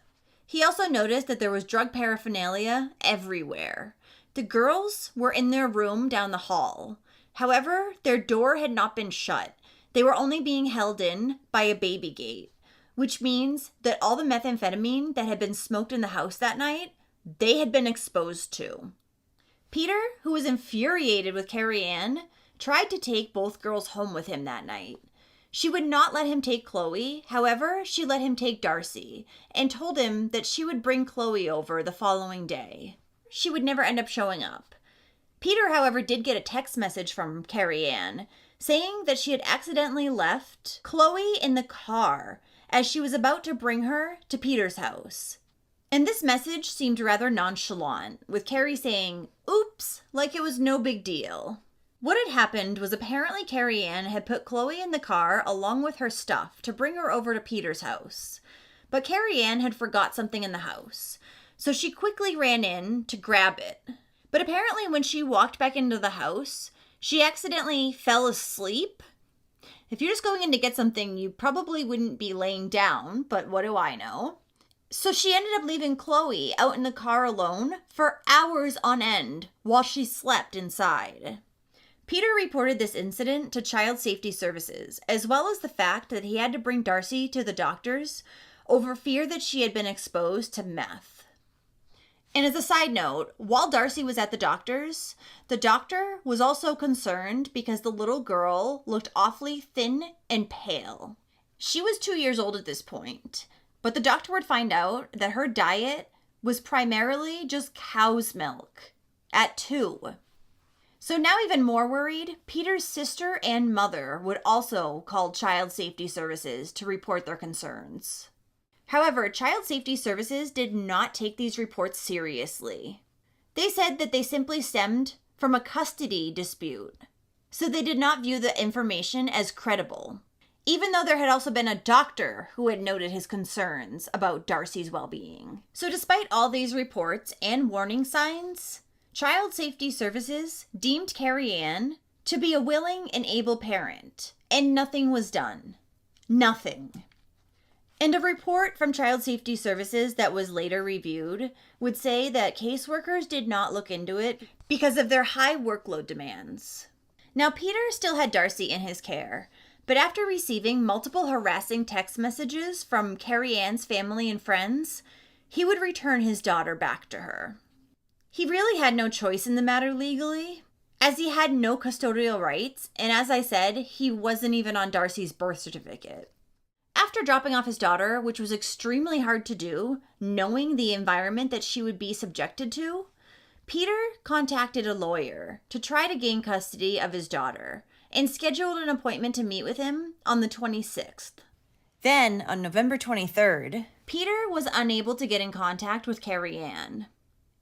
He also noticed that there was drug paraphernalia everywhere. The girls were in their room down the hall. However, their door had not been shut. They were only being held in by a baby gate, which means that all the methamphetamine that had been smoked in the house that night, they had been exposed to. Peter, who was infuriated with Carrie Ann, tried to take both girls home with him that night. She would not let him take Chloe. However, she let him take Darcy and told him that she would bring Chloe over the following day. She would never end up showing up. Peter, however, did get a text message from Carrie Ann saying that she had accidentally left Chloe in the car as she was about to bring her to Peter's house. And this message seemed rather nonchalant, with Carrie saying, "Oops," like it was no big deal. What had happened was apparently Carrie Ann had put Chloe in the car along with her stuff to bring her over to Peter's house. But Carrie Ann had forgot something in the house, so she quickly ran in to grab it. But apparently when she walked back into the house, she accidentally fell asleep. If you're just going in to get something, you probably wouldn't be laying down, but what do I know? So she ended up leaving Chloe out in the car alone for hours on end while she slept inside. Peter reported this incident to Child Safety Services, as well as the fact that he had to bring Darcy to the doctors over fear that she had been exposed to meth. And as a side note, while Darcy was at the doctor was also concerned because the little girl looked awfully thin and pale. She was 2 years old at this point, but the doctor would find out that her diet was primarily just cow's milk at 2. So now even more worried, Peter's sister and mother would also call Child Safety Services to report their concerns. However, Child Safety Services did not take these reports seriously. They said that they simply stemmed from a custody dispute, so they did not view the information as credible, even though there had also been a doctor who had noted his concerns about Darcy's well-being. So despite all these reports and warning signs, Child Safety Services deemed Carrie Ann to be a willing and able parent, and nothing was done. Nothing. And a report from Child Safety Services that was later reviewed would say that caseworkers did not look into it because of their high workload demands. Now, Peter still had Darcy in his care, but after receiving multiple harassing text messages from Carrie Ann's family and friends, he would return his daughter back to her. He really had no choice in the matter legally, as he had no custodial rights, and as I said, he wasn't even on Darcy's birth certificate. After dropping off his daughter, which was extremely hard to do, knowing the environment that she would be subjected to, Peter contacted a lawyer to try to gain custody of his daughter and scheduled an appointment to meet with him on the 26th. Then, on November 23rd, Peter was unable to get in contact with Carrie Ann.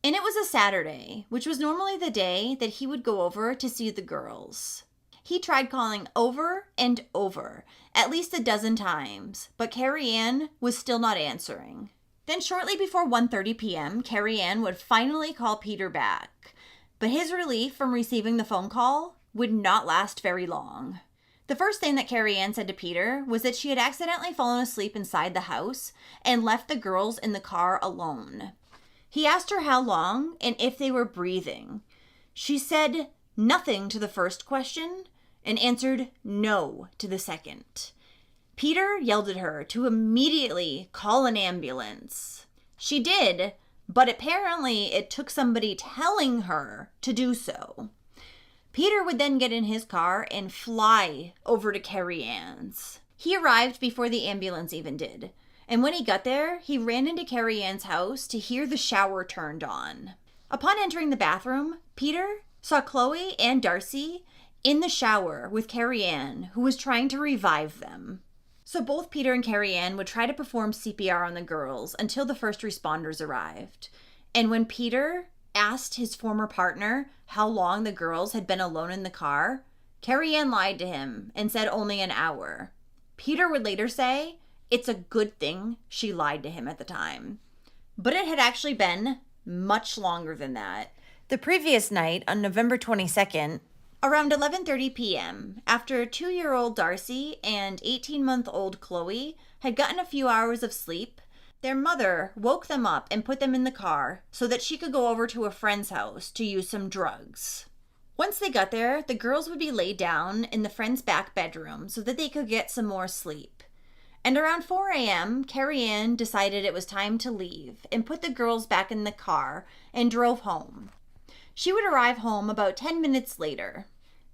And it was a Saturday, which was normally the day that he would go over to see the girls. He tried calling over and over, at least a dozen times, but Carrie Ann was still not answering. Then shortly before 1:30 p.m., Carrie Ann would finally call Peter back, but his relief from receiving the phone call would not last very long. The first thing that Carrie Ann said to Peter was that she had accidentally fallen asleep inside the house and left the girls in the car alone. He asked her how long and if they were breathing. She said nothing to the first question and answered no to the second. Peter yelled at her to immediately call an ambulance. She did, but apparently it took somebody telling her to do so. Peter would then get in his car and fly over to Carrie Ann's. He arrived before the ambulance even did. And when he got there, he ran into Carrie Ann's house to hear the shower turned on. Upon entering the bathroom, Peter saw Chloe and Darcy in the shower with Carrie Ann, who was trying to revive them. So both Peter and Carrie Ann would try to perform CPR on the girls until the first responders arrived. And when Peter asked his former partner how long the girls had been alone in the car, Carrie Ann lied to him and said only an hour. Peter would later say it's a good thing she lied to him at the time. But it had actually been much longer than that. The previous night, on November 22nd, around 11:30 p.m., after 2-year-old Darcy and 18-month-old Chloe had gotten a few hours of sleep, their mother woke them up and put them in the car so that she could go over to a friend's house to use some drugs. Once they got there, the girls would be laid down in the friend's back bedroom so that they could get some more sleep. And around 4 a.m., Carrie Ann decided it was time to leave and put the girls back in the car and drove home. She would arrive home about 10 minutes later.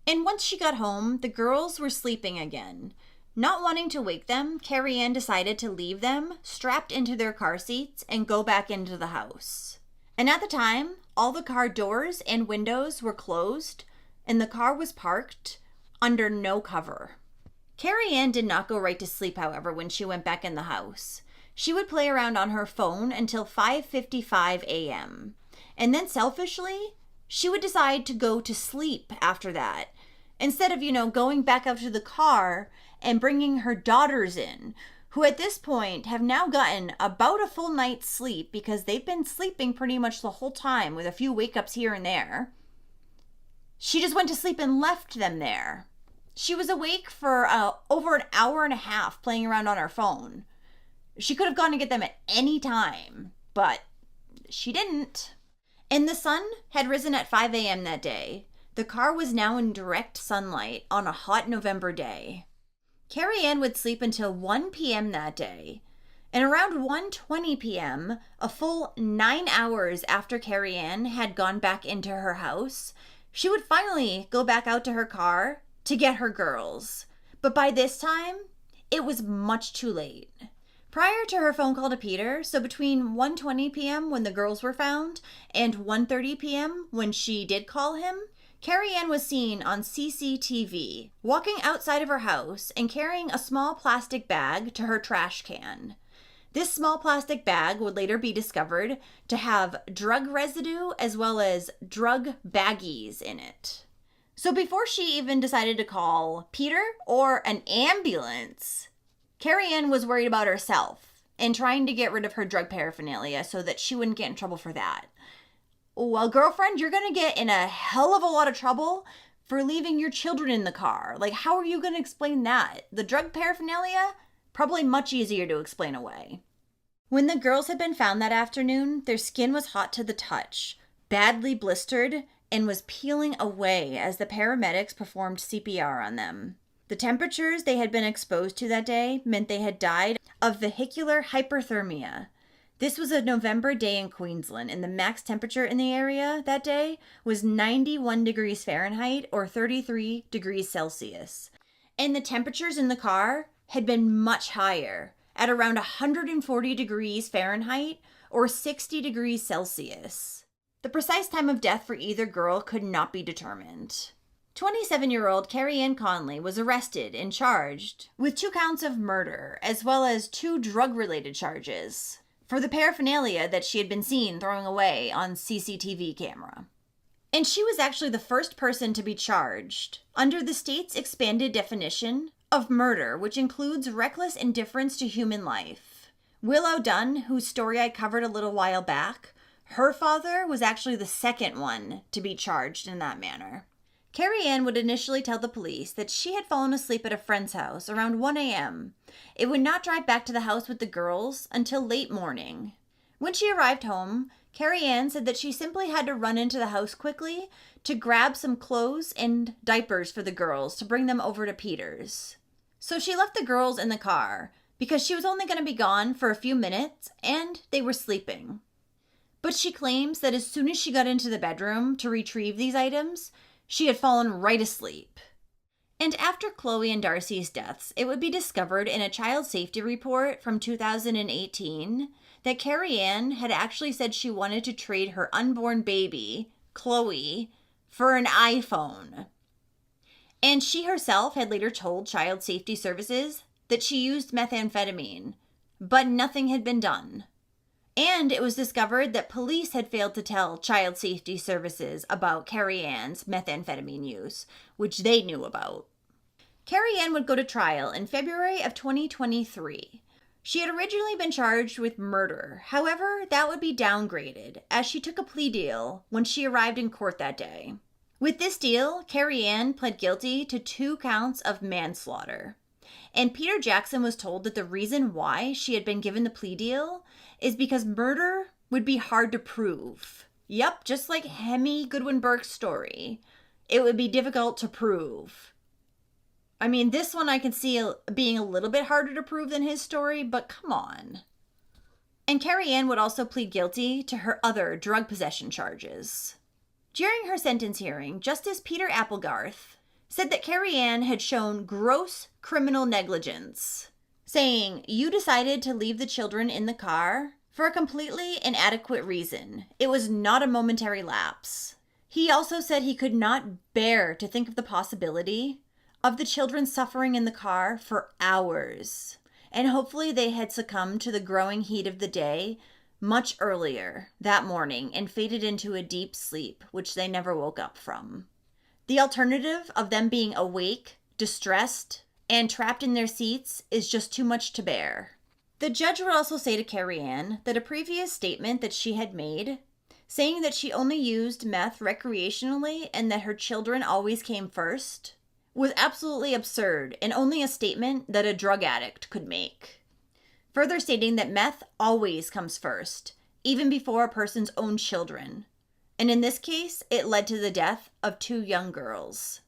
And once she got home, the girls were sleeping again. Not wanting to wake them, Carrie Ann decided to leave them strapped into their car seats and go back into the house. And at the time, all the car doors and windows were closed and the car was parked under no cover. Carrie Ann did not go right to sleep, however, when she went back in the house. She would play around on her phone until 5:55 a.m. And then selfishly, she would decide to go to sleep after that instead of, going back out to the car and bringing her daughters in, who at this point have now gotten about a full night's sleep because they've been sleeping pretty much the whole time with a few wake-ups here and there. She just went to sleep and left them there. She was awake for over an hour and a half playing around on her phone. She could have gone to get them at any time, but she didn't. And the sun had risen at 5 a.m. that day. The car was now in direct sunlight on a hot November day. Carrie Ann would sleep until 1 p.m. that day. And around 1:20 p.m., a full 9 hours after Carrie Ann had gone back into her house, she would finally go back out to her car to get her girls. But by this time, it was much too late. Prior to her phone call to Peter, so between 1:20 p.m. when the girls were found and 1:30 p.m. when she did call him, Carrie Ann was seen on CCTV walking outside of her house and carrying a small plastic bag to her trash can. This small plastic bag would later be discovered to have drug residue as well as drug baggies in it. So before she even decided to call Peter or an ambulance, Carrie Ann was worried about herself and trying to get rid of her drug paraphernalia so that she wouldn't get in trouble for that. Well, girlfriend, you're going to get in a hell of a lot of trouble for leaving your children in the car. Like, how are you going to explain that? The drug paraphernalia? Probably much easier to explain away. When the girls had been found that afternoon, their skin was hot to the touch, badly blistered, and was peeling away as the paramedics performed CPR on them. The temperatures they had been exposed to that day meant they had died of vehicular hyperthermia. This was a November day in Queensland, and the max temperature in the area that day was 91 degrees Fahrenheit or 33 degrees Celsius. And the temperatures in the car had been much higher, at around 140 degrees Fahrenheit or 60 degrees Celsius. The precise time of death for either girl could not be determined. 27-year-old Carrie Ann Conley was arrested and charged with 2 counts of murder, as well as 2 drug-related charges for the paraphernalia that she had been seen throwing away on CCTV camera. And she was actually the first person to be charged under the state's expanded definition of murder, which includes reckless indifference to human life. Willow Dunn, whose story I covered a little while back, her father was actually the second one to be charged in that manner. Carrie Ann would initially tell the police that she had fallen asleep at a friend's house around 1 a.m. It would not drive back to the house with the girls until late morning. When she arrived home, Carrie Ann said that she simply had to run into the house quickly to grab some clothes and diapers for the girls to bring them over to Peter's. So she left the girls in the car because she was only going to be gone for a few minutes and they were sleeping. But she claims that as soon as she got into the bedroom to retrieve these items, she had fallen right asleep. And after Chloe and Darcy's deaths, it would be discovered in a child safety report from 2018 that Carrie Ann had actually said she wanted to trade her unborn baby, Chloe, for an iPhone. And she herself had later told Child Safety Services that she used methamphetamine, but nothing had been done. And it was discovered that police had failed to tell Child Safety Services about Carrie Ann's methamphetamine use, which they knew about. Carrie Ann would go to trial in February of 2023. She had originally been charged with murder. However, that would be downgraded as she took a plea deal when she arrived in court that day. With this deal, Carrie Ann pled guilty to 2 counts of manslaughter. And Peter Jackson was told that the reason why she had been given the plea deal is because murder would be hard to prove. Yep, just like Hemi Goodwin Burke's story. It would be difficult to prove. I mean, this one I can see being a little bit harder to prove than his story, but come on. And Carrie Ann would also plead guilty to her other drug possession charges. During her sentence hearing, Justice Peter Applegarth said that Carrie Ann had shown gross criminal negligence, saying, "You decided to leave the children in the car for a completely inadequate reason. It was not a momentary lapse." He also said he could not bear to think of the possibility of the children suffering in the car for hours, and hopefully they had succumbed to the growing heat of the day much earlier that morning and faded into a deep sleep, which they never woke up from. The alternative of them being awake, distressed, and trapped in their seats is just too much to bear. The judge would also say to Carrie Ann that a previous statement that she had made, saying that she only used meth recreationally and that her children always came first, was absolutely absurd and only a statement that a drug addict could make. Further stating that meth always comes first, even before a person's own children. And in this case, it led to the death of 2 young girls.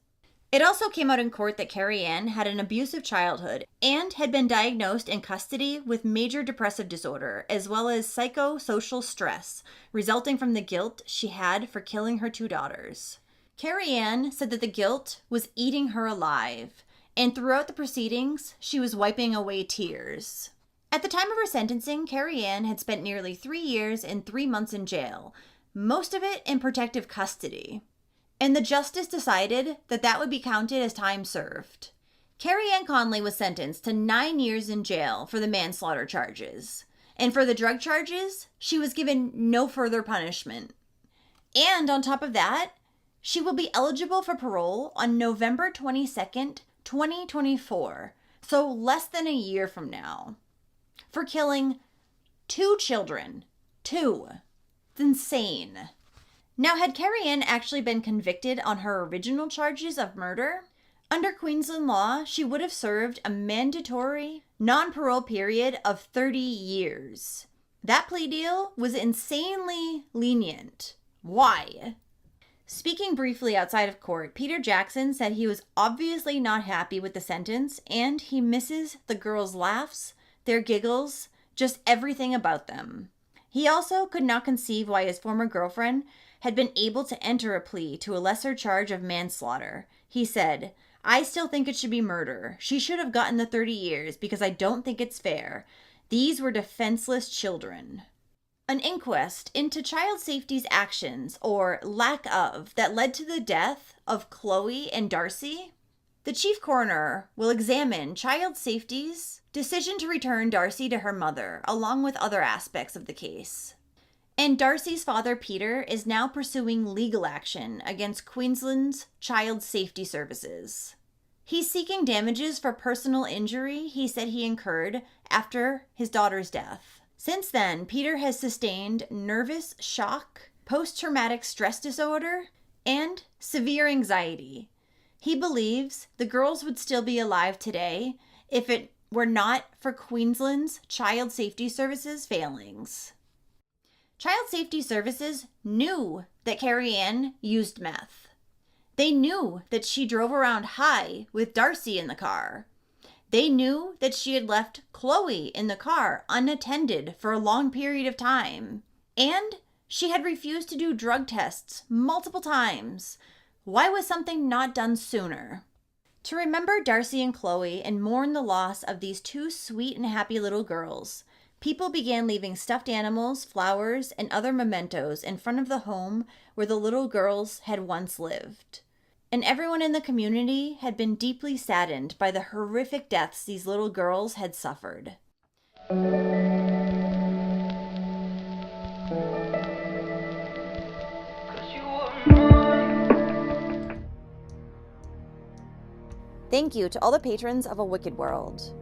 It also came out in court that Carrie Ann had an abusive childhood and had been diagnosed in custody with major depressive disorder, as well as psychosocial stress, resulting from the guilt she had for killing her 2 daughters. Carrie Ann said that the guilt was eating her alive, and throughout the proceedings, she was wiping away tears. At the time of her sentencing, Carrie Ann had spent nearly 3 years and 3 months in jail, most of it in protective custody. And the justice decided that that would be counted as time served. Carrie Ann Conley was sentenced to 9 years in jail for the manslaughter charges. And for the drug charges, she was given no further punishment. And on top of that, she will be eligible for parole on November 22nd, 2024, so less than a year from now, for killing 2 children. 2. It's insane. Now, had Carrie Ann actually been convicted on her original charges of murder, under Queensland law, she would have served a mandatory non-parole period of 30 years. That plea deal was insanely lenient. Why? Speaking briefly outside of court, Peter Jackson said he was obviously not happy with the sentence and he misses the girls' laughs, their giggles, just everything about them. He also could not conceive why his former girlfriend had been able to enter a plea to a lesser charge of manslaughter. He said, "I still think it should be murder. She should have gotten the 30 years because I don't think it's fair. These were defenseless children." An inquest into child safety's actions, or lack of, that led to the death of Chloe and Darcy. The chief coroner will examine child safety's decision to return Darcy to her mother, along with other aspects of the case. And Darcy's father, Peter, is now pursuing legal action against Queensland's Child Safety Services. He's seeking damages for personal injury he said he incurred after his daughter's death. Since then, Peter has sustained nervous shock, post-traumatic stress disorder, and severe anxiety. He believes the girls would still be alive today if it were not for Queensland's Child Safety Services failings. Child Safety Services knew that Carrie Ann used meth. They knew that she drove around high with Darcy in the car. They knew that she had left Chloe in the car unattended for a long period of time. And she had refused to do drug tests multiple times. Why was something not done sooner? To remember Darcy and Chloe and mourn the loss of these 2 sweet and happy little girls, people began leaving stuffed animals, flowers, and other mementos in front of the home where the little girls had once lived. And everyone in the community had been deeply saddened by the horrific deaths these little girls had suffered. Thank you to all the patrons of A Wicked World.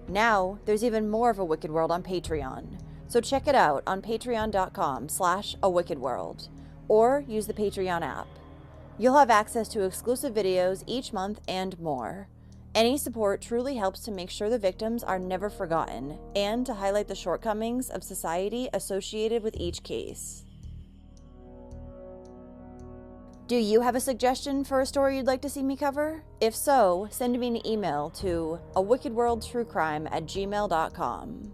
Now, there's even more of A Wicked World on Patreon, so check it out on patreon.com/awickedworld, or use the Patreon app. You'll have access to exclusive videos each month and more. Any support truly helps to make sure the victims are never forgotten, and to highlight the shortcomings of society associated with each case. Do you have a suggestion for a story you'd like to see me cover? If so, send me an email to awickedworldtruecrime@gmail.com.